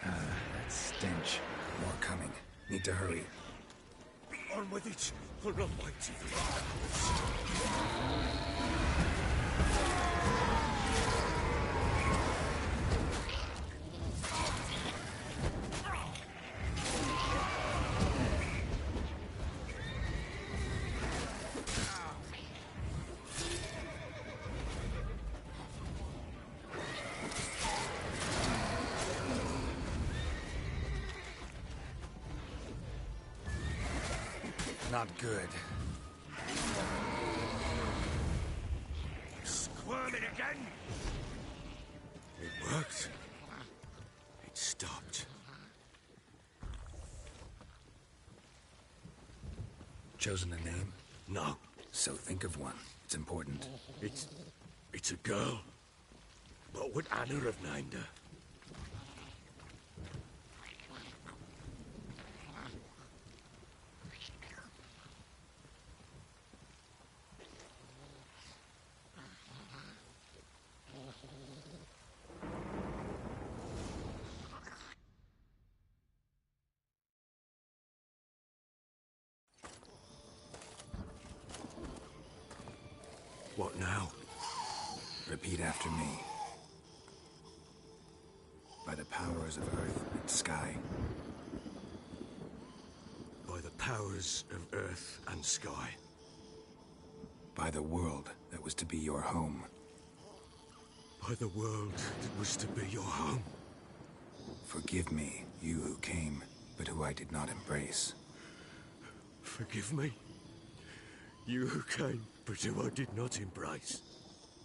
Speaker 2: That stench. More coming. Need to hurry.
Speaker 5: On with it. I'll not wait till
Speaker 2: Not good.
Speaker 5: Squirming again? It worked. It stopped.
Speaker 2: Chosen a name?
Speaker 5: No.
Speaker 2: So think of one. It's important.
Speaker 5: It's a girl. What would Anna have named her? What now?
Speaker 2: Repeat after me. By the powers of earth and sky.
Speaker 5: By the powers of earth and sky.
Speaker 2: By the world that was to be your home.
Speaker 5: By the world that was to be your home.
Speaker 2: Forgive me, you who came, but who I did not embrace.
Speaker 5: Forgive me, you who came, but who I did not embrace.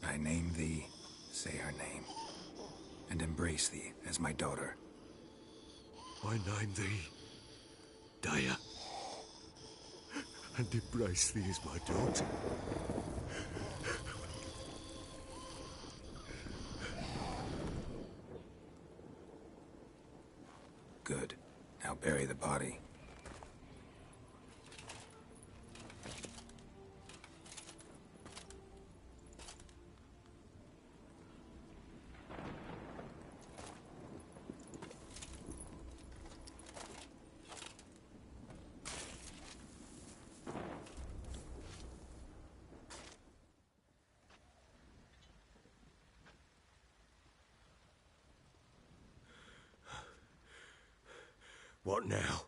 Speaker 2: I name thee, say her name, and embrace thee as my daughter.
Speaker 5: I name thee, Daya, and embrace thee as my daughter.
Speaker 2: Good. Now bury the body.
Speaker 5: What now?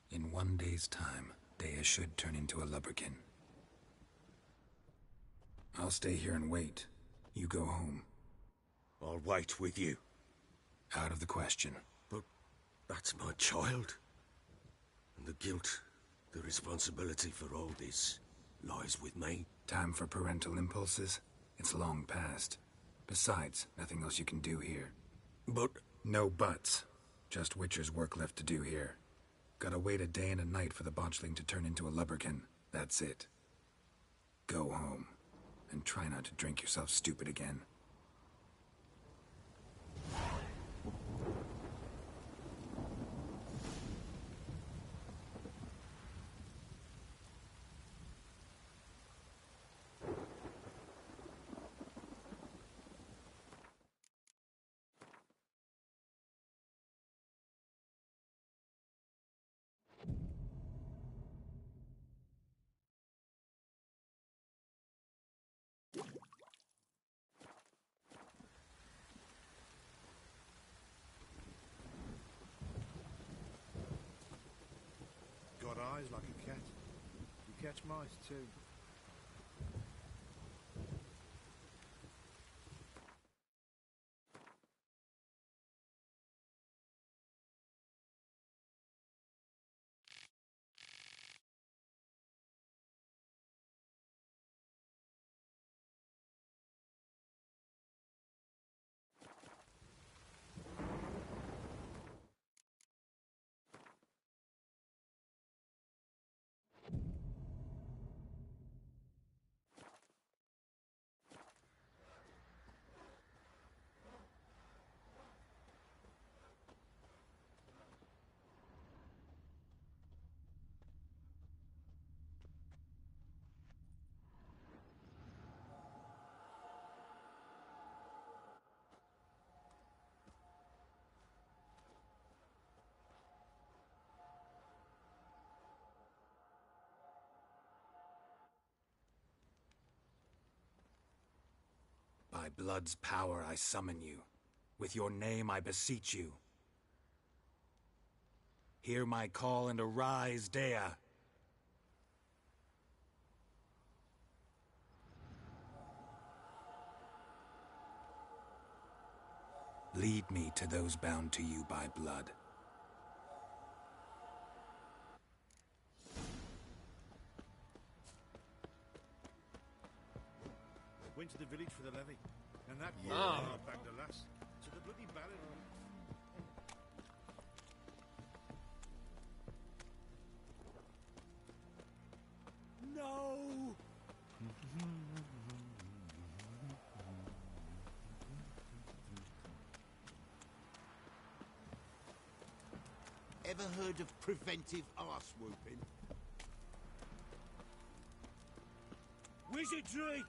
Speaker 2: In 1 day's time, Daya should turn into a lubberkin. I'll stay here and wait. You go home.
Speaker 5: I'll wait with you.
Speaker 2: Out of the question.
Speaker 5: But that's my child. And the guilt, the responsibility for all this, lies with me.
Speaker 2: Time for parental impulses? It's long past. Besides, nothing else you can do here.
Speaker 5: But...
Speaker 2: No buts. Just Witcher's work left to do here. Gotta wait a day and a night for the botchling to turn into a lubberkin. That's it. Go home. And try not to drink yourself stupid again.
Speaker 6: Got eyes like a cat. You catch mice too.
Speaker 2: By blood's power I summon you. With your name I beseech you. Hear my call and arise, Daya. Lead me to those bound to you by blood.
Speaker 6: Went to the village for the levy, and that bagged a lass. So the bloody baron.
Speaker 11: No!
Speaker 6: Ever heard of preventive arse whooping?
Speaker 16: Wizardry!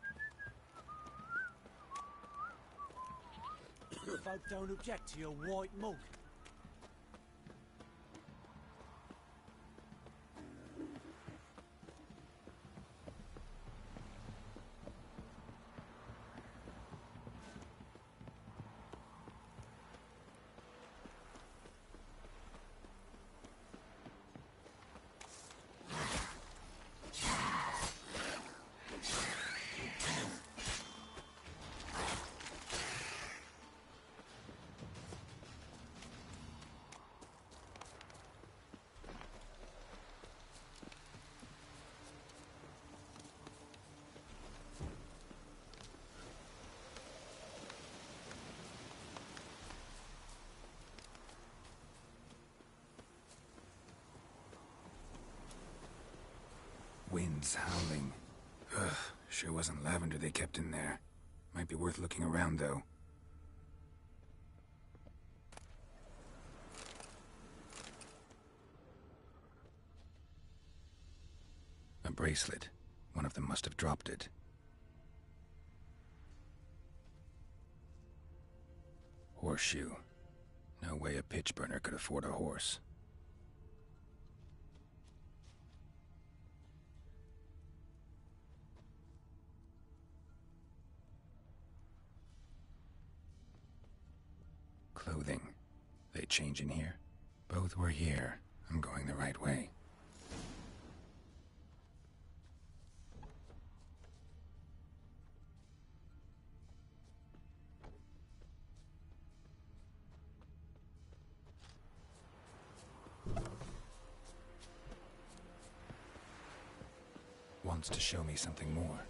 Speaker 11: Folk don't object to your white mug.
Speaker 2: Wind's howling. Ugh, sure wasn't lavender they kept in there. Might be worth looking around, though. A bracelet. One of them must have dropped it. Horseshoe. No way a pitch burner could afford a horse. Clothing. They change in here? Both were here. I'm going the right way. Wants to show me something more.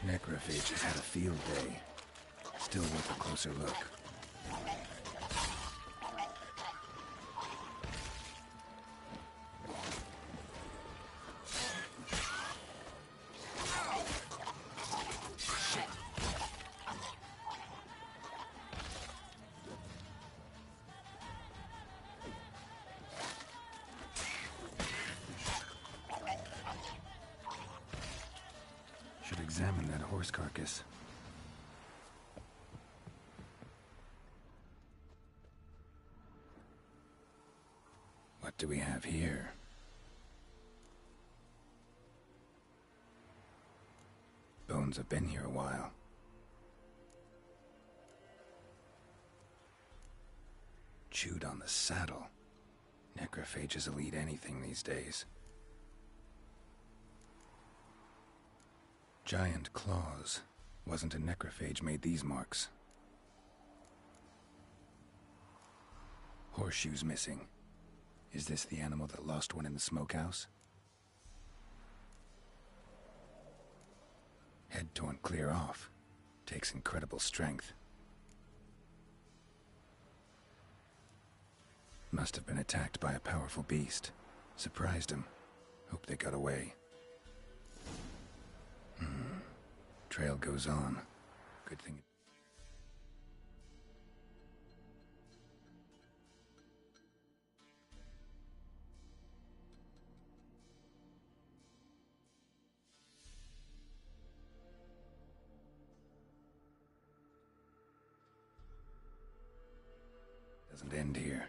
Speaker 2: Necrophage has had a field day. Still worth a closer look. Should examine that horse carcass. What do we have here? Bones have been here a while. Chewed on the saddle. Necrophages will eat anything these days. Giant claws. Wasn't a necrophage made these marks. Horseshoes missing. Is this the animal that lost one in the smokehouse? Head torn clear off. Takes incredible strength. Must have been attacked by a powerful beast. Surprised him. Hope they got away. Trail goes on. Good thing. Doesn't end here.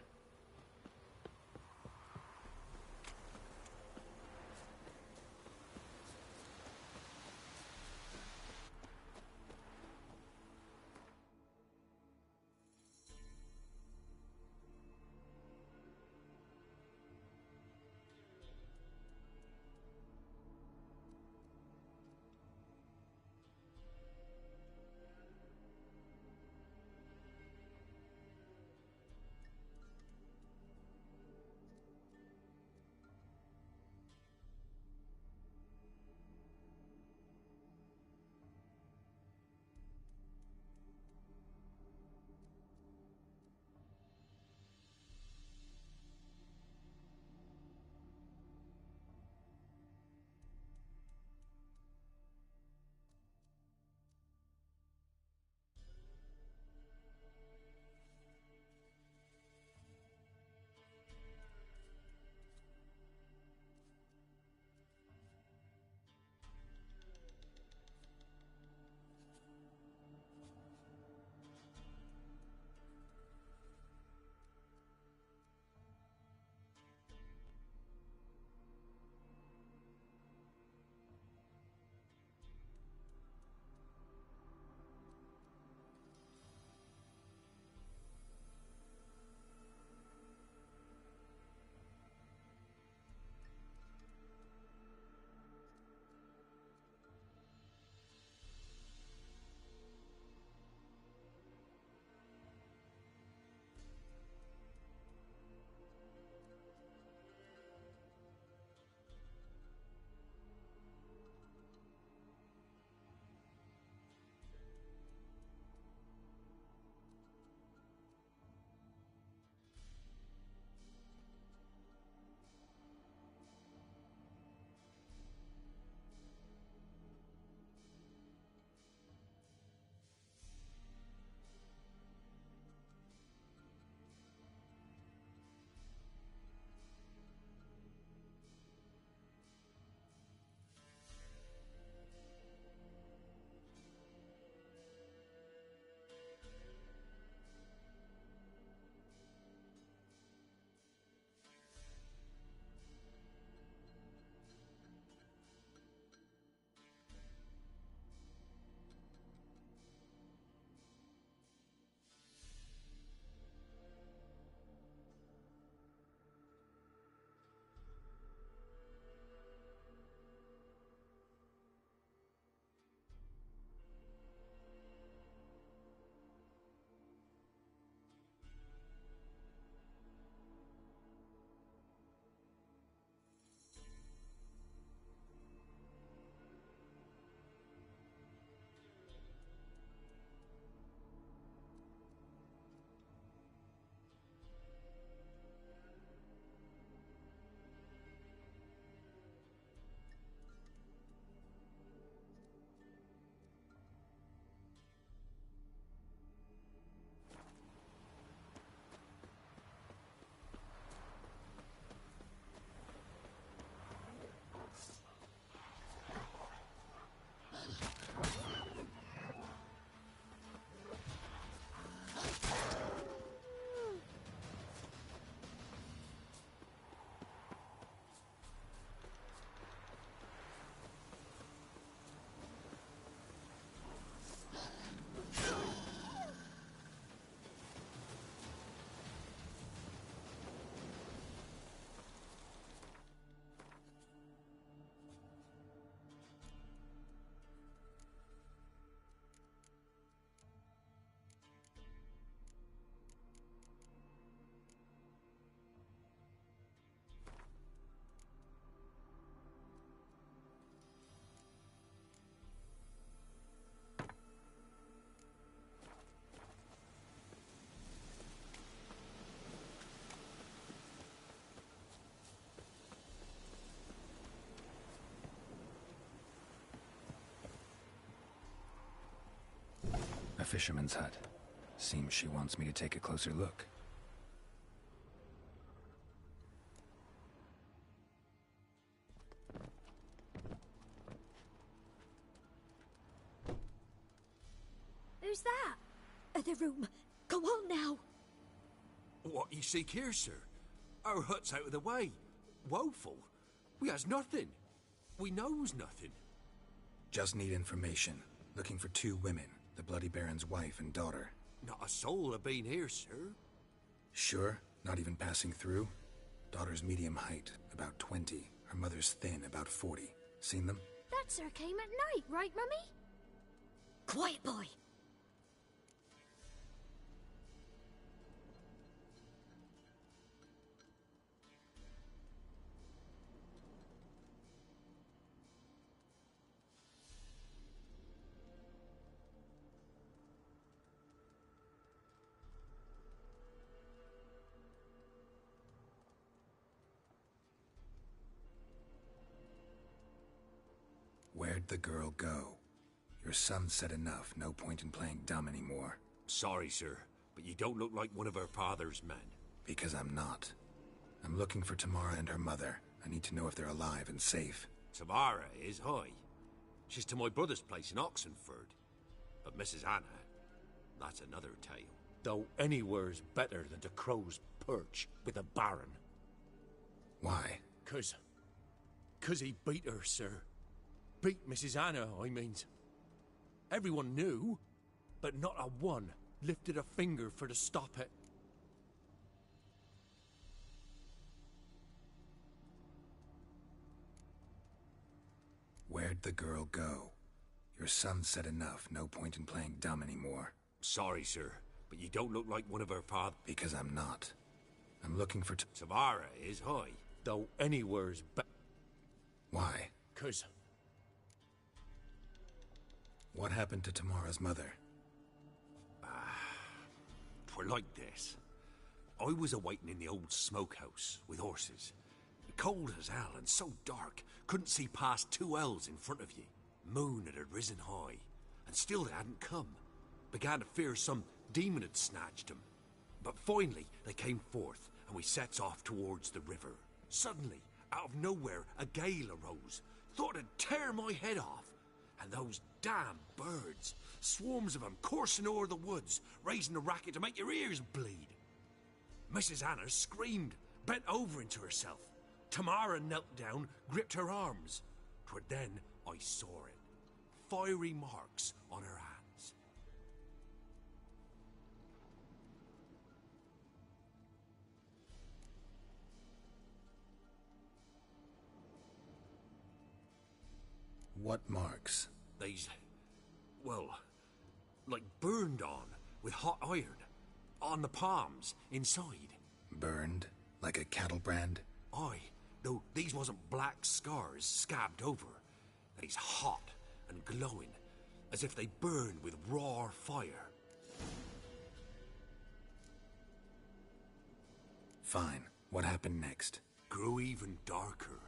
Speaker 2: A fisherman's hut. Seems she wants me to take a closer look.
Speaker 18: Who's that?
Speaker 12: Other room. Go on now.
Speaker 10: What you seek here, sir? Our hut's out of the way. Woeful. We has nothing. We knows nothing.
Speaker 2: Just need information. Looking for 2 women. The Bloody Baron's wife and daughter.
Speaker 10: Not a soul have been here, sir.
Speaker 2: Sure? Not even passing through? Daughter's medium height, about 20. Her mother's thin, about 40. Seen them?
Speaker 18: That sir came at night, right, Mummy?
Speaker 12: Quiet, boy.
Speaker 2: Where'd the girl go? Your son said enough, no point in playing dumb anymore.
Speaker 10: Sorry, sir, but you don't look like one of our father's men.
Speaker 2: Because I'm not. I'm looking for Tamara and her mother. I need to know if they're alive and safe.
Speaker 10: Tamara is, aye. She's to my brother's place in Oxenford. But Mrs. Anna, that's another tale.
Speaker 16: Though anywhere's better than to Crow's Perch with a baron.
Speaker 2: Why?
Speaker 10: 'Cause he beat her, sir. Beat Mrs. Anna, I means. Everyone knew, but not a one lifted a finger for to stop it.
Speaker 2: Where'd the girl go? Your son said enough, no point in playing dumb anymore.
Speaker 10: Sorry, sir, but you don't look like one of our father.
Speaker 2: Because I'm not. I'm looking for
Speaker 10: Tamara is, high.
Speaker 16: Though anywhere's
Speaker 2: Why?
Speaker 10: 'Cause...
Speaker 2: What happened to Tamara's mother?
Speaker 10: 'Twere like this. I was awaiting in the old smokehouse with horses. Cold as hell and so dark, couldn't see past 2 ells in front of ye. Moon had risen high, and still they hadn't come. Began to fear some demon had snatched them. But finally they came forth, and we sets off towards the river. Suddenly, out of nowhere, a gale arose. Thought it'd tear my head off. And those damn birds, swarms of them coursing o'er the woods, raising a racket to make your ears bleed. Mrs. Anna screamed, bent over into herself. Tamara knelt down, gripped her arms. 'Twere then I saw it. Fiery marks on her hands.
Speaker 2: What marks?
Speaker 10: They's, well, like burned on with hot iron. On the palms, inside.
Speaker 2: Burned? Like a cattle brand?
Speaker 10: Aye, though these wasn't black scars scabbed over. They's hot and glowing, as if they burned with raw fire.
Speaker 2: Fine. What happened next?
Speaker 10: Grew even darker.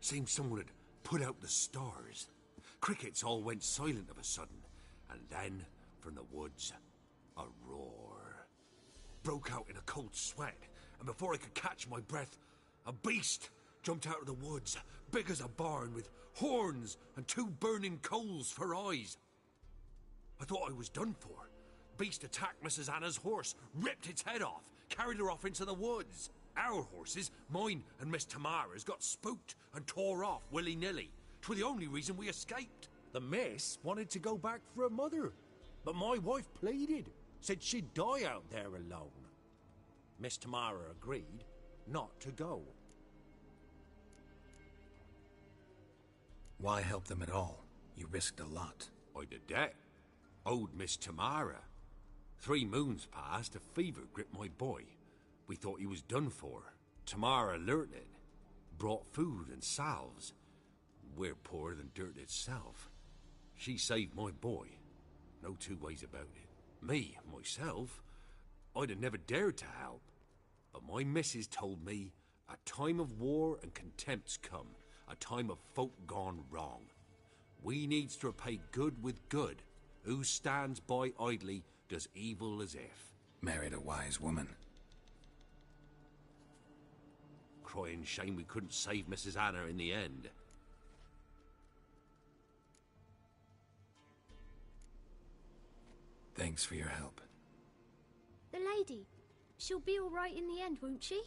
Speaker 10: Seemed someone had put out the stars. Crickets all went silent of a sudden, and then, from the woods, a roar. Broke out in a cold sweat, and before I could catch my breath, a beast jumped out of the woods, big as a barn, with horns and 2 burning coals for eyes. I thought I was done for. Beast attacked Mrs. Anna's horse, ripped its head off, carried her off into the woods. Our horses, mine and Miss Tamara's, got spooked and tore off willy-nilly. 'Twere the only reason we escaped.
Speaker 16: The miss wanted to go back for her mother, but my wife pleaded, said she'd die out there alone. Miss Tamara agreed not to go.
Speaker 2: Why help them at all? You risked a lot.
Speaker 10: I'd a debt. Owed Miss Tamara. 3 moons passed, a fever gripped my boy. We thought he was done for. Tamara learnt it. Brought food and salves. We're poorer than dirt itself. She saved my boy. No 2 ways about it. Me, myself, I'd have never dared to help. But my missus told me a time of war and contempt's come. A time of folk gone wrong. We needs to repay good with good, Who stands by idly does evil as if.
Speaker 2: Married a wise woman.
Speaker 10: Crying shame we couldn't save Mrs. Anna in the end.
Speaker 2: Thanks for your help.
Speaker 18: The lady. She'll be all right in the end, won't she?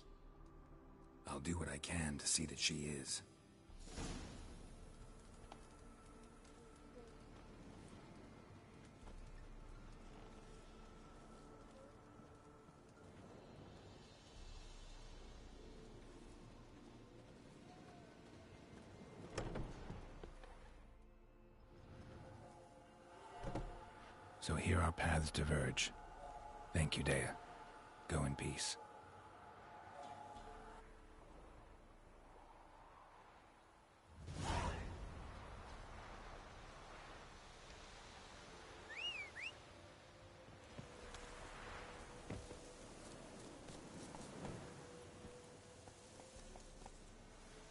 Speaker 2: I'll do what I can to see that she is. So here our paths diverge. Thank you, Dea. Go in peace.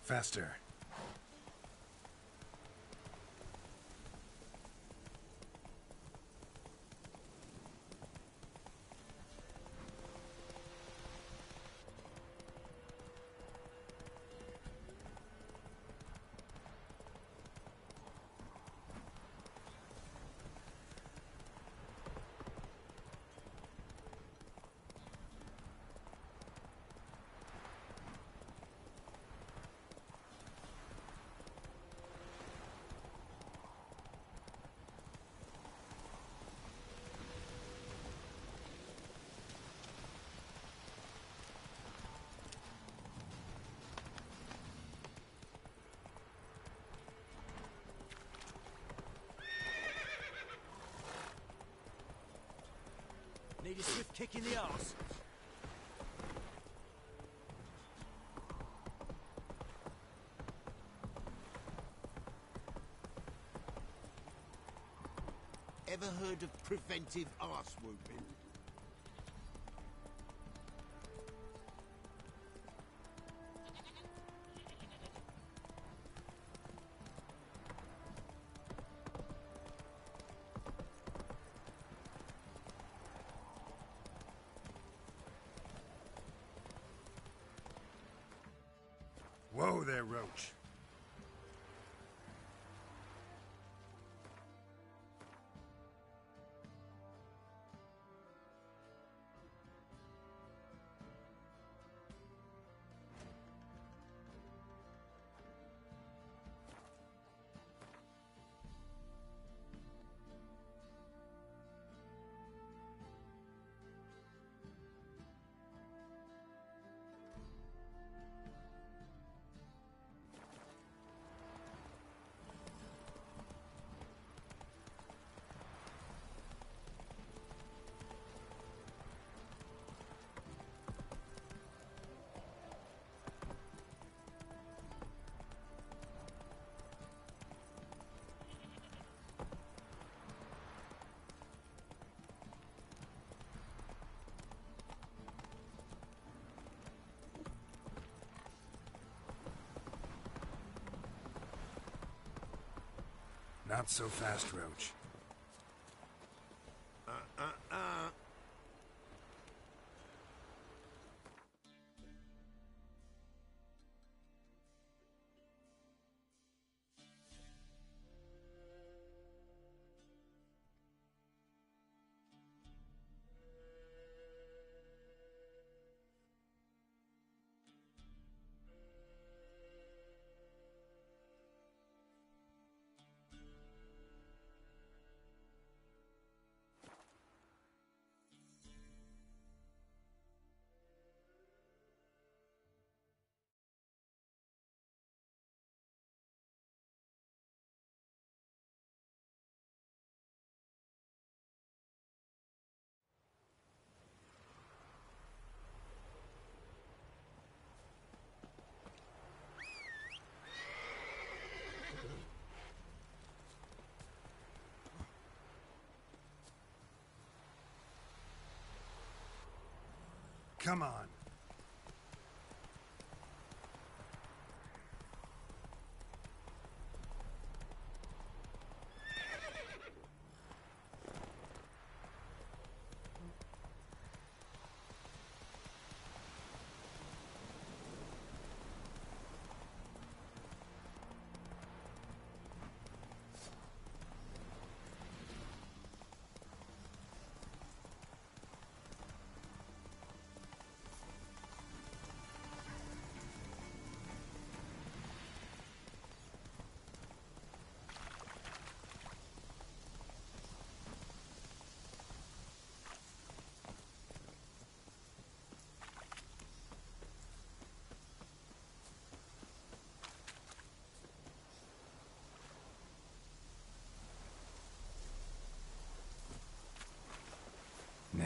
Speaker 2: Faster.
Speaker 17: Need a swift kick in the arse.
Speaker 6: Ever heard of preventive arse whooping?
Speaker 8: Whoa there, Roach.
Speaker 2: Not so fast, Roach.
Speaker 8: Come on.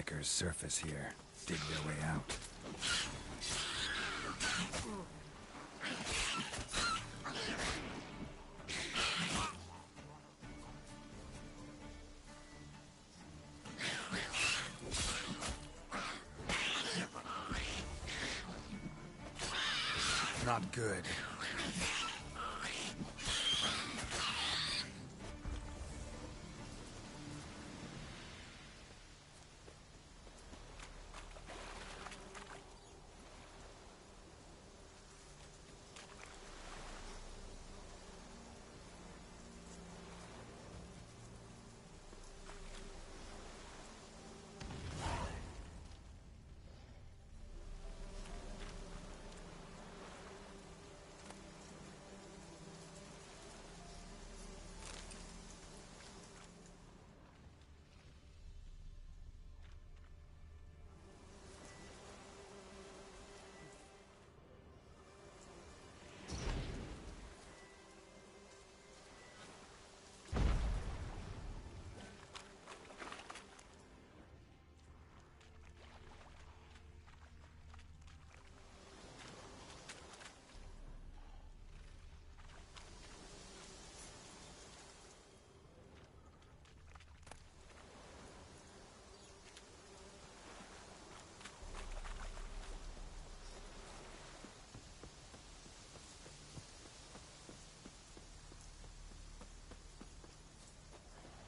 Speaker 2: Knickers surface here, dig their way out. Not good.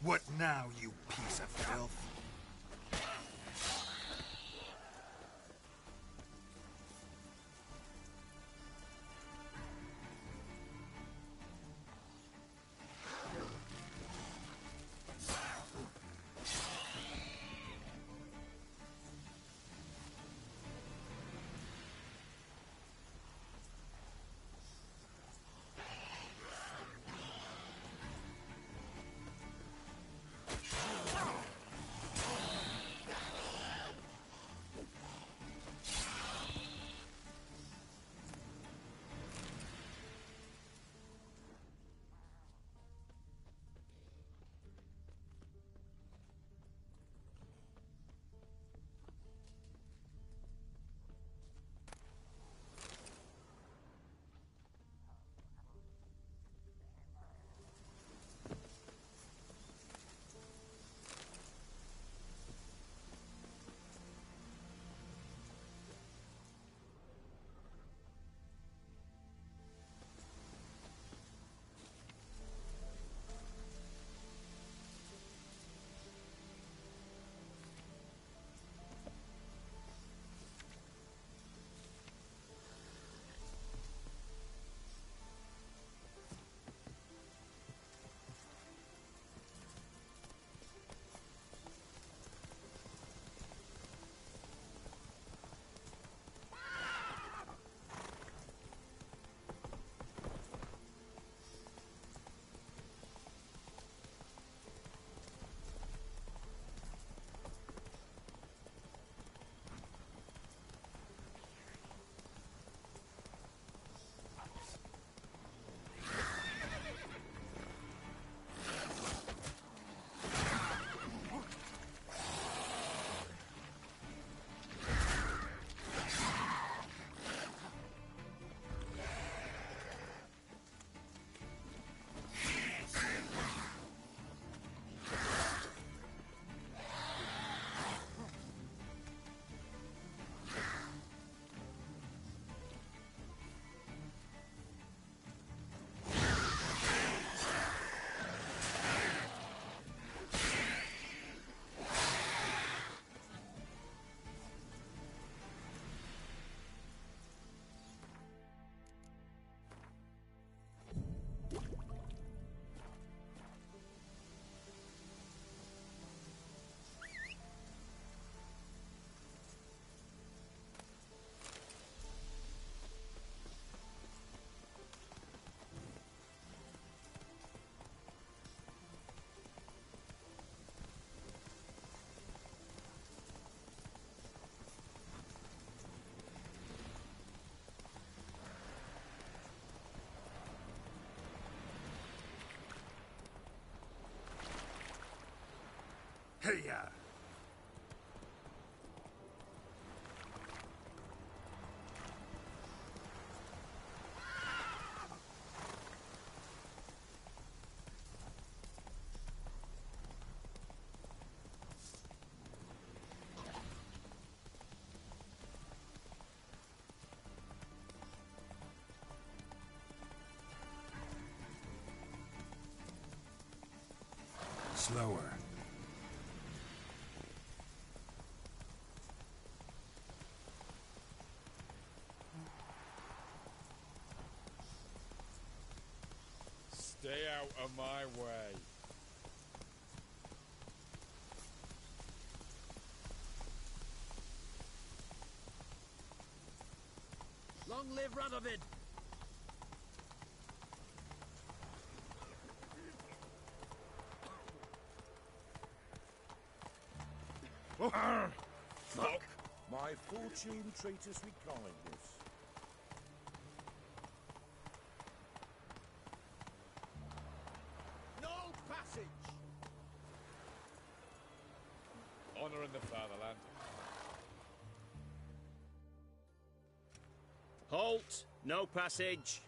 Speaker 11: What now, you piece of filth? Hey-ya!
Speaker 2: Slower.
Speaker 3: Stay out of my way.
Speaker 17: Long live Radovid! Fuck!
Speaker 22: My fortune treat us with kindness.
Speaker 17: No passage!
Speaker 3: Honor in the fatherland.
Speaker 5: Halt! No passage.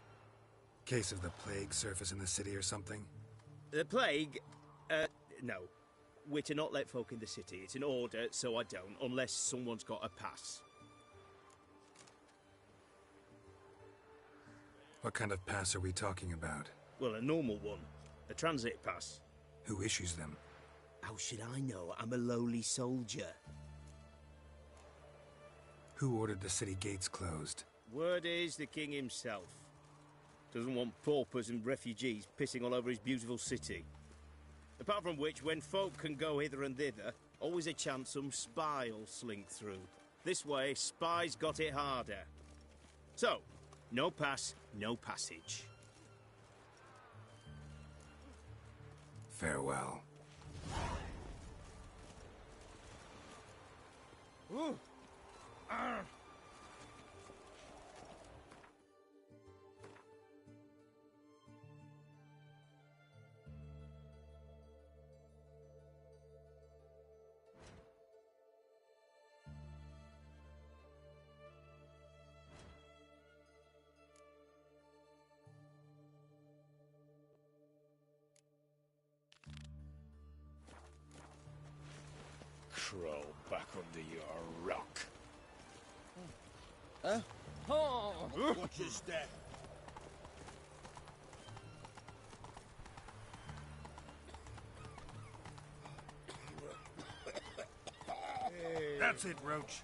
Speaker 2: Case of the plague surface in the city or something?
Speaker 5: The plague? No. We're to not let folk in the city. It's an order, so I don't, unless someone's got a pass.
Speaker 2: What kind of pass are we talking about?
Speaker 5: Well, a normal one. A transit pass.
Speaker 2: Who issues them?
Speaker 5: How should I know? I'm a lowly soldier.
Speaker 2: Who ordered the city gates closed?
Speaker 5: Word is the king himself. Doesn't want paupers and refugees pissing all over his beautiful city. Apart from which, when folk can go hither and thither, always a chance some spy will slink through. This way, spies got it harder. So, no pass, no passage.
Speaker 2: Farewell.
Speaker 5: Ooh.
Speaker 3: Crawl back under your rock.
Speaker 17: Huh?
Speaker 3: Oh.
Speaker 17: Watch your step.
Speaker 8: That's it, Roach.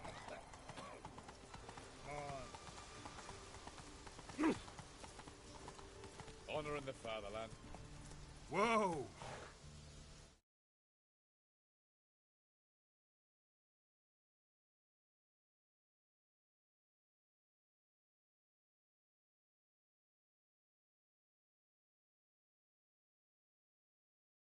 Speaker 3: Honor in the fatherland.
Speaker 8: Whoa!